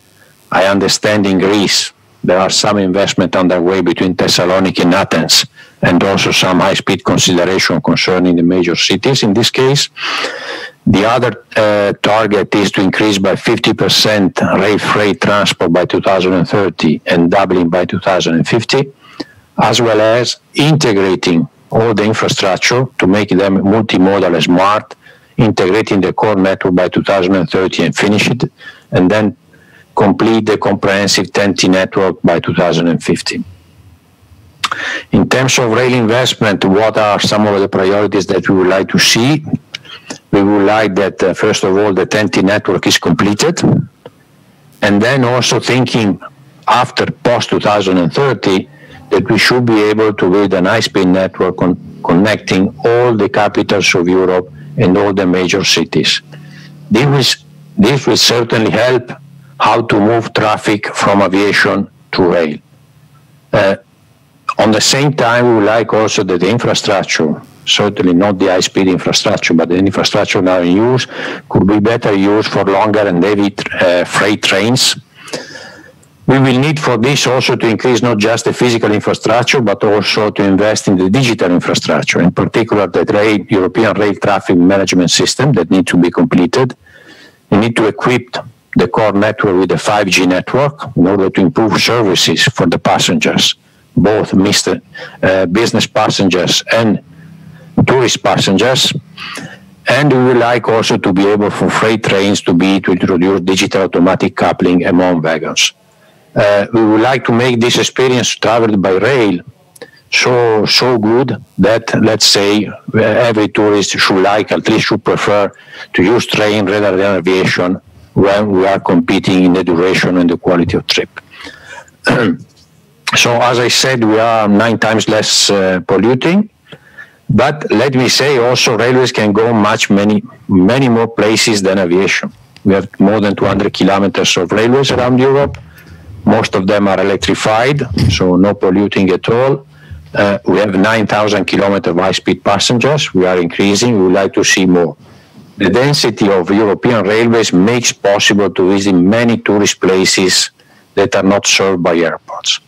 I understand in Greece there are some investment underway between Thessaloniki and Athens, and also some high-speed consideration concerning the major cities in this case. The other target is to increase by 50% rail freight transport by 2030 and doubling by 2050, as well as integrating all the infrastructure to make them multimodal and smart, integrating the core network by 2030 and finish it, and then complete the comprehensive TEN-T network by 2050. In terms of rail investment, what are some of the priorities that we would like to see? We would like that, first of all, the TEN-T network is completed, and then also thinking after post-2030 that we should be able to build an high-speed network connecting all the capitals of Europe and all the major cities. This will certainly help how to move traffic from aviation to rail. On the same time, we would like also that the infrastructure, certainly not the high-speed infrastructure, but the infrastructure now in use, could be better used for longer and heavy freight trains. We will need for this also to increase not just the physical infrastructure, but also to invest in the digital infrastructure, in particular the European rail traffic management system that needs to be completed. We need to equip the core network with a 5G network in order to improve services for the passengers, both business passengers and tourist passengers. And we would like also to be able for freight trains to introduce digital automatic coupling among wagons. We would like to make this experience traveled by rail so good that, let's say, every tourist should like, at least should prefer to use train rather than aviation when we are competing in the duration and the quality of trip. So, as I said, we are 9 times less polluting. But let me say also, railways can go many more places than aviation. We have more than 200 kilometers of railways around Europe. Most of them are electrified, so no polluting at all. We have 9,000 kilometers of high-speed passengers. We are increasing. We would like to see more. The density of European railways makes possible to visit many tourist places that are not served by airports.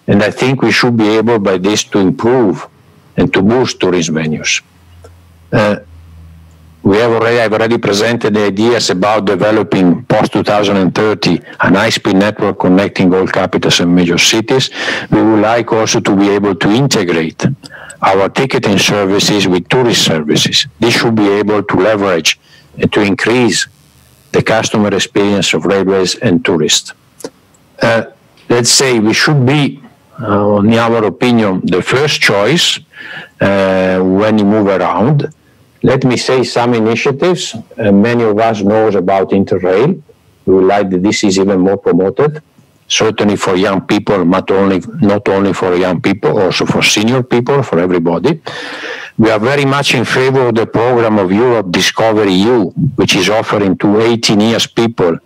And I think we should be able by this to improve and to boost tourism venues. I've already presented the ideas about developing post-2030 an high-speed network connecting all capitals and major cities. We would like also to be able to integrate our ticketing services with tourist services. This should be able to leverage and to increase the customer experience of railways and tourists. Let's say we should be, in our opinion, the first choice when you move around. Let me say some initiatives. Many of us knows about Interrail. We would like that this is even more promoted, certainly for young people, not only for young people, also for senior people, for everybody. We are very much in favor of the program of Europe Discover EU, which is offering to 18 years people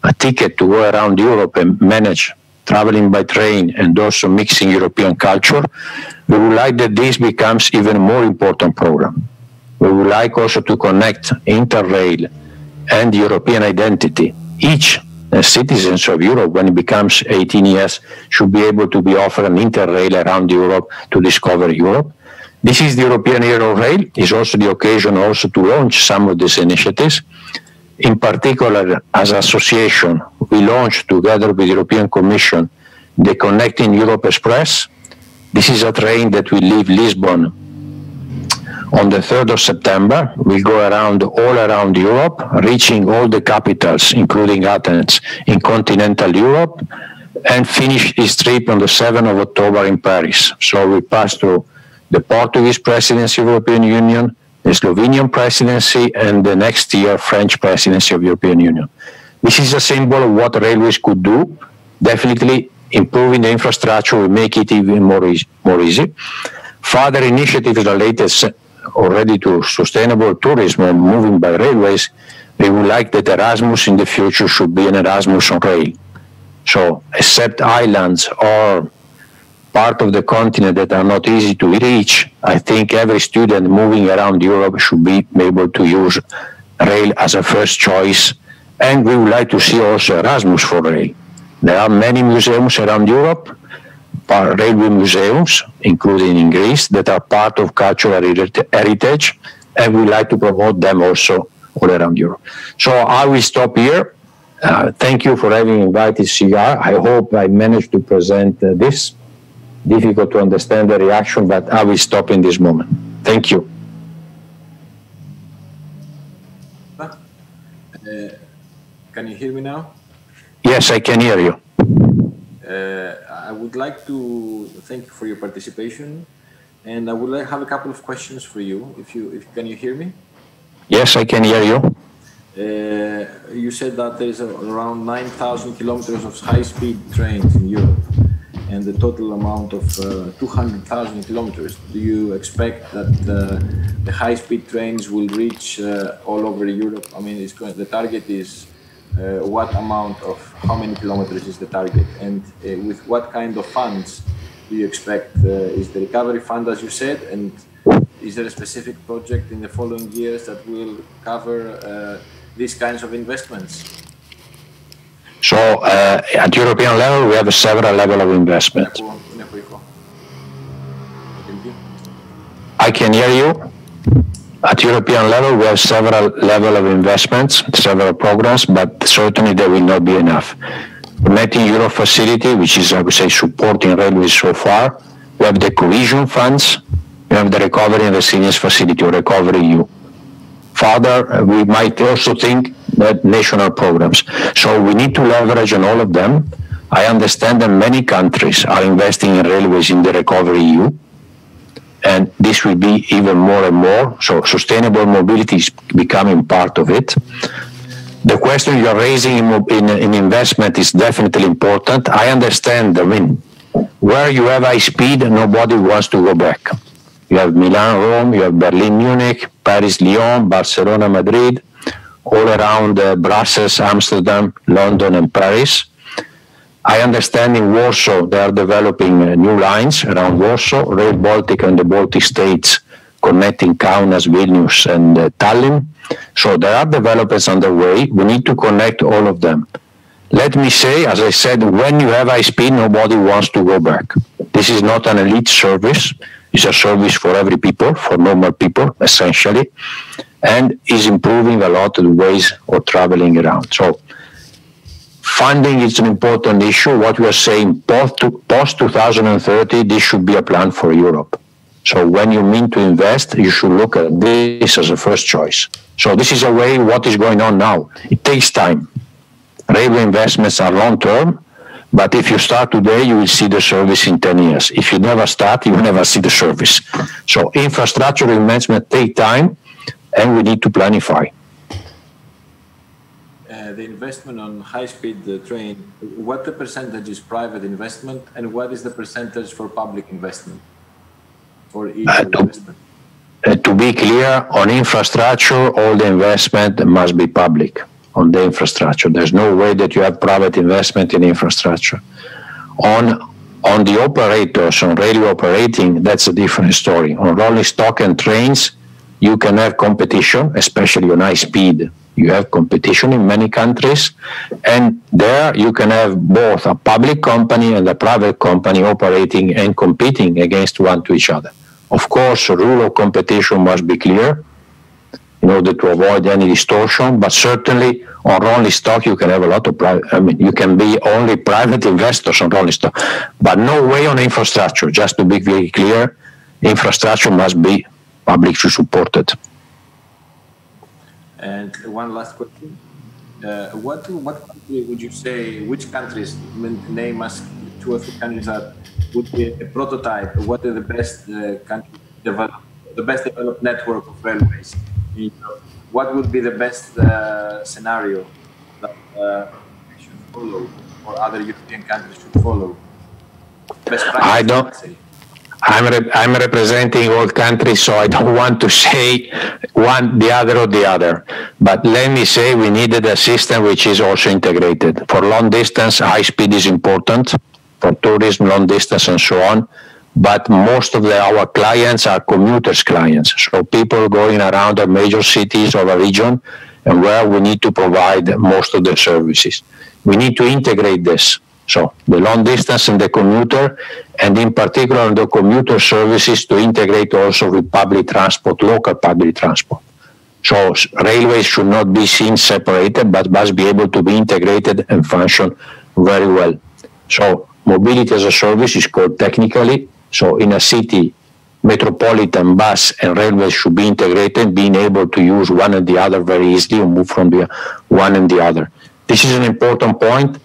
a ticket to go around Europe and manage traveling by train and also mixing European culture. We would like that this becomes even a more important program. We would like also to connect Interrail and European identity. Each citizens of Europe, when it becomes 18 years, should be able to be offered an Interrail around Europe to discover Europe. This is the European Year of Rail. It's also the occasion also to launch some of these initiatives. In particular, as an association, we launched together with the European Commission the Connecting Europe Express. This is a train that will leave Lisbon on the 3rd of September. We'll go all around Europe, reaching all the capitals, including Athens, in continental Europe, and finish this trip on the 7th of October in Paris. So we pass through the Portuguese presidency of the European Union, the Slovenian presidency, and the next year French presidency of the European Union. This is a symbol of what railways could do. Definitely improving the infrastructure will make it even more easy. Further initiatives related already to sustainable tourism and moving by railways. We would like that Erasmus in the future should be an Erasmus on rail. So except islands or part of the continent that are not easy to reach, I think every student moving around Europe should be able to use rail as a first choice. And we would like to see also Erasmus for rail. There are many museums around Europe, railway museums, including in Greece, that are part of cultural heritage, and we like to promote them also all around Europe. So I will stop here. Thank you for having invited CR. I hope I managed to present this. Difficult to understand the reaction, but I will stop in this moment. Thank you. Can you hear me now? Yes, I can hear you. I would like to thank you for your participation, and I would like to have a couple of questions for you. Can you hear me? Yes, I can hear you. You said that there is around 9,000 kilometers of high-speed trains in Europe, and the total amount of 200,000 kilometers. Do you expect that the high-speed trains will reach all over Europe? I mean, the target is what amount of how many kilometers is the target, and with what kind of funds do you expect? Is the recovery fund, as you said, and is there a specific project in the following years that will cover these kinds of investments? So at European level, we have several levels of investment. I can hear you. At European level, we have several levels of investments, several programs, but certainly there will not be enough. Connecting Europe facility, which is, I would say, supporting railways so far. We have the cohesion funds. We have the recovery and resilience facility, or Recovery EU. Further, we might also think that national programs. So we need to leverage on all of them I understand that many countries are investing in railways in the Recovery EU, and this will be even more and more. So sustainable mobility is becoming part of it. The question you're raising in investment is definitely important. I understand, I mean, where you have high speed, nobody wants to go back. You have Milan, Rome, you have Berlin, Munich, Paris, Lyon, Barcelona, Madrid, all around Brussels, Amsterdam, London, and Paris. I understand in Warsaw they are developing new lines around Warsaw, Rail Baltic and the Baltic states connecting Kaunas, Vilnius, and Tallinn. So there are developments underway. We need to connect all of them. Let me say, as I said, when you have high speed, nobody wants to go back. This is not an elite service. It's a service for every people, for normal people, essentially, and is improving a lot the ways of traveling around. So funding is an important issue. What we are saying, post-2030, this should be a plan for Europe. So when you mean to invest, you should look at this as a first choice. So this is a way what is going on now. It takes time. Railway investments are long-term, but if you start today, you will see the service in 10 years. If you never start, you will never see the service. So infrastructure investment take time, and we need to planify. The investment on high-speed train, what the percentage is private investment, and what is the percentage for public investment? For each investment? To be clear, on infrastructure, all the investment must be public. On the infrastructure, there's no way that you have private investment in infrastructure. On the operators, on railway operating, that's a different story. On rolling stock and trains, you can have competition, especially on high speed. You have competition in many countries, and there you can have both a public company and a private company operating and competing against one to each other. Of course, the rule of competition must be clear in order to avoid any distortion, but certainly on rolling stock you can have a lot of private, you can be only private investors on rolling stock, but no way on infrastructure. Just to be very clear, infrastructure must be publicly supported. And one last question. What country would you say, which countries, name us 2 or 3 countries that would be a prototype? What are the best countries developed, the best developed network of railways? What would be the best scenario that we should follow, or other European countries should follow? Best practice, I don't. I'm representing all countries, so I don't want to say one, the other, or the other. But let me say we needed a system which is also integrated. For long distance, high speed is important. For tourism, long distance, and so on. But most of our clients are commuters' clients. So people going around the major cities of a region and where we need to provide most of the services. We need to integrate this. So the long distance and the commuter, and in particular the commuter services to integrate also with public transport, local public transport. So railways should not be seen separated, but must be able to be integrated and function very well. So mobility as a service is called technically. So in a city, metropolitan bus and railways should be integrated, being able to use one and the other very easily and move from the one and the other. This is an important point.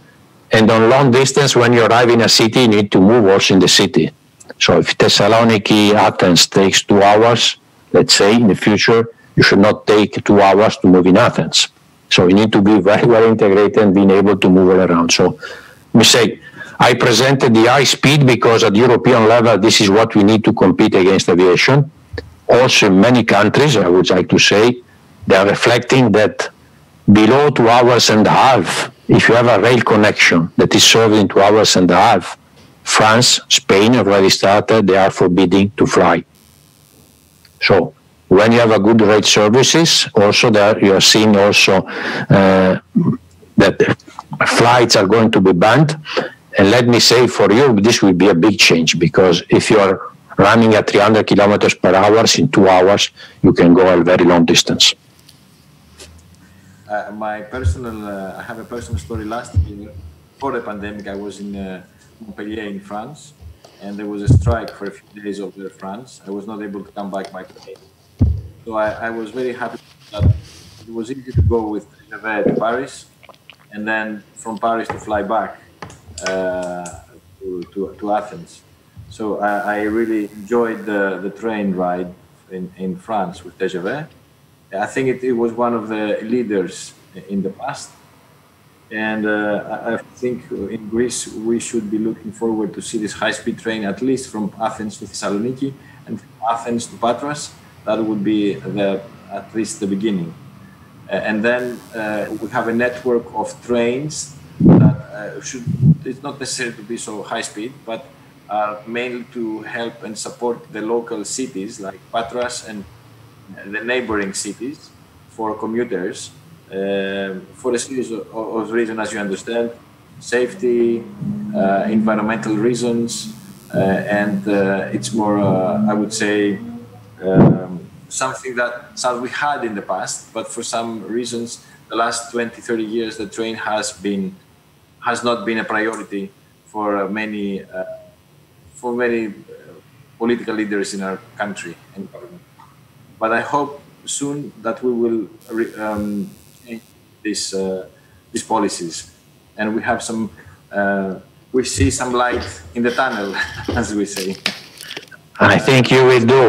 And on long distance, when you arrive in a city, you need to move also in the city. So if Thessaloniki, Athens takes 2 hours, let's say in the future, you should not take 2 hours to move in Athens. So you need to be very well integrated and being able to move all around. So let me say, I presented the high speed because at European level, this is what we need to compete against aviation. Also in many countries, I would like to say, they are reflecting that below 2 hours and a half, if you have a rail connection that is served in 2 hours and a half, France, Spain already started, they are forbidding to fly. So when you have a good rail services, also there you are seeing also that flights are going to be banned. And let me say for you, this will be a big change, because if you are running at 300 kilometers per hour in 2 hours, you can go a very long distance. I have a personal story. Last year, before the pandemic, I was in Montpellier in France, and there was a strike for a few days over France. I was not able to come back by plane. So I was very happy that it was easy to go with TGV to Paris, and then from Paris to fly back to Athens. So I really enjoyed the train ride in France with TGV. I think it was one of the leaders in the past. And I think in Greece, we should be looking forward to see this high-speed train, at least from Athens to Thessaloniki and from Athens to Patras. That would be at least the beginning. And then we have a network of trains that it's not necessary to be so high-speed, but mainly to help and support the local cities like Patras and the neighboring cities for commuters. For a series of reasons, as you understand, safety, environmental reasons, and it's more, I would say, something that we had in the past, but for some reasons, the last 20, 30 years, the train has not been a priority for many political leaders in our country and government. But I hope soon that we will these policies, and we have some. We see some light in the tunnel, as we say. I think you will do.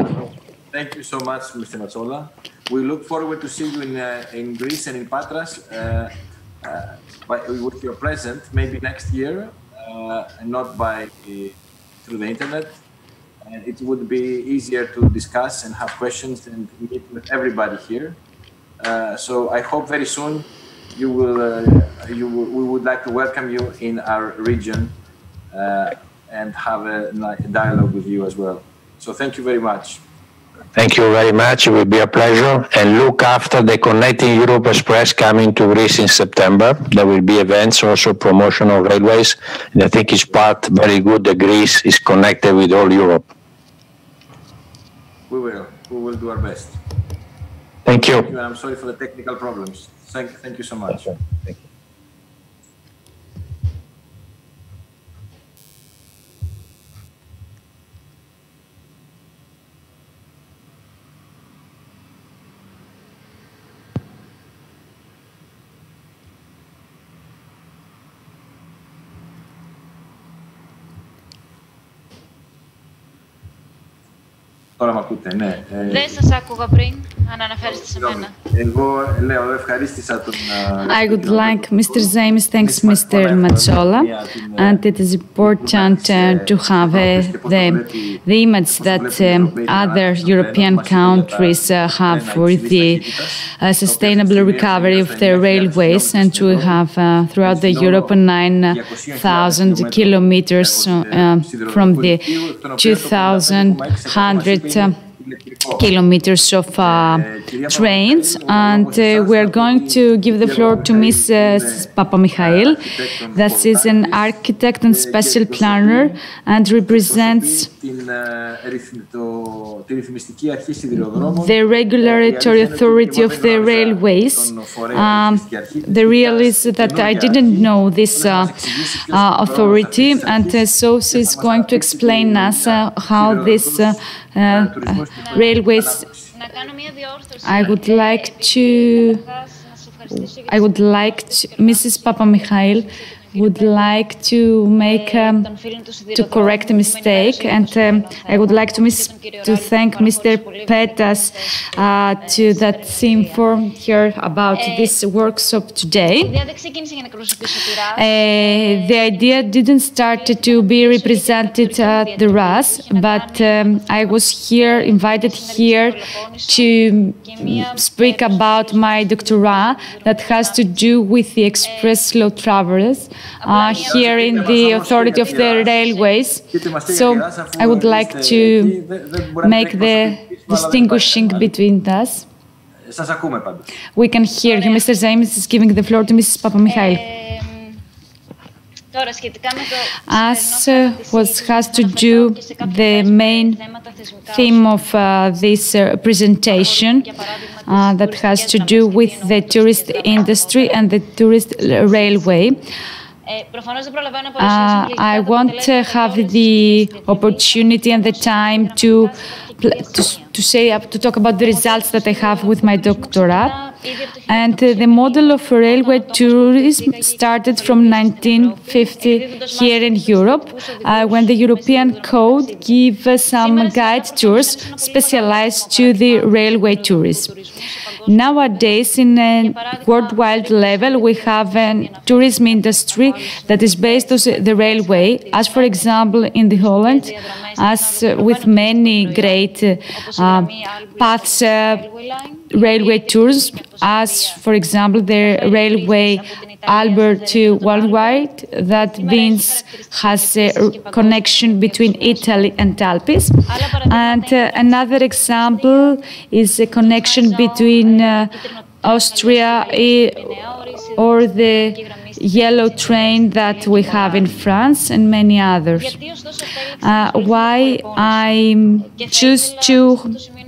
Thank you so much, Mr. Matsola. We look forward to see you in Greece and in Patras with your presence, maybe next year, and not through the internet. And it would be easier to discuss and have questions and meet with everybody here. So I hope very soon we would like to welcome you in our region and have a dialogue with you as well. So thank you very much. Thank you very much. It will be a pleasure. And look after the Connecting Europe Express coming to Greece in September. There will be events, also promotional railways. And I think it's part very good that Greece is connected with all Europe. We will do our best. Thank you. Thank you, and I'm sorry for the technical problems. Thank you so much. Thank you. Τώρα μ' ακούτε, ναι. Δεν σας άκουγα πριν, αν αναφέρεστε σε μένα. Εγώ λέω, ευχαρίστησα τον... I would like, Mr. Zaimis thanks Mr. Matsola, and it is important to have the image that other European countries have with the sustainable recovery of their railways, and we have throughout the Europe 9,000 kilometers from the 2,100 kilometers of trains, and we are going to give the floor to Mrs. Papamikhail. That is an architect and special planner and represents the regulatory authority of the railways. The real is that I didn't know this authority, and so she's going to explain us how this railways. I would like to, Mrs. Papamikhail would like to make to correct a mistake, and I would like to thank Mr. Petas that he informed her about this workshop today. The idea didn't start to be represented at the RAS, but I was invited here to speak about my doctorate that has to do with the express slow travelers here in the authority of the railways. So I would like to make the distinguishing between us. We can hear you. Mr. Zaimis is giving the floor to Mrs. Papamikhail. As has to do the main theme of this presentation that has to do with the tourist industry and the tourist railway. I want to have the opportunity and the time to to talk about the results that I have with my doctorate. And the model of railway tourism started from 1950 here in Europe, when the European Code gave some guide tours specialized to the railway tourism. Nowadays, in a worldwide level, we have a tourism industry that is based on the railway, as for example in the Holland, as with many great paths, railway tours, as for example the railway Albert to worldwide, that means has a connection between Italy and Alpes. And another example is a connection between Austria or the yellow train that we have in France and many others. Why I choose to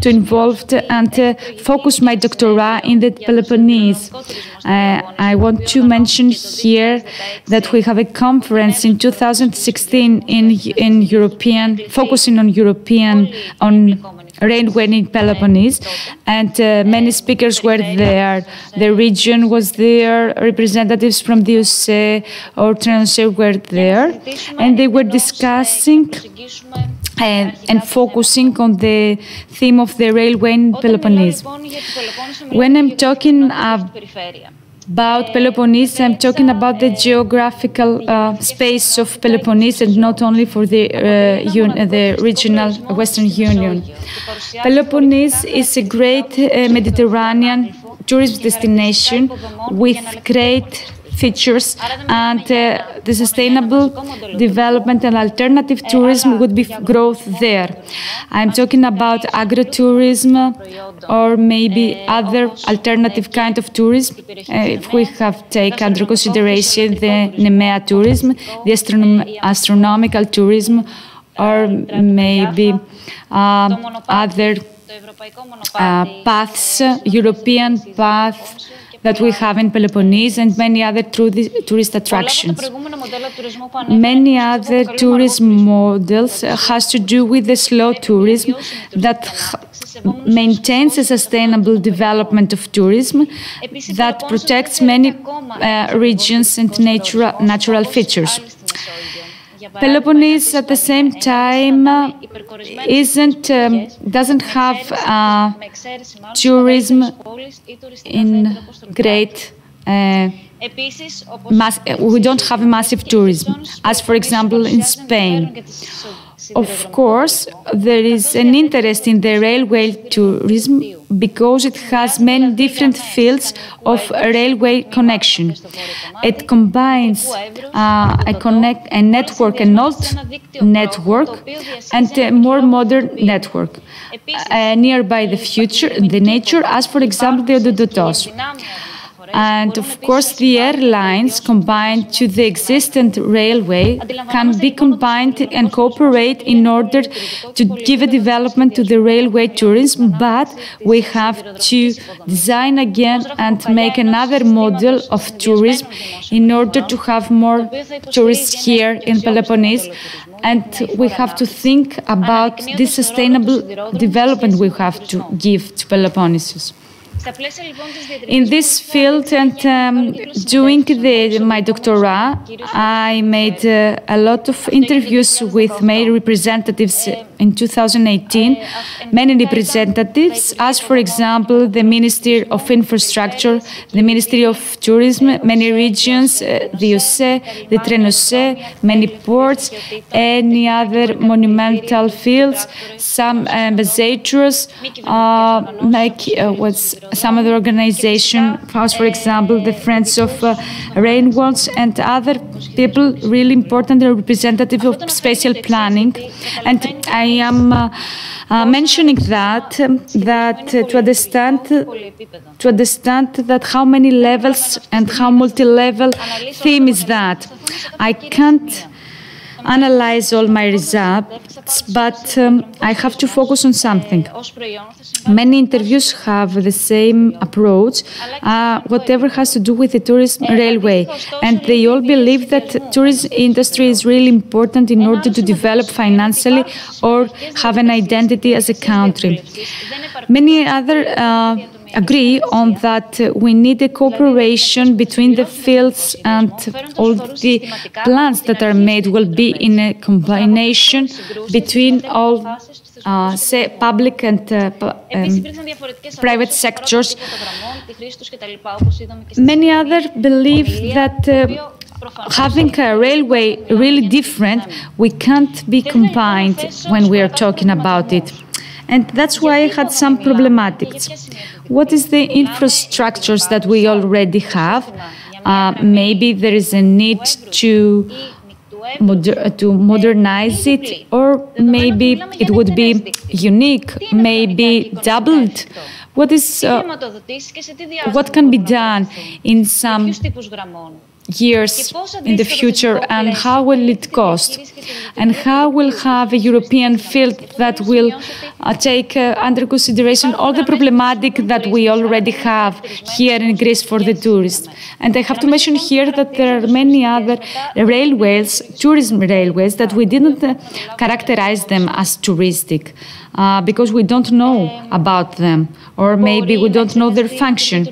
involve and focus my doctorate in the Peloponnese. I want to mention here that we have a conference in 2016 in European, focusing on railway in Peloponnese, and many speakers were there. The region was there, representatives from the USA or Tranche were there, and they were discussing and focusing on the theme of the railway in Peloponnese. When I'm talking about Peloponnese, I'm talking about the geographical space of Peloponnese, and not only for the regional Western Union. Peloponnese is a great Mediterranean tourist destination with great features, and the sustainable development and alternative tourism would be growth there. I'm talking about agrotourism or maybe other alternative kind of tourism. If we have taken under consideration the NEMEA tourism, the astronomical tourism, or maybe other paths, European paths that we have in Peloponnese, and many other tourist attractions. Many other tourism models has to do with the slow tourism that maintains a sustainable development of tourism that protects many regions and natural features. Peloponnese, at the same time, doesn't have tourism in great. We don't have massive tourism, as for example in Spain. Of course, there is an interest in the railway tourism because it has many different fields of railway connection. It combines a network, an old network, and a more modern network, nearby the nature, as for example the Ododotos. And of course, the airlines combined to the existing railway can be combined and cooperate in order to give a development to the railway tourism, but we have to design again and make another model of tourism in order to have more tourists here in Peloponnese. And we have to think about this sustainable development we have to give to Peloponnesus. In this field and doing my doctorate, I made a lot of interviews with many representatives in 2018. Many representatives, as for example the Ministry of Infrastructure, the Ministry of Tourism, many regions, the USA, the Trenose, many ports, any other monumental fields, some ambassadors, like some other organization, as for example the Friends of Rainwalls, and other people really important representative of spatial planning. And I am mentioning that to understand that how many levels and how multi-level theme is that. I can't analyze all my results, but I have to focus on something. Many interviews have the same approach, whatever has to do with the tourism railway, and they all believe that the tourism industry is really important in order to develop financially or have an identity as a country. Many other agree on that we need a cooperation between the fields, and all the plans that are made will be in a combination between all public and private sectors. Many others believe that having a railway really different, we can't be combined when we are talking about it. And that's why I had some problematics. What is the infrastructures that we already have? Maybe there is a need to modernize it, or maybe it would be unique, maybe doubled. What can be done in some years in the future, and how will it cost? And how will have a European field that will take under consideration all the problematic that we already have here in Greece for the tourists? And I have to mention here that there are many other railways, tourism railways, that we didn't characterize them as touristic because we don't know about them, or maybe we don't know their function.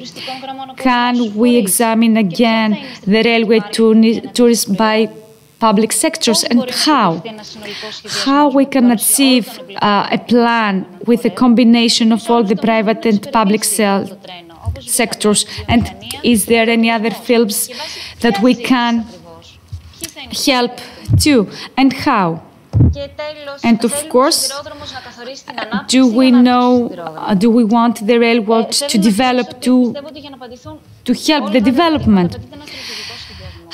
Can we examine again the railway tourism by public sectors, and how? How we can achieve a plan with a combination of all the private and public sectors, and is there any other fields that we can help too, and how? And of course, do we want the railroad to develop, to help the development?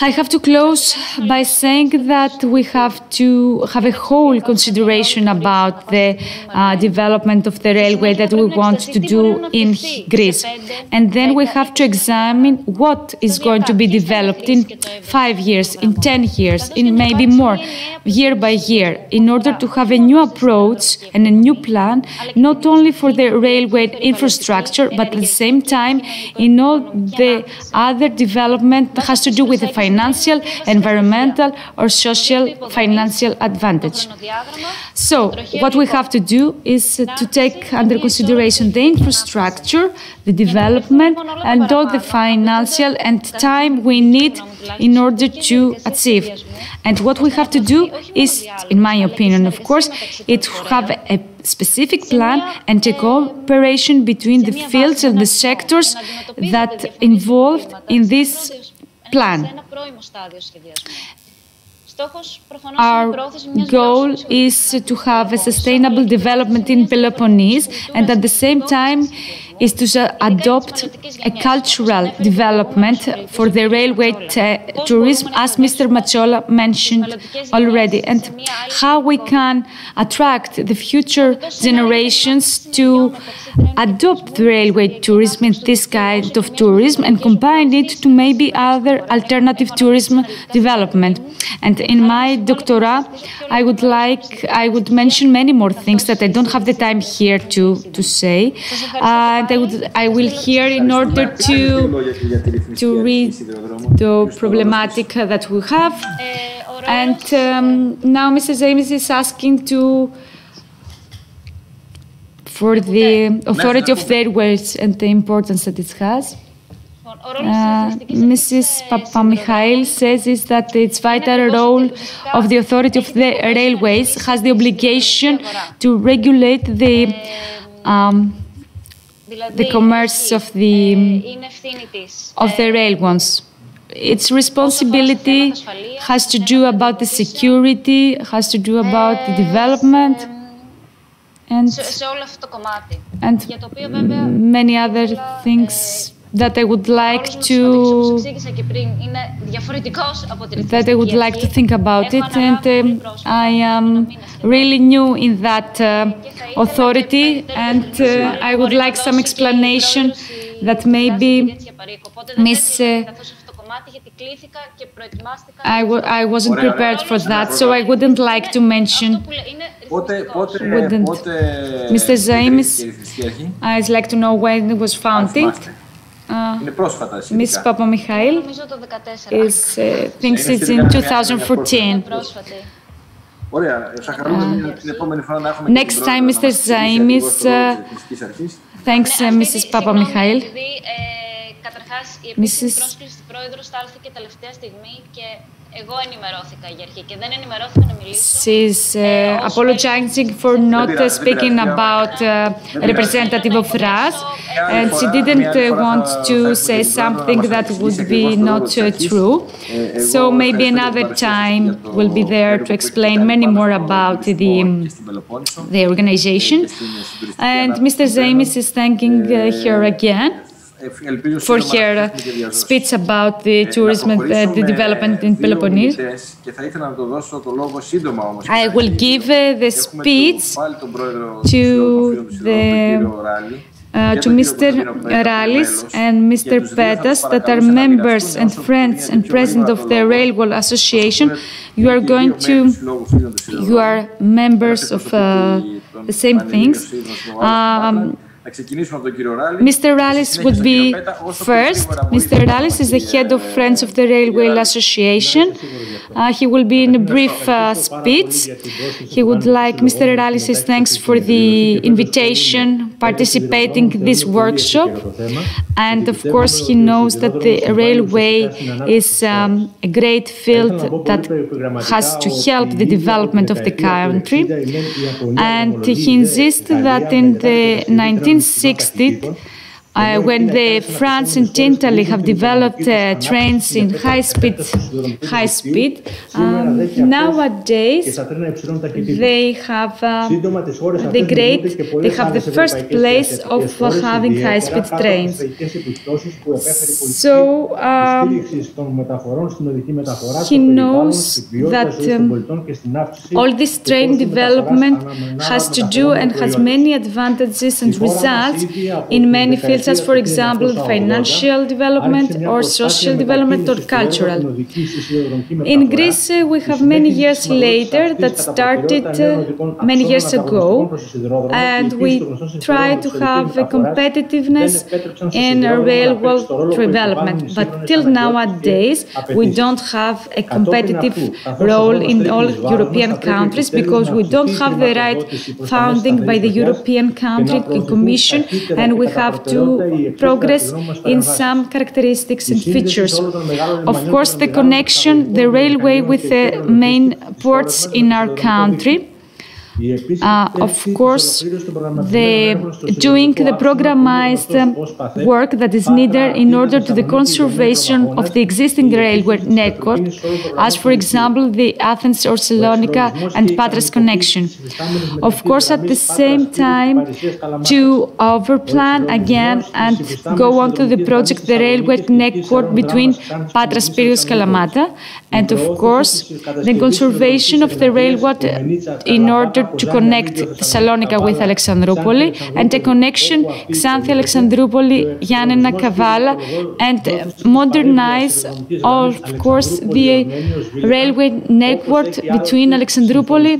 I have to close by saying that we have to have a whole consideration about the development of the railway that we want to do in Greece. And then we have to examine what is going to be developed in 5 years, in 10 years, in maybe more, year by year, in order to have a new approach and a new plan, not only for the railway infrastructure, but at the same time in all the other development that has to do with the financial, environmental, or social financial advantage. So, what we have to do is to take under consideration the infrastructure, the development, and all the financial and time we need in order to achieve. And what we have to do is, in my opinion, of course, is to have a specific plan and a cooperation between the fields and the sectors that involved in this plan. Our goal is to have a sustainable development in Peloponnese, and at the same time is to adopt a cultural development for the railway tourism, as Mr. Macciola mentioned already, and how we can attract the future generations to adopt the railway tourism and this kind of tourism and combine it to maybe other alternative tourism development. And in my doctorate, I would mention many more things that I don't have the time here to say. I will hear in order to read the problematic that we have. And now Mrs. Ames is asking for the authority of the railways and the importance that it has. Mrs. Papamichail says is that its vital role of the authority of the railways has the obligation to regulate the commerce of the railways. Its responsibility has to do about the security, has to do about the development, and many other things that I would like to think about it, and I am really new in that authority, and I would like some explanation that maybe Ms. I wasn't prepared for that, so I wouldn't like to mention. Mr. Zaimis, I'd like to know when it was founded. Ms. Papamikhail thinks it's in 2014. Next time, Mr. Zaimis thanks Mrs. Papamikhail. Mrs. She's apologizing for not speaking about representative of RAS, and she didn't want to say something that would be not true. So maybe another time we'll be there to explain many more about the organization. And Mr. Zaimis is thanking her again for her speech about the tourism and the development in Peloponnese. I will give the speech to Mr. Rallis and Mr. Petas, that are members and friends and president of the Railway Association. You are members of the same things. Mr. Rallis would be first. Mr. Rallis is the head of Friends of the Railway Association. He will be in a brief speech. He would like Mr. Rallis' thanks for the invitation, participating in this workshop. And of course, he knows that the railway is a great field that has to help the development of the country. And he insists that in the 1960s, when the France and Italy have developed trains in high speed, nowadays they have the first place of having high speed trains. So he knows that all this train development has to do and has many advantages and results in many fields, as for example financial development or social development or cultural. In Greece we have many years later that started many years ago, and we try to have a competitiveness in railway development, but till nowadays we don't have a competitive role in all European countries because we don't have the right funding by the European country Commission, and we have to progress in some characteristics and features. Of course, the connection, the railway with the main ports in our country. Of course, doing the programmized work that is needed in order to the conservation of the existing railway network, as for example the Athens or Salonika and Patras connection. Of course, at the same time, to overplan again and go on to the project the railway network between Patras, Piraeus, Kalamata, and of course the conservation of the railway in order to connect Salonika with Alexandroupoli, and a connection Xanthi-Alexandroupoli, Giannina, Kavala, and modernize, of course, the railway network between Alexandroupoli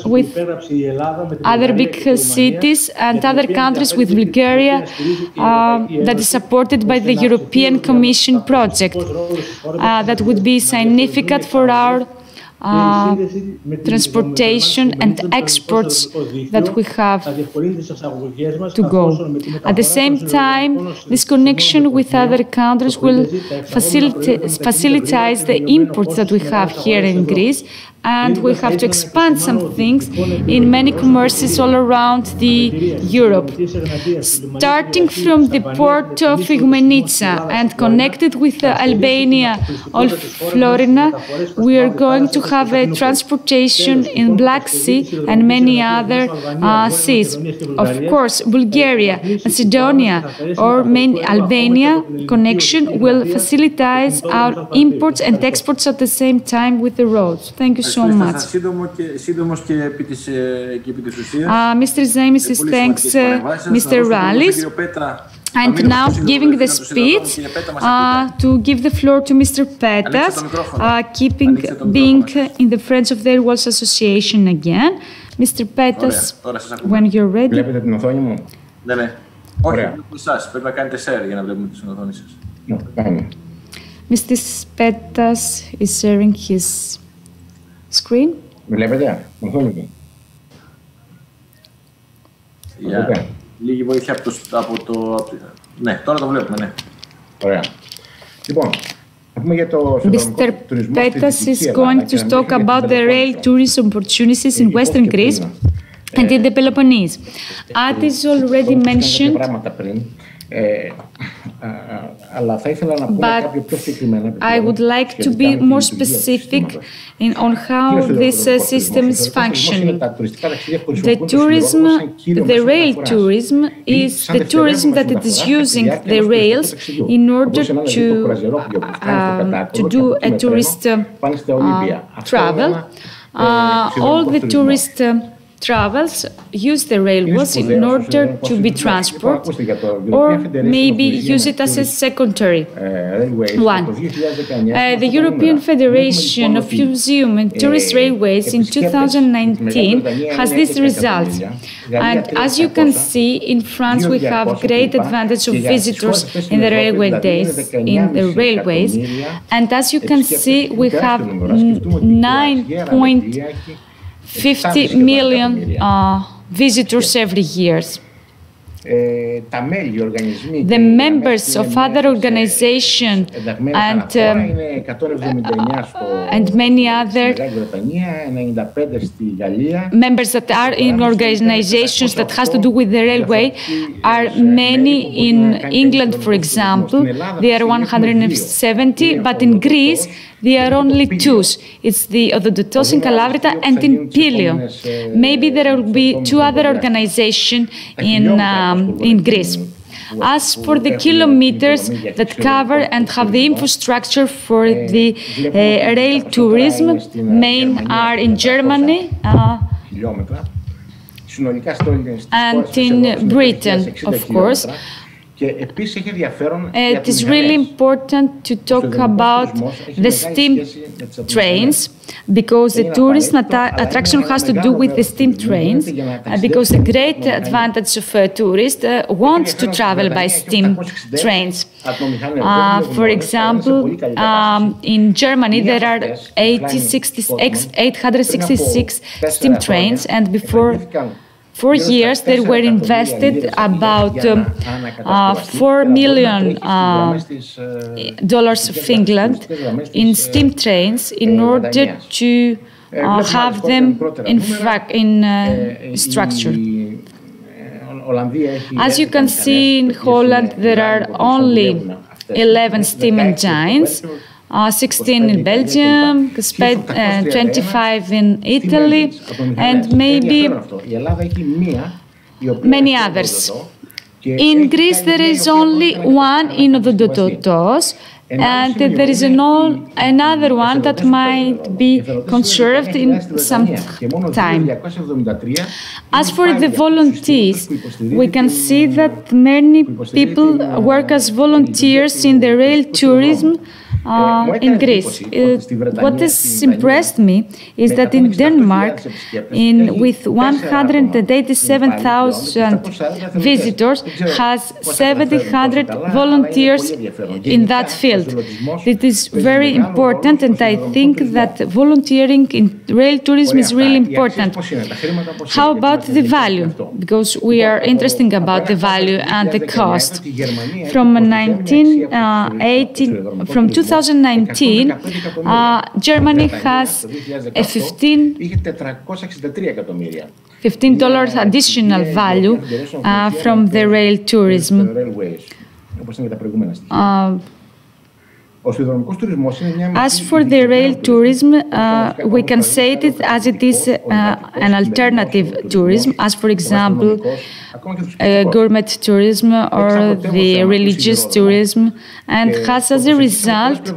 with other big cities and other countries, with Bulgaria, that is supported by the European Commission project. That would be significant for our transportation and exports that we have to go. At the same time, this connection with other countries will facilitate the imports that we have here in Greece, and we have to expand some things in many commerces all around Europe. Starting from the port of Igoumenitsa and connected with Albania or Florina, we are going to have a transportation in Black Sea and many other seas. Of course, Bulgaria, Macedonia or Albania connection will facilitate our imports and exports at the same time with the roads. Thank you so much. Mr. Zaimis thanks Mr. Rallis. And now giving the speech to give the floor to Mr. Petas, being in the Friends of the Railways Association again. Mr. Petas, when you're ready. Βλέπετε την οθόνη μου? Ναι. Όχι, βλέπω εσάς. Πρέπει να κάνετε share για να βλέπουμε την οθόνη σας. Ναι, κάνει. Mr. Petas is sharing his screen. Βλέπετε την οθόνη μου? Λίγη βοήθεια από το... Ναι, τώρα το βλέπουμε, ναι. Ωραία. Λοιπόν, θα πούμε για το Mr. Petas is going to talk about the rail tourism opportunities in Western Greece and in the Peloponnese. As is already mentioned, but I would like to be more specific on how this system is functioning. The rail tourism is the tourism that it is using the rails in order to do a tourist travel. All the tourist travels use the railways in order to be transported, or maybe use it as a secondary one. The European Federation of Museum and Tourist Railways in 2019 has these results. And as you can see, in France we have great advantage of visitors in the railway days, in the railways. And as you can see, we have 9.50 million visitors every year. The members of other organizations and many other members that are in organizations that has to do with the railway are many in England, for example. They are 170, but in Greece they are only two. It's the Ododotos in Kalavrita and in Pylio. Maybe there will be two other organizations in Greece. As for the kilometers that cover and have the infrastructure for the rail tourism, main are in Germany and in Britain, of course. It is really important to talk about the steam trains, because the tourism attraction has to do with the steam trains, because the great advantage of tourists want to travel by steam trains. For example, in Germany there are 866 steam trains, and before 4 years there were invested about $4 million of England in steam trains in order to have them in structure. As you can see, in Holland there are only 11 steam engines, 16 in Belgium, 25 in Italy, and maybe many others. In Greece there is only one in Ododotos, and there is another one that might be conserved in some time. As for the volunteers, we can see that many people work as volunteers in the rail tourism in Greece. What has impressed me is that in Denmark, with 187,000 visitors, has 700 volunteers in that field. It is very important, and I think that volunteering in rail tourism is really important. How about the value? Because we are interested about the value and the cost. From 2019, Germany has a $15 additional value from the rail tourism. As for the rail tourism, we can say it as it is an alternative tourism, as for example gourmet tourism or the religious tourism, and has as a result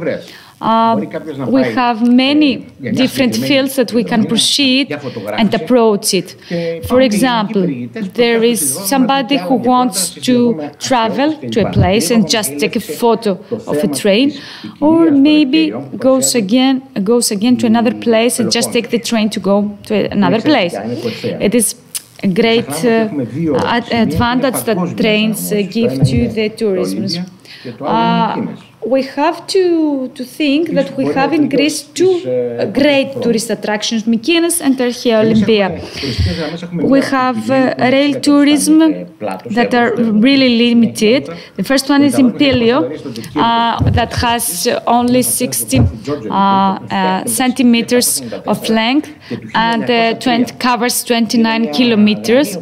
we have many different fields that we can proceed and approach it. For example, there is somebody who wants to travel to a place and just take a photo of a train, or maybe goes again to another place and just take the train to go to another place. It is a great advantage that trains give to the tourism. We have to think that we have in Greece two great tourist attractions, Mykonos and Archea Olympia. We have rail tourism that are really limited. The first one is Impelio, that has only 60 centimeters of length and covers 29 kilometers.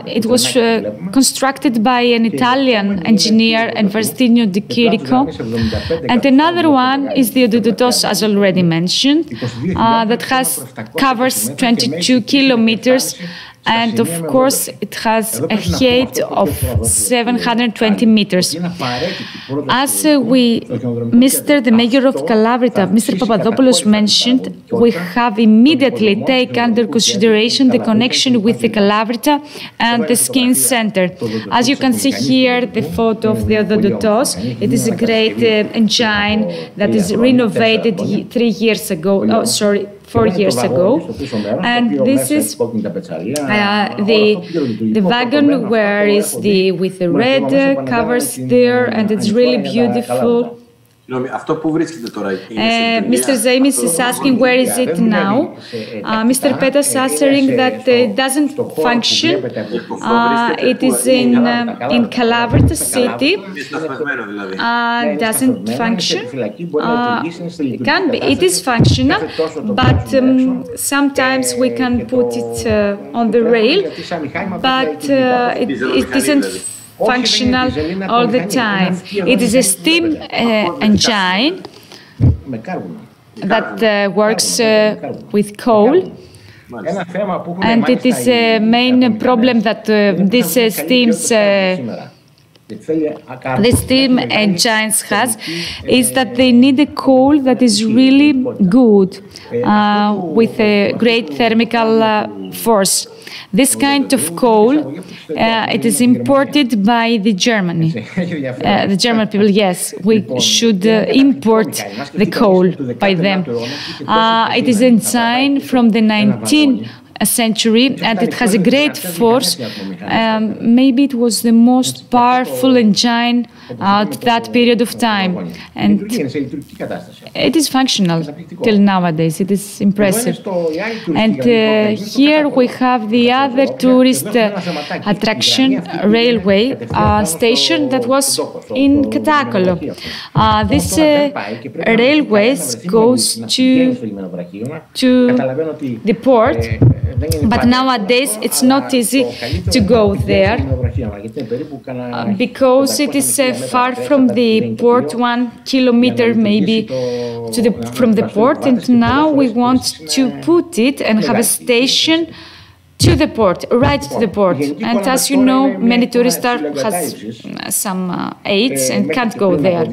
It was constructed by an Italian engineer, Enverstino Di Chirico. And another one is the Ododotos, as already mentioned, that covers 22 kilometers. And of course, it has a height of 720 meters. As the mayor of Calabrita, Mr. Papadopoulos mentioned, we have immediately taken under consideration the connection with the Calabrita and the skiing center. As you can see here, the photo of the Ododotos. It is a great engine that is renovated 4 years ago. And this is the wagon where is with the red covers there, and it's really beautiful. Mr. Zaimis is asking where is it now. Mr. Petas answering that it doesn't function. It is in Calabrita city. Doesn't function. It is functional, but sometimes we can put it on the rail, but it isn't functional all the time. It is a steam engine that works with coal. And it is a main problem that this steam engines has, is that they need a coal that is really good, with a great thermal force. This kind of coal, it is imported by the Germany. The German people, yes, we should import the coal by them. It is a design from the 19th century, and it has a great force. Maybe it was the most powerful engine at that period of time, and it is functional till nowadays. It is impressive. And here we have the other tourist attraction, railway station that was in Katakolo. This railway goes to the port. But nowadays it's not easy to go there because it is far from the port, 1 kilometer maybe from the port, and now we want to put it and have a station to the port, right to the port. And as you know, many tourists has some aids and can't go there.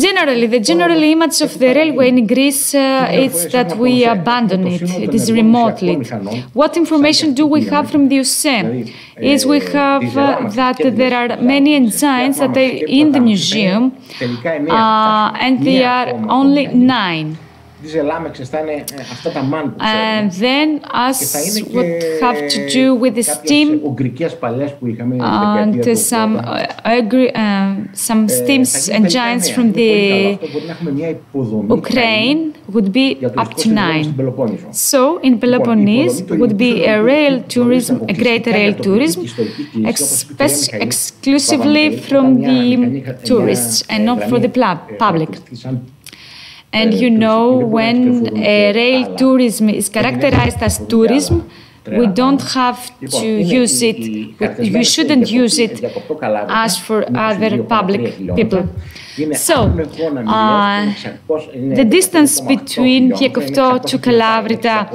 Generally, the general image of the railway in Greece is that we abandon it. It is remotely. What information do we have from the USEN? Is we have that there are many engines that are in the museum, and they are only 9. And then as what have to do with the steam and some steam engines from the Ukraine would be up to 9. So in Peloponnese would be a rail tourism, a great rail tourism, exclusively from the tourists and not for the public. And you know, when rail tourism is characterized as tourism, we don't have to use it, we shouldn't use it as for other public people. So, the distance between Piekofto to Calabrita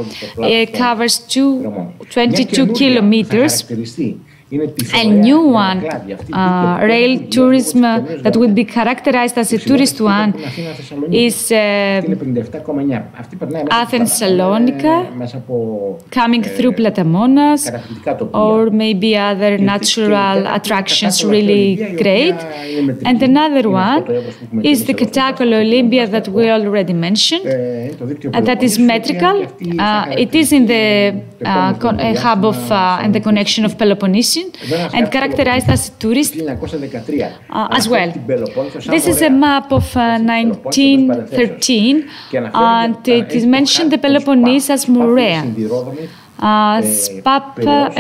covers 22 kilometers. a new one, rail tourism that will be characterized as a tourist one, is Athens-Salonika, coming through Platamonas, or maybe other natural attractions really great. And another one is the Katakolo Olympia that we already mentioned, that is metrical. It is in the hub of and the connection of Peloponnesian and characterized as a tourist as well. This is a map of 1913, and it is mentioned the Peloponnese as Morea. I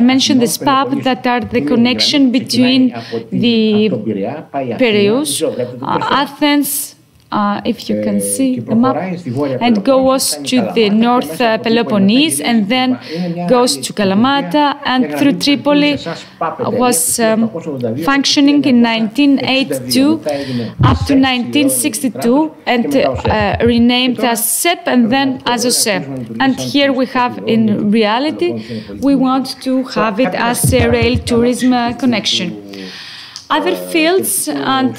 mentioned the SPAP that are the connection between the Piraeus, Athens, if you can see the map, and goes to the North Peloponnese and then goes to Kalamata and through Tripoli, was functioning in 1982 up to 1962 and renamed as SEP and then as OSEP. And here we have, in reality, we want to have it as a rail tourism connection. Other fields and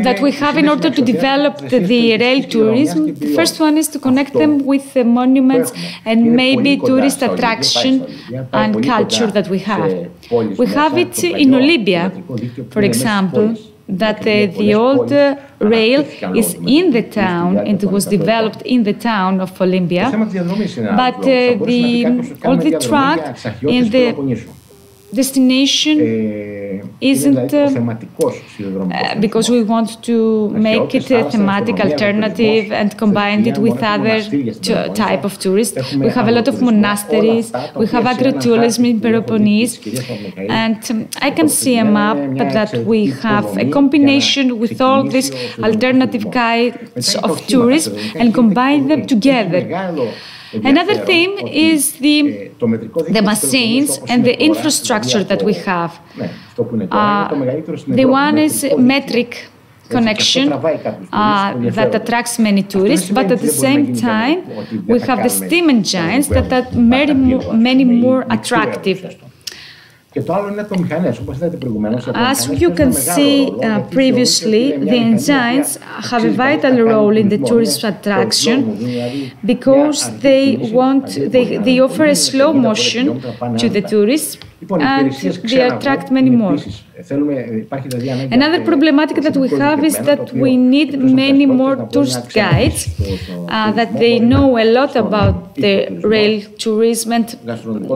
that we have in order to develop the rail tourism. The first one is to connect them with the monuments and maybe tourist attraction and culture that we have. We have it in Olympia, for example, that the old rail is in the town and it was developed in the town of Olympia, but all the track in the destination isn't because we want to make it a thematic alternative and combine it with other type of tourists. We have a lot of monasteries, we have agritourism in Peloponnese, and I can see a map that we have a combination with all these alternative kinds of tourism and combine them together. Another theme is the machines and the infrastructure that we have. The one is metric connection that attracts many tourists, but at the same time we have the steam engines that are many more attractive. As you can see previously, the engines have a vital role in the tourist attraction because they offer a slow motion to the tourists and they attract many more. Another problematic that we have is that we need many more tourist guides, that they know a lot about the rail tourism and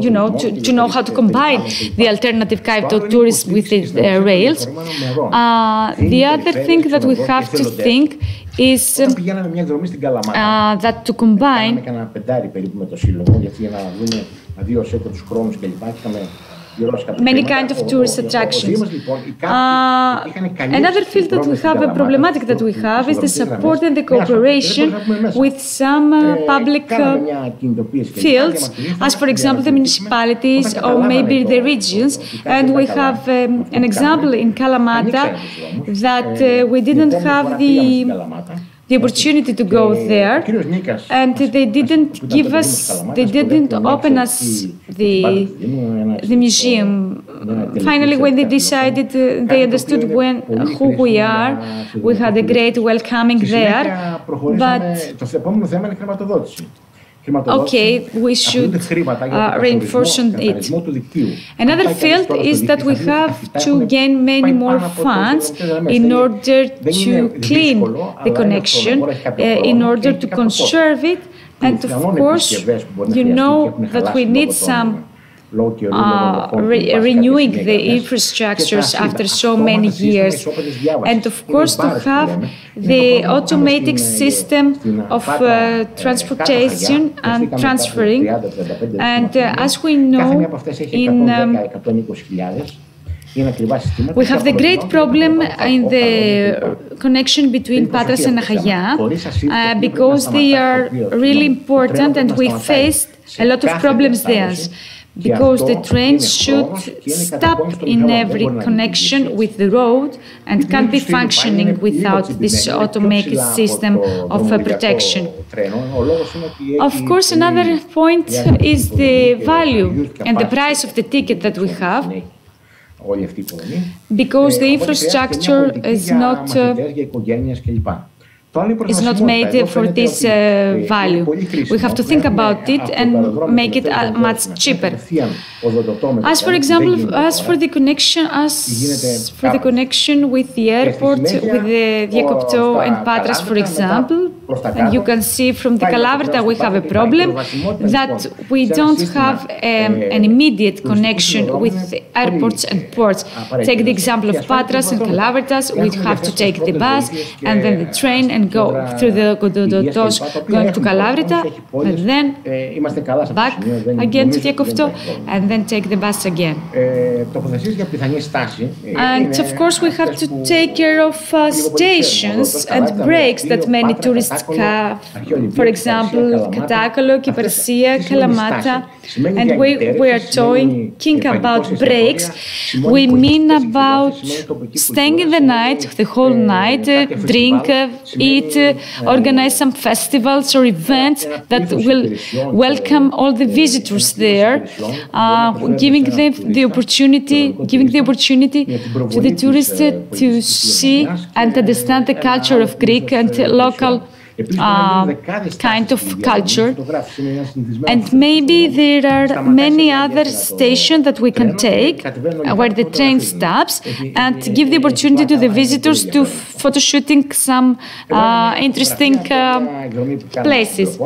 to know how to combine the alternative kind of tourism with the rails. The other thing that we have to think is that to combine many kinds of tourist attractions. Another field that we have, a problematic that we have, is the support and the cooperation with some public fields, as for example the municipalities or maybe the regions. And we have an example in Kalamata that we didn't have the opportunity to go there, and they didn't open us the museum. Finally, when they decided, they understood who we are. We had a great welcoming there, but okay, we should reinforce it. Another field is that we have to gain many more funds in order to clean the connection, in order to conserve it, and of course, you know that we need some renewing the infrastructures after so many years, and of course to have the automatic system of transportation and transferring. And as we know, we have the great problem in the connection between Patras and Achaya because they are really important and we faced a lot of problems there. because the trains should stop in every connection with the road and can't be functioning without this automated system of protection. Of course, another point is the value and the price of the ticket that we have, because the infrastructure is not made for this value. We have to think about it and make it much cheaper. As for example, as for the connection with the airport, with the Diakopto and Patras, for example, and you can see from the Kalavrita we have a problem that we don't have an immediate connection with the airports and ports. Take the example of Patras and Kalavritas. We have to take the bus and then the train and go through the Gododotos going to Kalavrita, and then back again to Diakopto, and then take the bus again. And of course we have to take care of stations and breaks that many tourists have. For example, Katakolo, Kyparsia, Kalamata. And we are talking about breaks. We mean about staying in the night, the whole night, drink, eat, organize some festivals or events that will welcome all the visitors there, giving the opportunity to the tourists to see and understand the culture of Greek and local kind of culture. And maybe there are many other stations that we can take where the train stops and give the opportunity to the visitors to photoshooting some interesting places.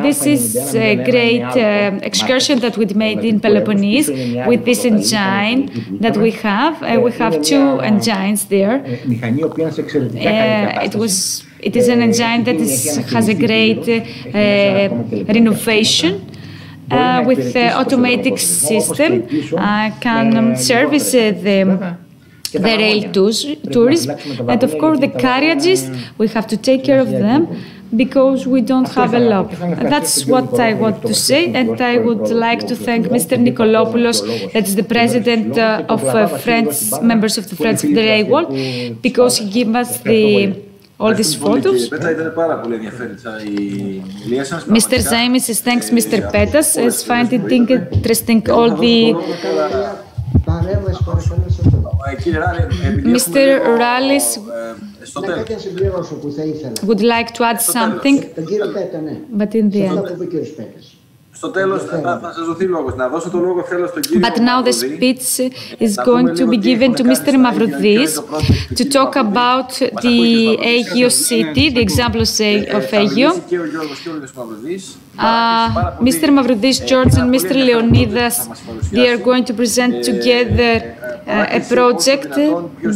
This is a great excursion that we made in Peloponnese with this engine that we have. We have two engines there. It is an engine that has a great renovation with the automatic system, can service the rail tourism, and of course the carriages, we have to take care of them because we don't have a lot. That's what I want to say, and I would like to thank Mr. Nikolopoulos, that's the president of members of the Friends of the Railway, because he gave us all these photos. Mr. Zaimis thanks Mr. Petas, is finding interesting all the... Mr. Rallis would like to add something, but in the end. But now the speech is going to be given to Mr. Mavrodis to talk about the Aigio city, the example of Aigio. Mr. Mavrodis, George and Mr. Leonidas, they are going to present together a project,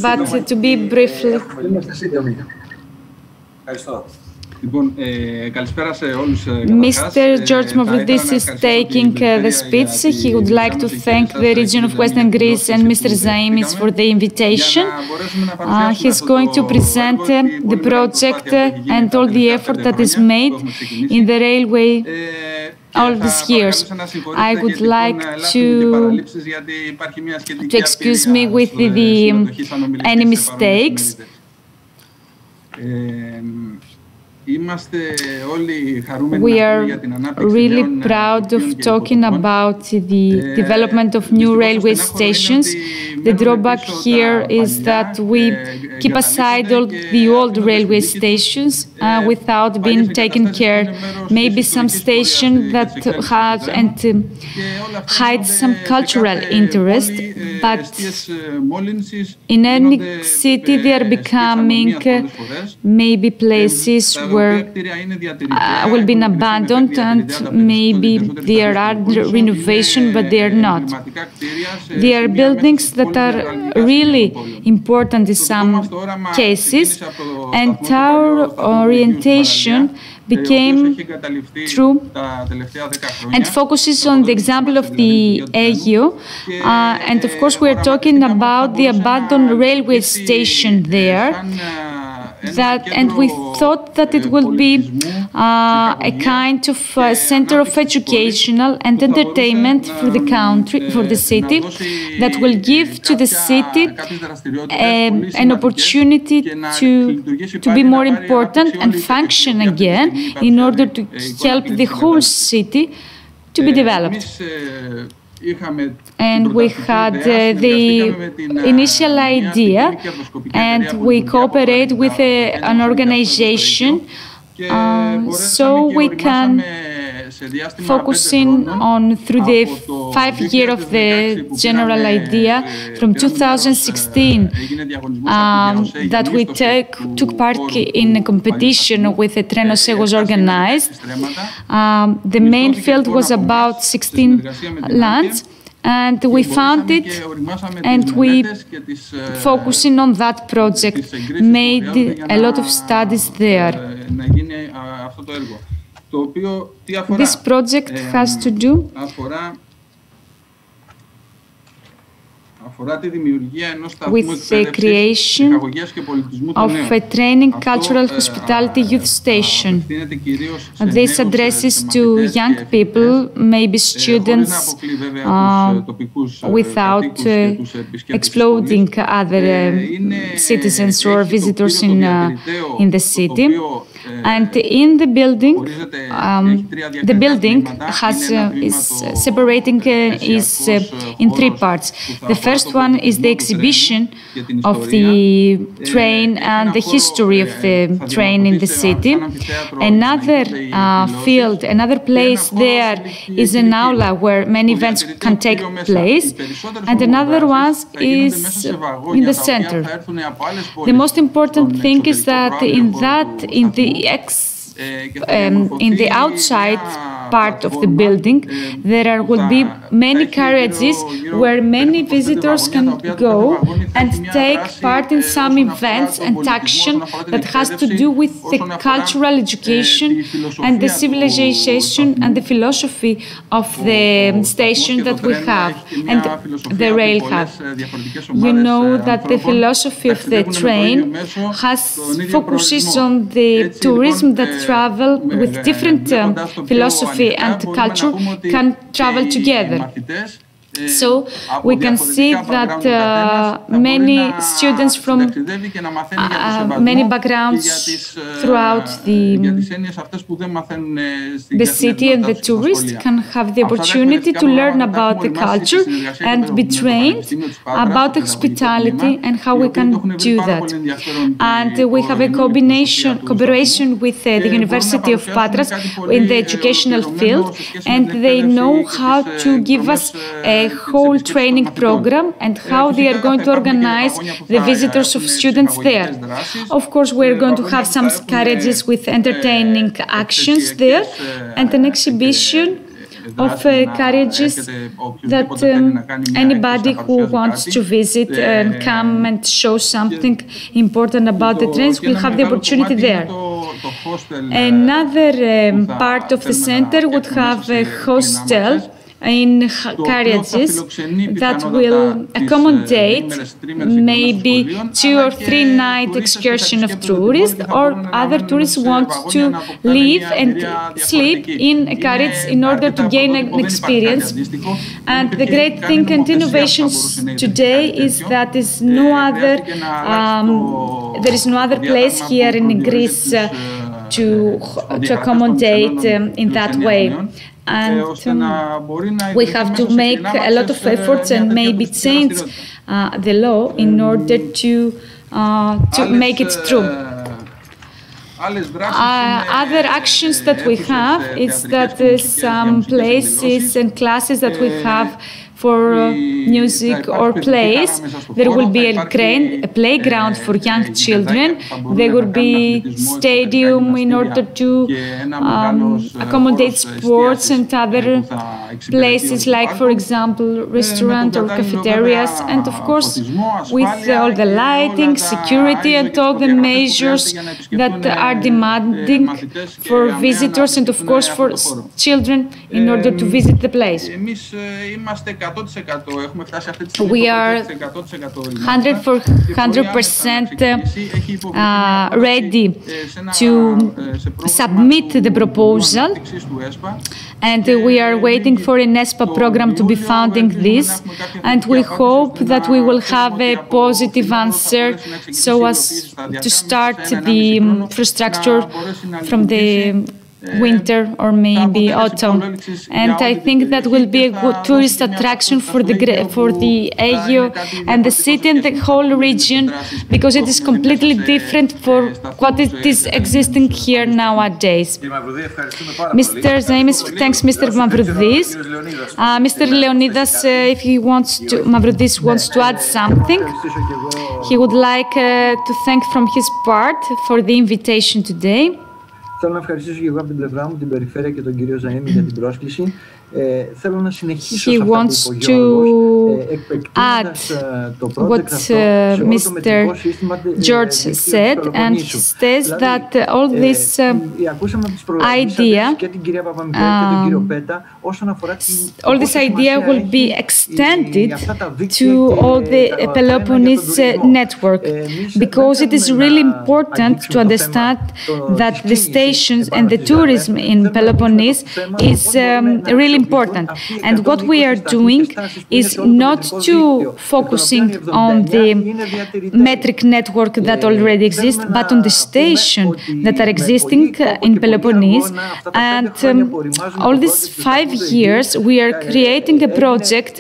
but to be briefly. Mr. George Mavrodis is taking the speech. He would like to thank the region of Western Greece and Mr. Zaimis for the invitation. He's going to present the project and all the effort that is made in the railway all these years. I would like to excuse me with any mistakes. We are really proud of talking about the development of new railway stations. The drawback here is that we keep aside all the old railway stations without being taken care. Maybe some station that has and hides some cultural interest, but in any city they are becoming maybe places where will be abandoned, and maybe there are renovation, but they are not. They are buildings that are really important in some cases, and our orientation became true and focuses on the example of the Aigio. And of course, we are talking about the abandoned railway station there. and we thought that it would be a kind of center of educational and entertainment for the country, for the city, that will give to the city an opportunity to be more important and function again in order to help the whole city to be developed. And we had the initial idea, and we cooperate with an organization so we can focusing on through the 5 year of the general idea from 2016 that we took part in a competition with the Trenos was organized. The main field was about 16 lands. And we found it, and we, focusing on that project, made a lot of studies there. This project has to do with the creation of a training cultural hospitality youth station. This addresses to young people, maybe students, without exploding other citizens or visitors in the city. And in the building is separating in 3 parts. The first one is the exhibition of the train and the history of the train in the city. Another field, another place there is an aula where many events can take place, and another one is in the center. The most important thing is that in the outside part of the building, there will be many carriages where many visitors can go and take part in some events and action that has to do with the cultural education and the civilization and the philosophy of the station that we have and the rail have. You know that the philosophy of the train focuses on the tourism that travel with different philosophy and culture can travel together. So we can see that many students from many backgrounds throughout the city and the tourists can have the opportunity to learn about the culture and be trained about hospitality and how we can do that. And we have a cooperation with the University of Patras in the educational field, and they know how to give us a whole training program and how they are going to organize the visitors of students there. Of course, we're going to have some carriages with entertaining actions there and an exhibition of carriages that anybody who wants to visit and come and show something important about the trains will have the opportunity there. Another part of the center would have a hostel in carriages that will accommodate maybe 2 or 3 night excursion of tourists, or other tourists want to live and sleep in a carriage in order to gain an experience. And the great thing and innovations today is that there is no other place here in Greece to accommodate in that way. And we have to make a lot of efforts and maybe change the law in order to make it true. Other actions that we have is that some places and classes that we have for music or plays, there will be a playground for young children. There will be stadium in order to accommodate sports and other places like, for example, restaurant or cafeterias. And of course, with all the lighting, security and all the measures that are demanding for visitors and of course for children in order to visit the place. We are 100% ready to submit the proposal, and we are waiting for an ESPA program to be funding this, and we hope that we will have a positive answer so as to start the infrastructure from the winter or maybe autumn, and I think that will be a good tourist attraction for the Aigio and the city and the whole region, because it is completely different for what it is existing here nowadays. Mr. Zaimis thanks Mr. Mavroudis. Mr. Leonidas, if he wants to, Mavroudis wants to add something, he would like to thank from his part for the invitation today. Θέλω να ευχαριστήσω και εγώ από την πλευρά μου την Περιφέρεια και τον κύριο Ζαΐμι για την πρόσκληση. Θέλω να συνεχίσω σε αυτά που είπε ο Γιώργος, επεκτείνοντας το project αυτό σε όλο το μετρικό σύστημα and says that all this idea, all this idea will be extended to all the Peloponnese network, because it is really important to understand that the stations and the tourism in Peloponnese is really important. And what we are doing is not to focusing on the metric network that already exists, but on the station that are existing in Peloponnese. And all these 5 years we are creating a project,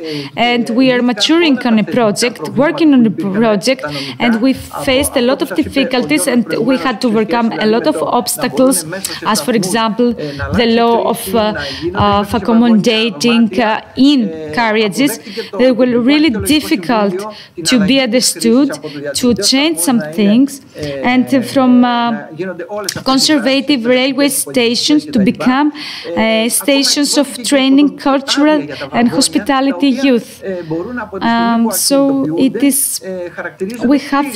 and we are maturing on a project, working on a project, and we faced a lot of difficulties, and we had to overcome a lot of obstacles, as for example the law of accommodating in carriages. They were really difficult to be understood, to change some things, and from conservative railway stations to become stations of training cultural and hospitality youth. So it is, we have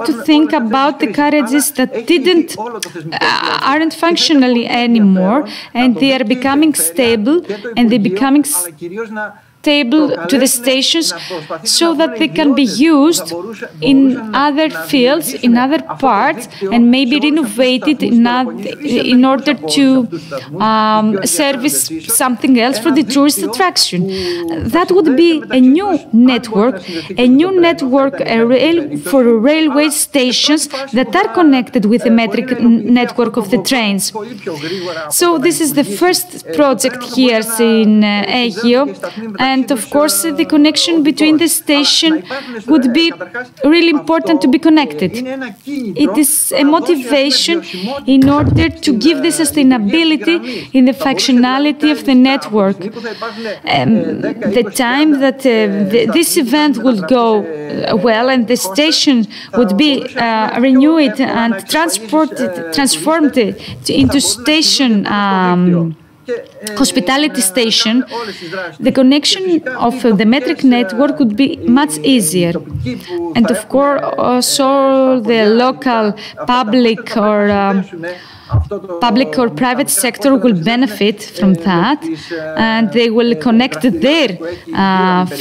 to think about the carriages that aren't functionally anymore, and they are becoming stable, and they're becoming stable to the stations so that they can be used in other fields, in other parts, and maybe renovated in order to service something else for the tourist attraction. That would be a new network for railway stations that are connected with the metric network of the trains. So this is the first project here in Aigio, and of course the connection between the station would be really important to be connected. It is a motivation in order to give the sustainability in the functionality of the network. The time that this event will go well and the station would be renewed and transformed into station hospitality station, the connection of the metric network would be much easier. And of course, also the local public or private sector will benefit from that, and they will connect their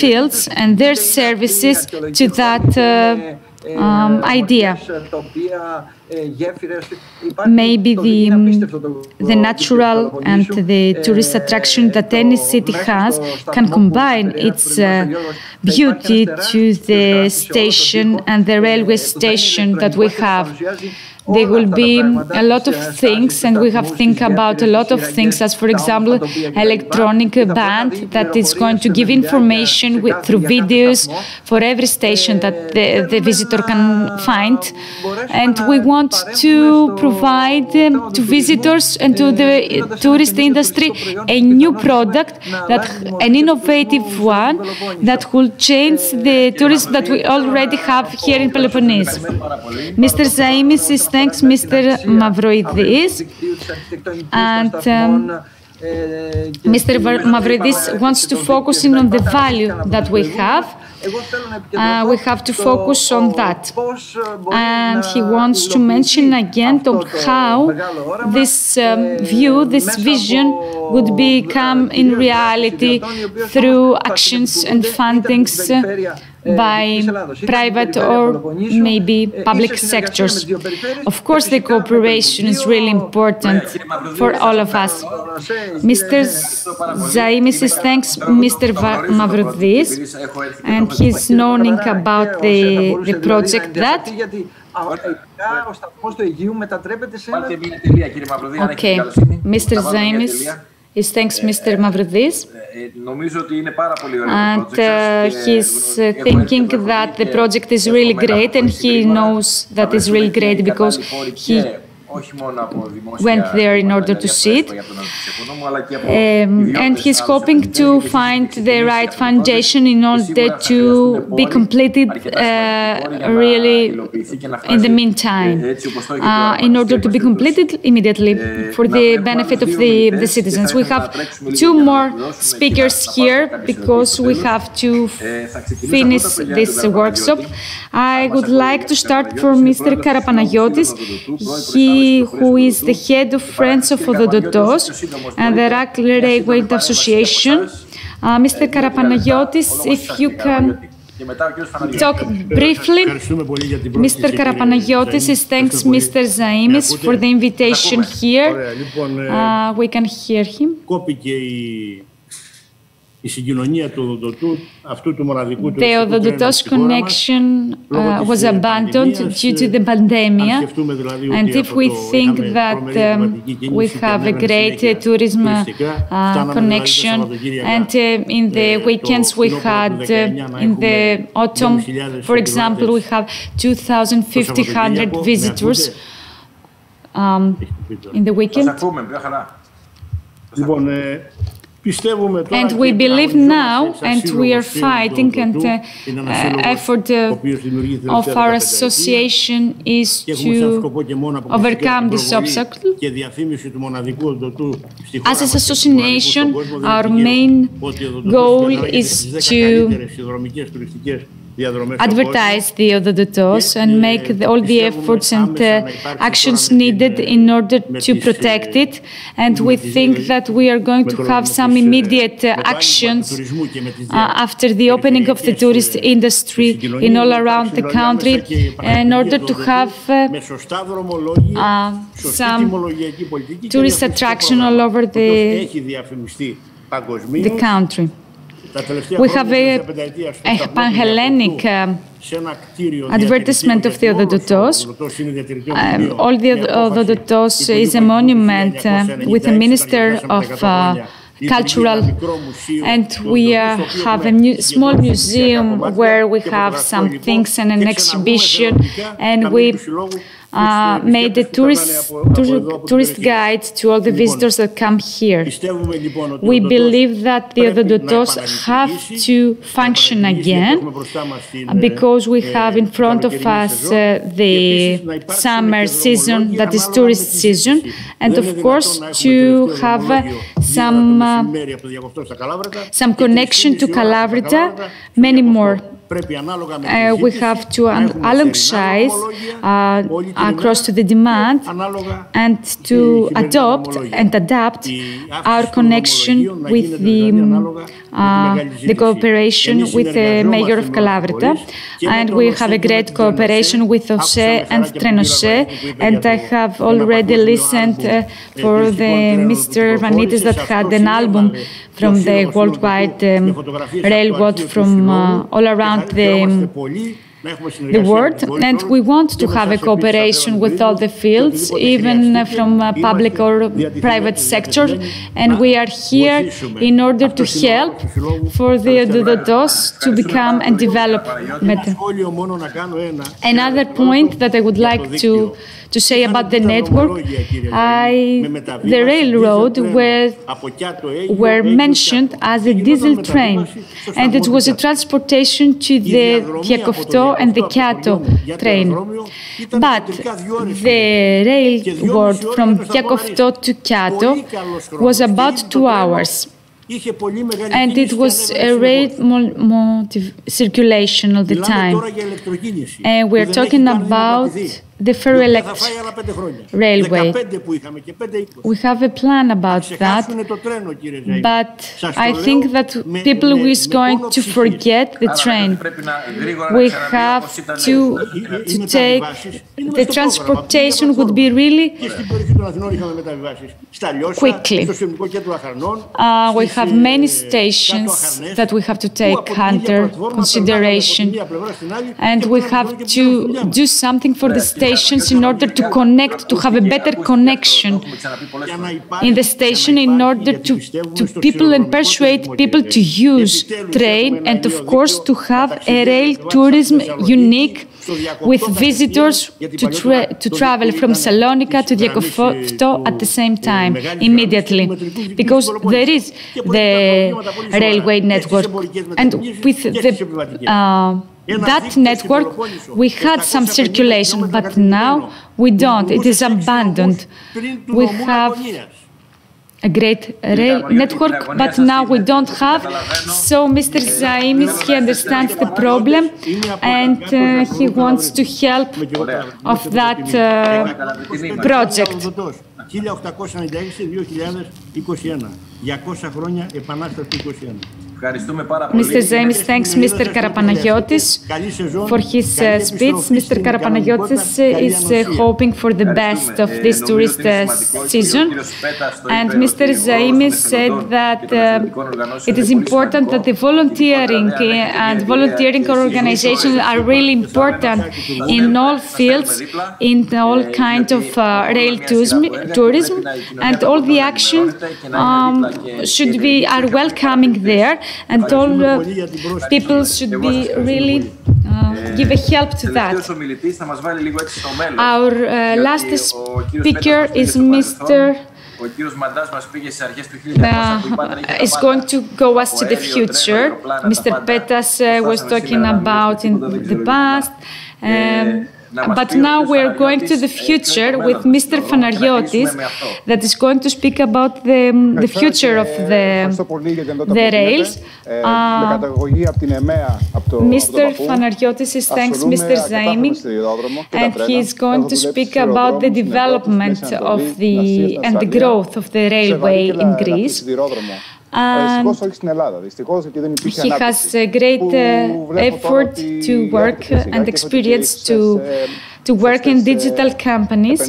fields and their services to that idea. Maybe the natural and the tourist attraction that any city has can combine its beauty to the station and the railway station that we have. There will be a lot of things, and we have to think about a lot of things, as for example, electronic band that is going to give information through videos for every station that the visitor can find. And we want to provide to visitors and to the tourist industry a new product, an innovative one that will change the tourism that we already have here in Peloponnese. Mr. Zaimis thanks Mr. Mavroidis, and Mr. Mavroidis wants to focus in on the value that we have. We have to focus on that, and he wants to mention again how this view, this vision would become in reality through actions and fundings by private or maybe public sectors. Of course, the cooperation is really important for all of us. Mr. Zaimis thanks Mr. Mavroudis, and he's knowing about the project that. Okay, Mr. Zaimis thanks Mr. Mavroudis. And he's thinking that the project is really great, and he knows that it's really great because he went there in order to see it. And he's hoping to find the right foundation in order to be completed really in the meantime, in order to be completed immediately for the benefit of the citizens. We have two more speakers here because we have to finish this workshop. I would like to start from Mr. Karapanagiotis. Who is the head of Friends of Ododotos and the Railway Association. Mr. Karapanagiotis, if you can talk briefly. Mr. Karapanagiotis thanks Mr. Zaimis for the invitation here. We can hear him. The Ododotos connection was abandoned due to the pandemic, and if we think that we have a great tourism connection, and in the weekends we had, in the autumn, for example, we have 2,500 visitors in the weekend. And we believe now, and we are fighting, and effort of our association is to overcome this obstacle. As an association, our main goal is to advertise the Ododotos and make all the efforts and actions needed in order to protect it. And we think that we are going to have some immediate actions after the opening of the tourist industry in all around the country in order to have some tourist attraction all over the country. We have a pan-Hellenic advertisement of the Ododotos. All the Ododotos is a monument with a Minister of Cultural, and we have a small museum where we have some things and an exhibition, and we made a tourist guide to all the visitors that come here. We believe that the Ododotos have to function again because we have in front of us the summer season, that is tourist season, and of course to have some connection to Calavrita, many more. We have to alongside across to the demand and to adopt and adapt our connection with the cooperation with the mayor of Calavrita, and we have a great cooperation with OSE and Trenose, and I have already listened for the Mr. Vanitis that had an album from the worldwide railroad from all around the world, and we want to have a cooperation with all the fields, even from public or private sector, and we are here in order to help for the Ododotos to become and develop better. Another point that I would like to say about the network, the railroad were mentioned as a diesel train, and it was a transportation to the Diakofto and the Kiato train. But the railroad from Diakofto to Kiato was about 2 hours. And it was a rate circulation all the time. And we're talking about the ferroelectric railway. We have a plan about that, but I think that people is going to forget the train. We have to take the transportation would be really quickly. We have many stations that we have to take under consideration, and we have to do something for the stations in order to connect, to have a better connection in the station in order to people and persuade people to use train, and of course to have a rail tourism unique with visitors to travel from Salonika to Diakofto at the same time, immediately, because there is the railway network, and with that network we had some circulation, but now we don't. It is abandoned. We have a great rail network, but now we don't have. So Mr. Zaimis, he understands the problem, and he wants to help of that project. 1896-2021. 200 χρόνια επανάσταση του 21. Mr. Zaimis thanks Mr. Karapanagiotis for his speech. Mr. Karapanagiotis is hoping for the best of this tourist season. And Mr. Zaimis said that it is important that the volunteering and volunteering organizations are really important in all fields, in all kinds of rail tourism, and all the action are welcoming there. And all people should be really give a help to that. Our last speaker is Mr. Is going to go us to the future. Mr. Petas was talking about in the past. But now we're going to the future with Mr. Fanariotis, that is going to speak about the future of the rails. Mr. Fanariotis thanks Mr. Zaimis, and he is going to speak about the development of and the growth of the railway in Greece. And he has a great effort to work and experience to work in digital companies,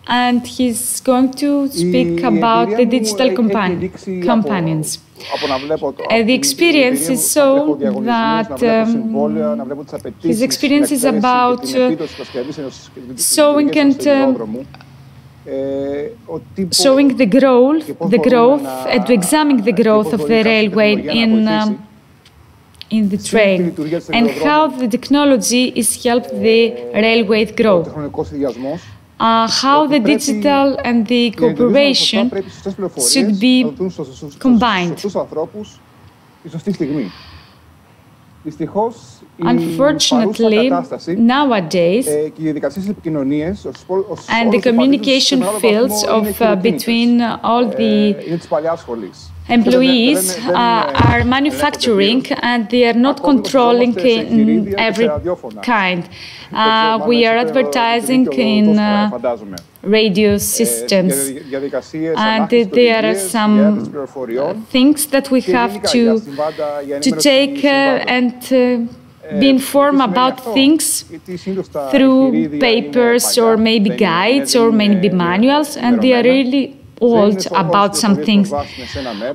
and he's going to speak about the digital companions. The experience is so that his experience is about showing the growth, and to examine the growth of the railway in the train, and how the technology is helped the railway growth. How the digital and the cooperation should be combined. Unfortunately, nowadays, and the communication fields between all the employees are manufacturing, and they are not controlling in every kind. We are advertising in radio systems, and there are some things that we have to take and be informed about things through papers or maybe guides or maybe manuals, and they are really old about some things.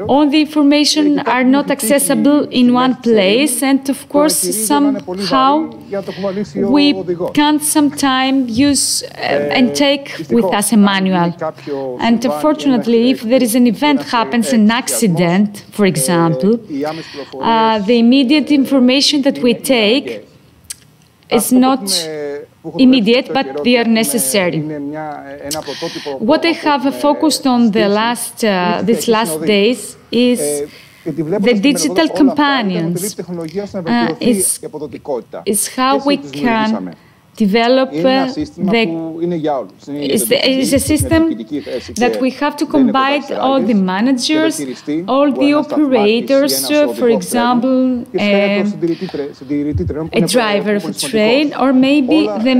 All the information are not accessible in one place, and of course somehow we can't sometimes use and take with us a manual. And unfortunately, if there is an event happens, an accident, for example, the immediate information that we take is not immediate, but they are necessary. What I have focused on these last days is the digital companions, is how we can develop is a system that we have to combine all the managers, all the operators, for example, a driver of a train, or maybe the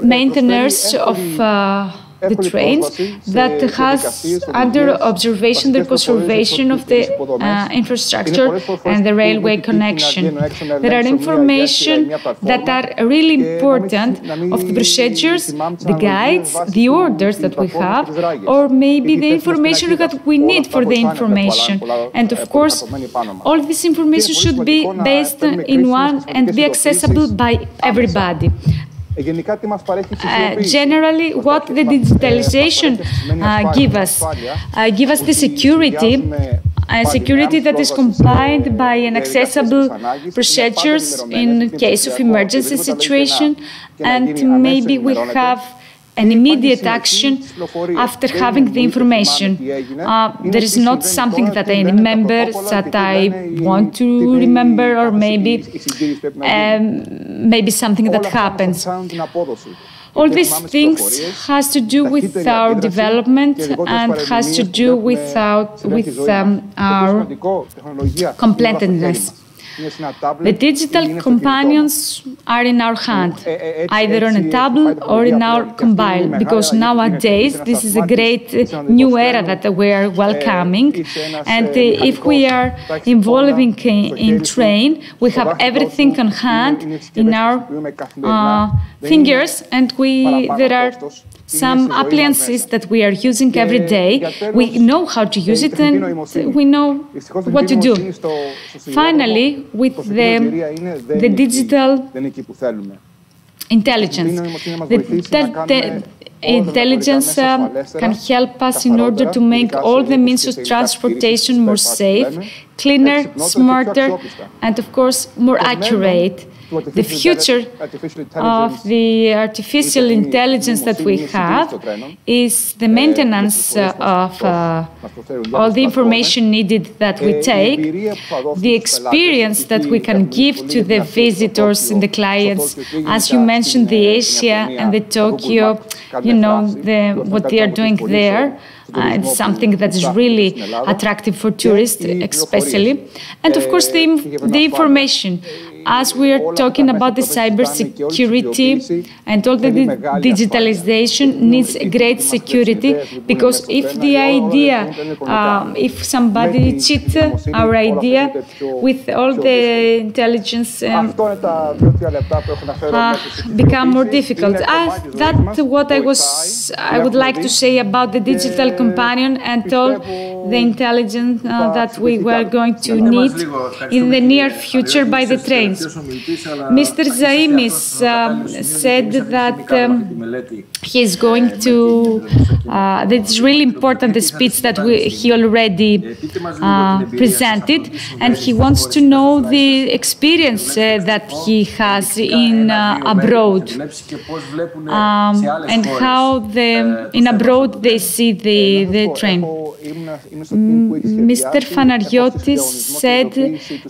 maintainers of the trains that has under observation the conservation of the infrastructure and the railway connection. There are information that are really important of the procedures, the guides, the orders that we have, or maybe the information that we need for the information. And of course, all this information should be based in one and be accessible by everybody. Generally, what the digitalization give us the security, security that is combined by an accessible procedures in case of emergency situation, and maybe we have an immediate action after having the information. There is not something that I remember that I want to remember, or maybe something that happens. All these things has to do with our development and has to do with our completeness. The digital companions are in our hand, either on a tablet or in our mobile, because nowadays this is a great new era that we are welcoming. And if we are involving in train, we have everything on hand in our fingers, and there are some appliances that we are using every day. We know how to use it and we know what to do. Finally, with the digital intelligence. The intelligence can help us in order to make all the means of transportation more safe, cleaner, smarter, and of course more accurate. The future of the artificial intelligence that we have is the maintenance of all the information needed that we take, the experience that we can give to the visitors and the clients. As you mentioned, the Asia and the Tokyo, you know, what they are doing there. It's something that is really attractive for tourists, especially. And of course, the information. As we are talking about the cybersecurity and all the digitalization needs great security, because if the idea, if somebody cheats our idea with all the intelligence, become more difficult. That's what I would like to say about the digital companion and all the intelligence that we were going to need in the near future by the trains. Mr. Zaimis said that he is going to, that it's really important, the speech that he already presented, and he wants to know the experience that he has in abroad, and how in abroad they see the train. Mr. Fanariotis said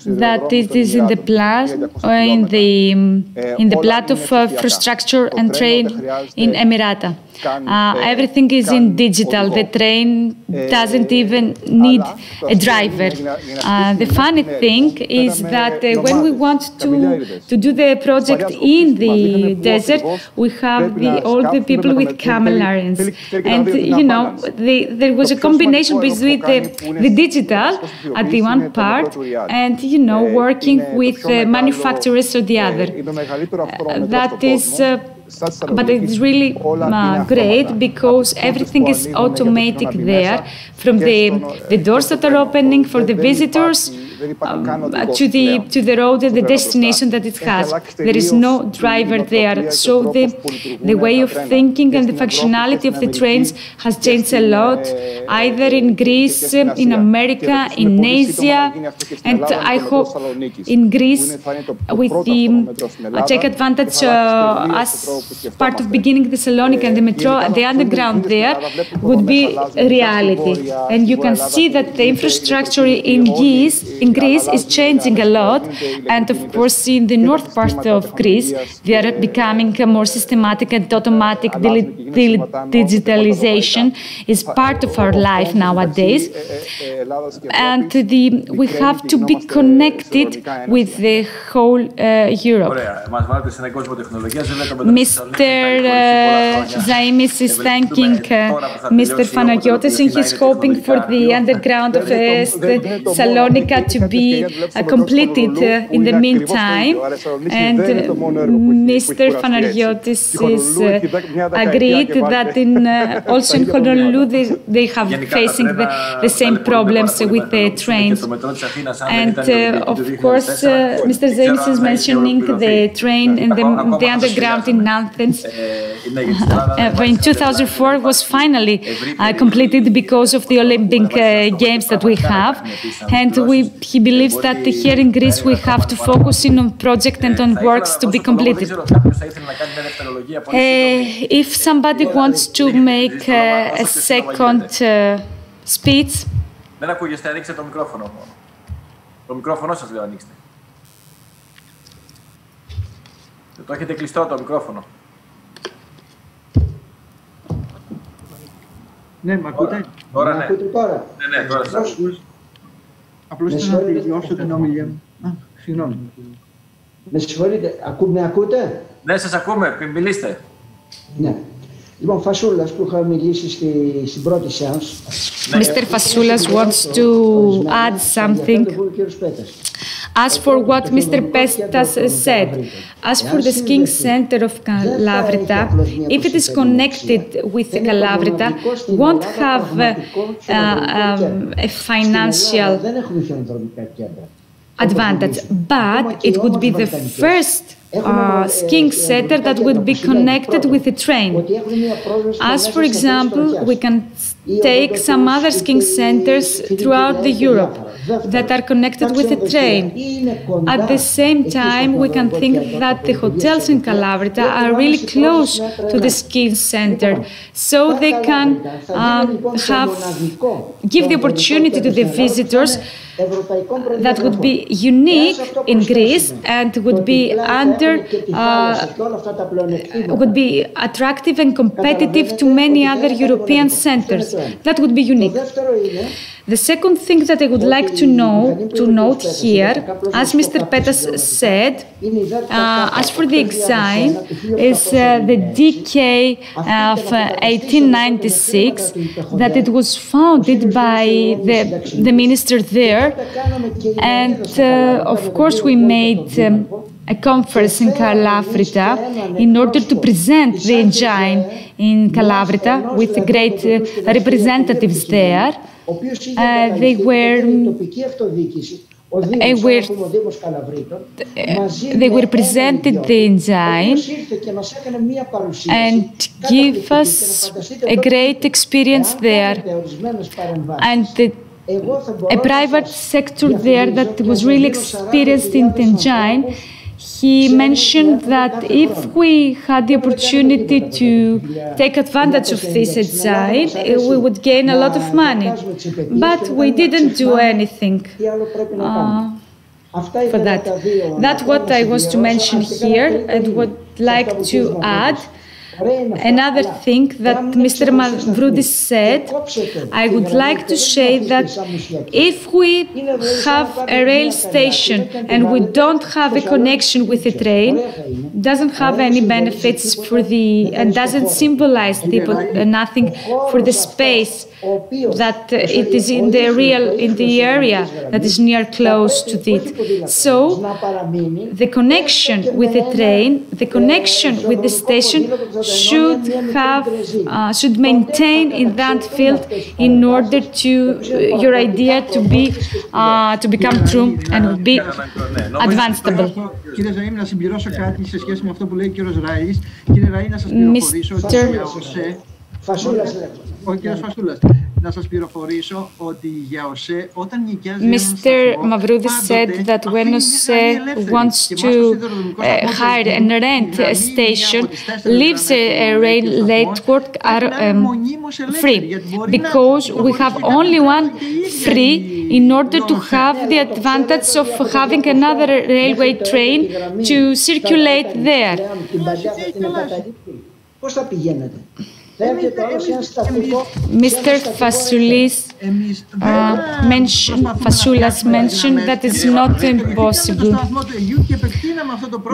that it is in the plan, in the plan of infrastructure and train in Emirata. Everything is in digital. The train doesn't even need a driver. The funny thing is that when we want to do the project in the desert, we have all the people with camel irons. And, you know, there was a combination between the digital at the one part and, you know, working with manufacturers or the other. That is... but it's really great because everything is automatic there, from the doors that are opening for the visitors to the road and the destination that it has. There is no driver there, so the way of thinking and the functionality of the trains has changed a lot, either in Greece, in America, in Asia, and I hope in Greece with take advantage as part of beginning Thessalonica and the metro, the underground there would be reality. And you can see that the infrastructure in Greece is changing a lot. And of course, in the north part of Greece, they are becoming more systematic and automatic. Digitalization is part of our life nowadays. And we have to be connected with the whole Europe. Mr. Zaimis is thanking Mr. Fanagiotis, and he's hoping for the underground of Thessalonica to be completed in the meantime. And Mr. Fanagiotis is agreed that also in Honolulu they have facing the same problems with the trains. And of course, Mr. Zaimis is mentioning the train and the underground in Athens. In 2004 was finally completed because of the Olympic Games that we have. And he believes that here in Greece we have to focus in on projects and on works to be completed. If somebody wants to make a second speech. Δεν ακούγεστε, ανοίξτε το μικρόφωνο μόνο. Το μικρόφωνο σας λέω ανοίξτε. Το έχετε κλειστό το μικρόφωνο. Ναι, μ' ακούτε. Τώρα ναι. Τώρα. Ναι, τώρα σας ακούω. Απλώς θέλω να τελειώσω την ομιλία μου. Συγγνώμη. Με συγχωρείτε, με ακούτε? Ναι, σας ακούμε, μιλήστε. Ναι. Λοιπόν, Φασούλας που είχα μιλήσει στην πρώτη σεάνς. Mr. Fasoulas wants to add something. As for what Mr. Pestas said, as for the skiing center of Kalavrita, if it is connected with Kalavrita, won't have a financial advantage, but it would be the first skiing center that would be connected with a train. As for example, we can take some other skiing centers throughout the Europe that are connected with a train. At the same time, we can think that the hotels in Kalavrita are really close to the skiing center, so they can give the opportunity to the visitors that would be unique in Greece and would be would be attractive and competitive to many other European centers. That would be unique. The second thing that I would like to note here, as Mr. Petas said, as for the exam, is the decay of 1896, that it was founded by the minister there, and of course we made a conference in Kalavrita in order to present the engine in Kalavrita with great representatives there. They presented the engine and give us a great experience there, and a private sector there that was really experienced in the engine. He mentioned that if we had the opportunity to take advantage of this design, we would gain a lot of money. But we didn't do anything for that. That's what I was to mention here and would like to add. Another thing that Mr. Mavroudis said, I would like to say that if we have a rail station and we don't have a connection with the train, doesn't have any benefits for and doesn't symbolize nothing for the space that it is in the area that is near close to it. So the connection with the train, the connection with the station should maintain in that field in order to your idea to become true and be advanceable. Κύριε Ζαΐμ, να συμπληρώσω κάτι σε σχέση με αυτό που λέει ο κύριος Ραΐς. Κύριε Ραΐ, να σας πληροφορήσω ότι ο κύριος Φασούλας Mr. Mavroudis said that when OSCE wants to hire and rent a station, leaves a rail network are free, because we have only one free in order to have the advantage of having another railway train to circulate there. Mr. Fasoulas mentioned that it's not impossible.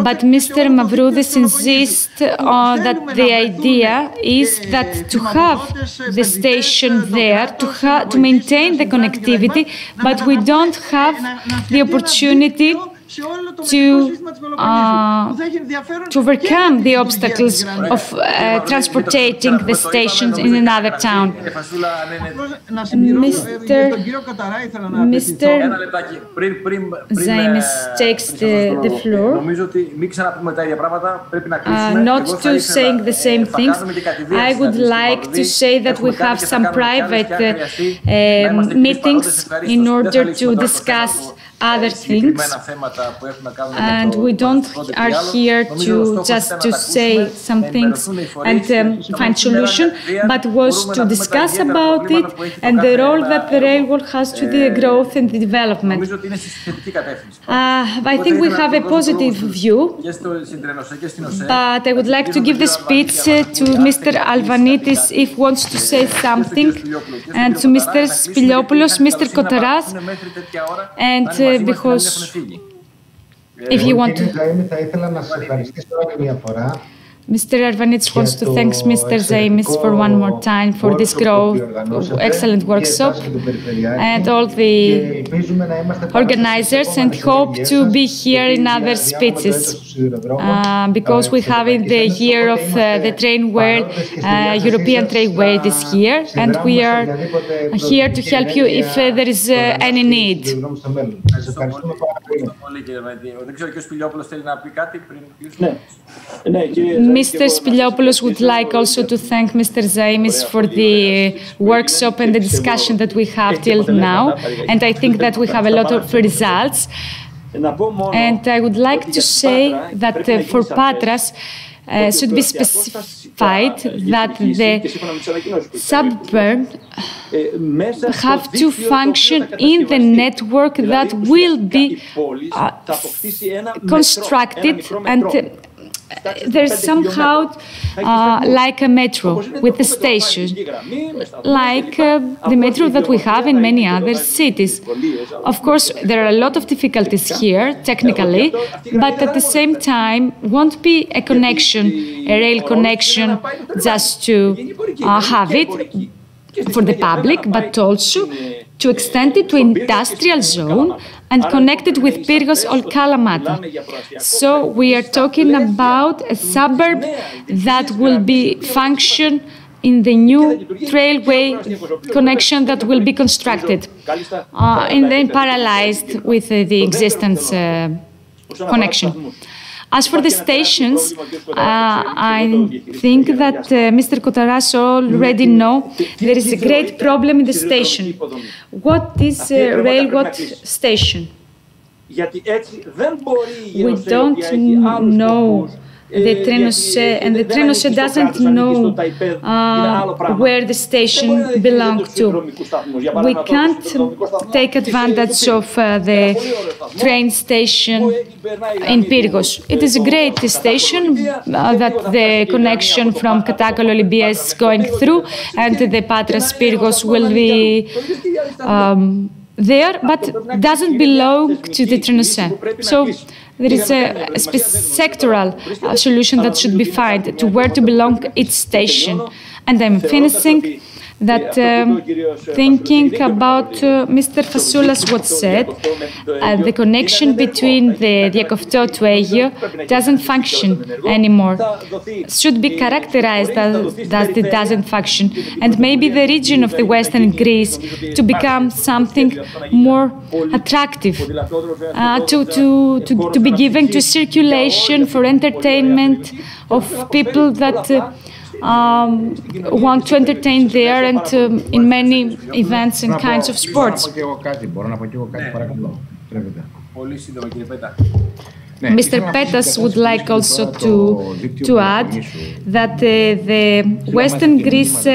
But Mr. Mavroudis insists that the idea is that to have the station there, to maintain the connectivity, but we don't have the opportunity to overcome the obstacles of transporting the stations in another town. Mr. Zaimis takes the floor. Not to saying the same things, I would like to say that we have some private meetings in order to discuss other things, and we are here just to say some things and find solution, but was to discuss about it and the role that the railway has to the growth and the development. I think we have a positive view, but I would like to give the speech to Mr. Alvanitis if he wants to say something, and to Mr. Spiliopoulos, Mr. Kotaras, and because if you want to... Mr. Arvanits wants to thank Mr. Zaimis for one more time for this excellent workshop, and all the organizers, and hope to be here in other speeches, because we have in the year of the trainway, European trainway this year, and we are here to help you if there is any need. Mr. Spiliopoulos would like also to thank Mr. Zaimis for the workshop and the discussion that we have till now, and I think that we have a lot of results. And I would like to say that for Patras, should be specified that the suburbs have to function in the network that will be constructed, and there's somehow like a metro with a station, like the metro that we have in many other cities. Of course, there are a lot of difficulties here, technically, but at the same time, won't be a connection, a rail connection, just to have it for the public, but also to extend it to industrial zone and connect it with Pyrgos or Kalamata. So we are talking about a suburb that will be function in the new railway connection that will be constructed, and then parallelized with the existence connection. As for the stations, I think that Mr. Kotaras already know there is a great problem in the station. What is a railway station? We don't know the Trenose, and the Trenose doesn't know where the station belongs to. We can't take advantage of the train station in Pyrgos. It is a great station that the connection from Katakolo Libya is going through, and the Patras Pyrgos will be there, but doesn't belong to the Trenose. So there is a sectoral solution that should be found to where to belong each station. And I'm finishing that thinking about Mr. Fasoulas what said, the connection between the Diakofto to Aegio doesn't function anymore. Should be characterized that it doesn't function, and maybe the region of the western Greece to become something more attractive, to be given to circulation for entertainment of people that want to entertain there and in many events and kinds of sports. Mr. Petas would like also to add that the Western Greece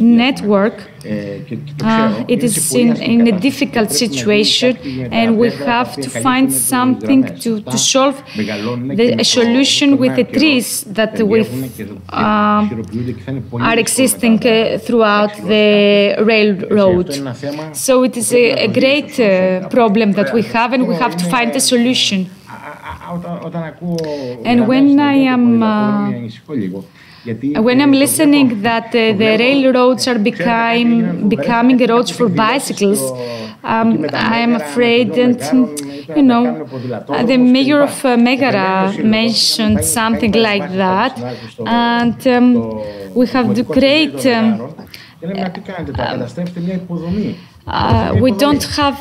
network it is in a difficult situation, and we have to find something to solve a solution with the trees that are existing throughout the railroad. So it is a great problem that we have, and we have to find a solution. And when I'm listening that the railroads are becoming roads for bicycles, I am afraid, and you know, the mayor of Megara mentioned something like that, and we have the great. We don't have.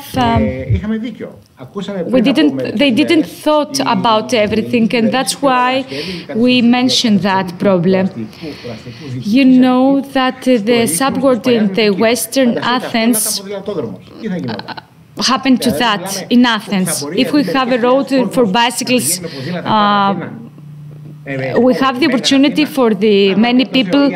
They didn't thought about everything, and that's why we mentioned that problem. You know that the subword in the Western Athens happened to that in Athens. If we have a road for bicycles, we have the opportunity for many people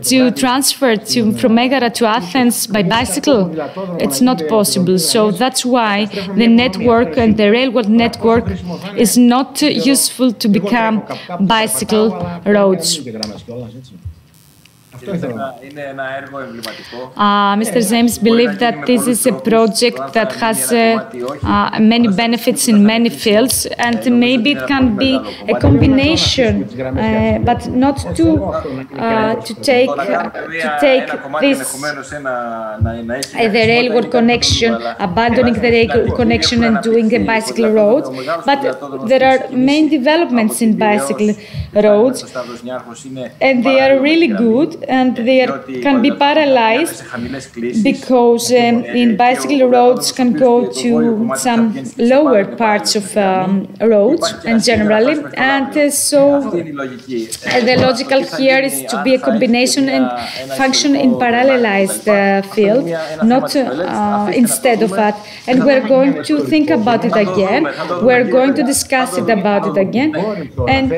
to transfer from Megara to Athens by bicycle. It's not possible. So that's why the network and the railroad network is not useful to become bicycle roads. Mr. James believes that this is a project that has many benefits in many fields, and maybe it can be a combination, but not to take this the railroad connection, abandoning the railroad connection and doing a bicycle road. But there are main developments in bicycle roads, and they are really good. And they can be parallelized because in bicycle roads can go to some lower parts of roads and generally, and so the logical here is to be a combination and function in parallelized field, not instead of that. And we're going to think about it again. We're going to discuss it about it again, and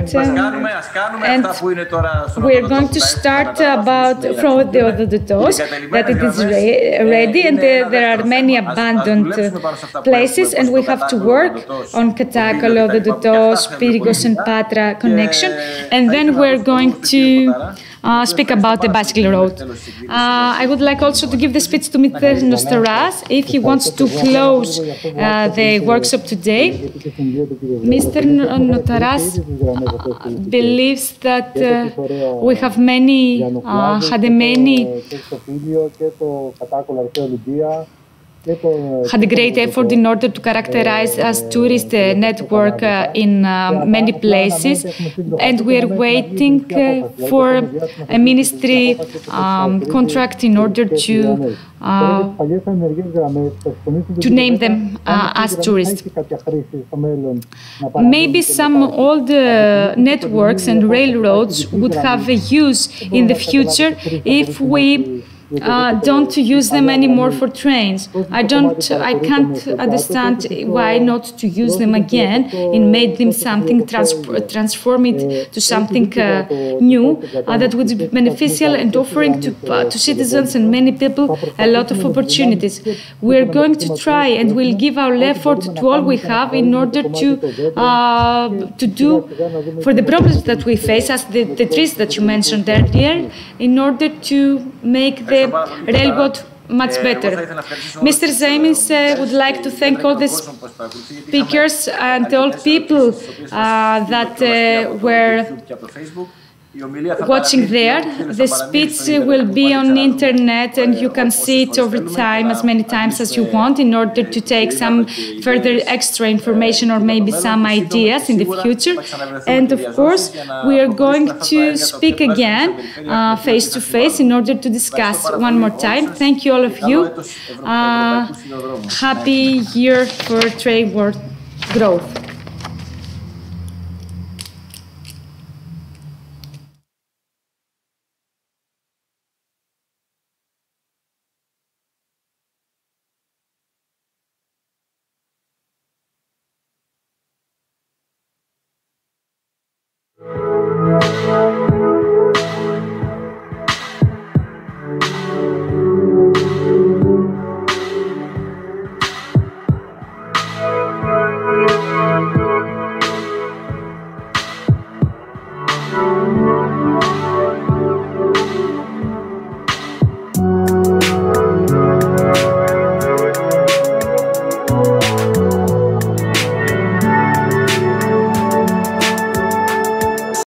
we're going to start about from the Ododotos that it is ready, and there are many abandoned places, and we have to work on Katakalo, Ododotos, Pyrgos and Patra connection, and then we're going to speak about the bicycle road. I would like also to give the speech to Mr. Nostaras if he wants to close the workshop today. Mr. Nostaras believes that we have had a great effort in order to characterize as tourist network in many places, and we are waiting for a ministry contract in order to name them as tourists. Maybe some old networks and railroads would have a use in the future if we don't use them anymore for trains. I can't understand why not to use them again and make them something, transform it to something new that would be beneficial and offering to citizens and many people a lot of opportunities. We're going to try and we'll give our effort to all we have in order to do for the problems that we face, as the trees that you mentioned earlier, in order to make the railroad much better. Mr. Zemis would like to thank all the speakers and all people that were watching there. The speech will be on the internet, and you can see it over time as many times as you want in order to take some further extra information or maybe some ideas in the future. And of course, we are going to speak again face to face in order to discuss one more time. Thank you all of you. Happy year for trade world growth.